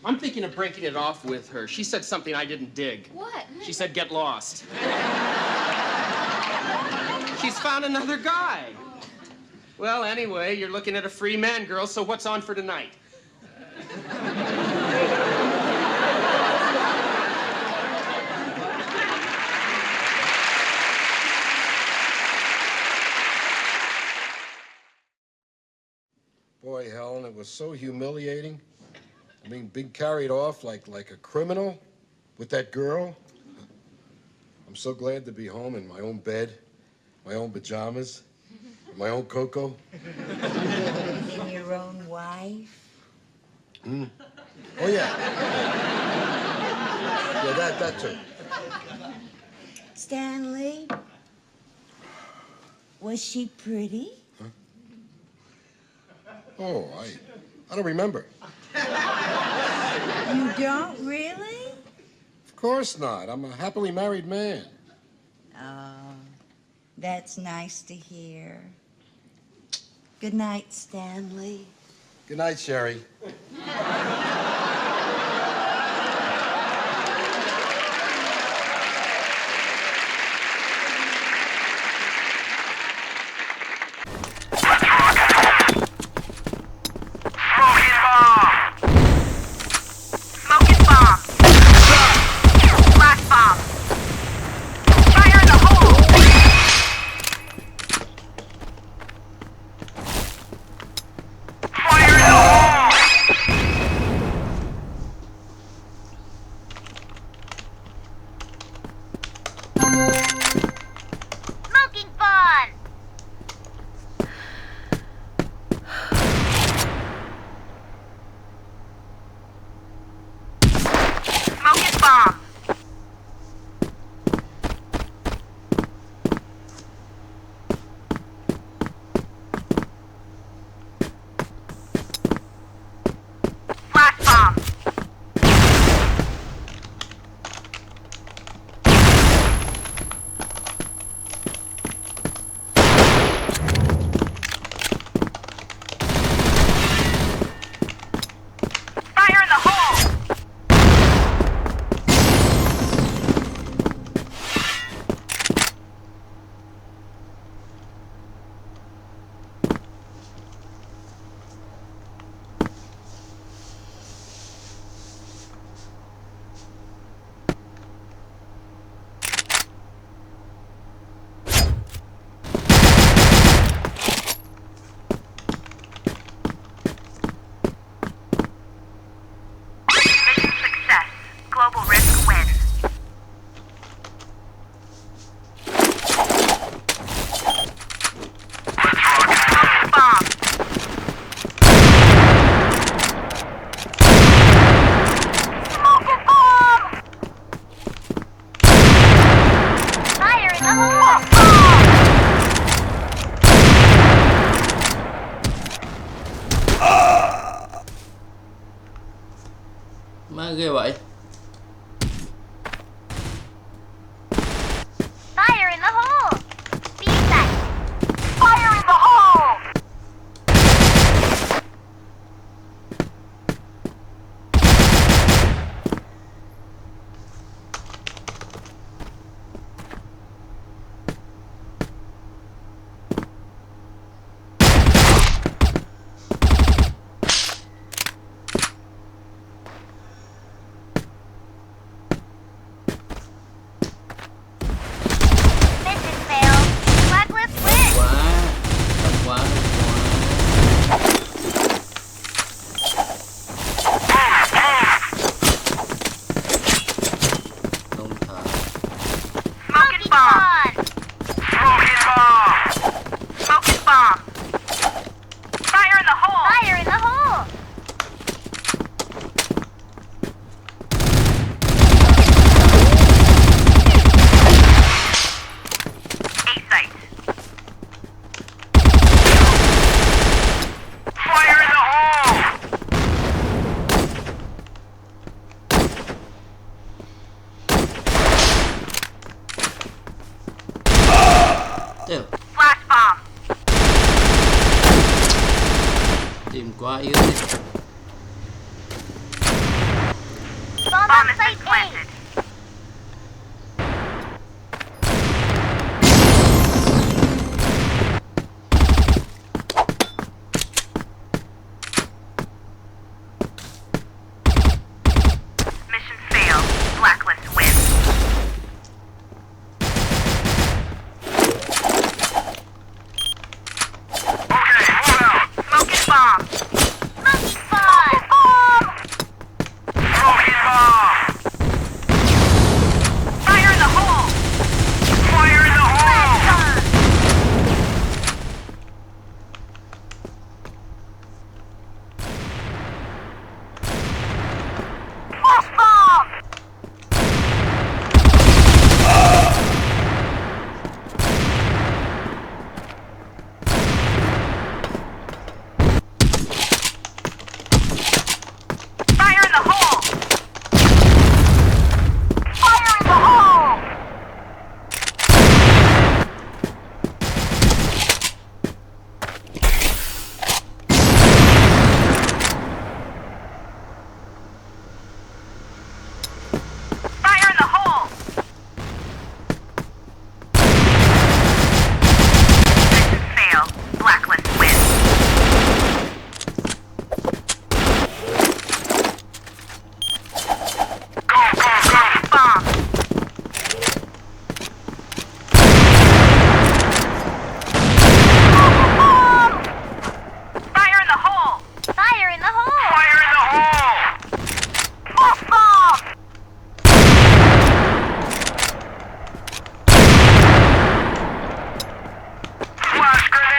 I'm thinking of breaking it off with her. She said something I didn't dig. What? She said, get lost. She's found another guy. Well, anyway, you're looking at a free man, girl, so what's on for tonight? Boy, Helen, it was so humiliating. I mean, being carried off like a criminal with that girl. I'm so glad to be home in my own bed, my own pajamas, my own cocoa. In your own wife? Mm. Oh, yeah. Yeah, that too. Stanley, was she pretty? Huh? Oh, I don't remember. You don't really? Of course not. I'm a happily married man. Oh, that's nice to hear. Good night, Stanley. Good night, Sherry. ghê vậy? Fire in the hole! Be sight! Fire in the hole! Mission failed. Blacklist wins! Quá. Không thở. Smoking bomb! Smoking bomb! Smoking bomb! Fire in the hole! Fire in the hole! A-site. Fire in the hole! Tiêu. Flash bomb! Tìm quá yếu đi. Bomb on site planted. Mission failed. Blacklist wins. Okay, move out. Smoking bomb. Smoking bomb. Smoking bomb. Fire in the hole. Fire in the hole. Flash bomb. Fire in the hole! Fire in the hole! Fire in the hole! Mission fail. Blacklist wins. Bomb. Fire in the hole. Fire in the hole. Fire in the hole. Bomb. Flash grenade.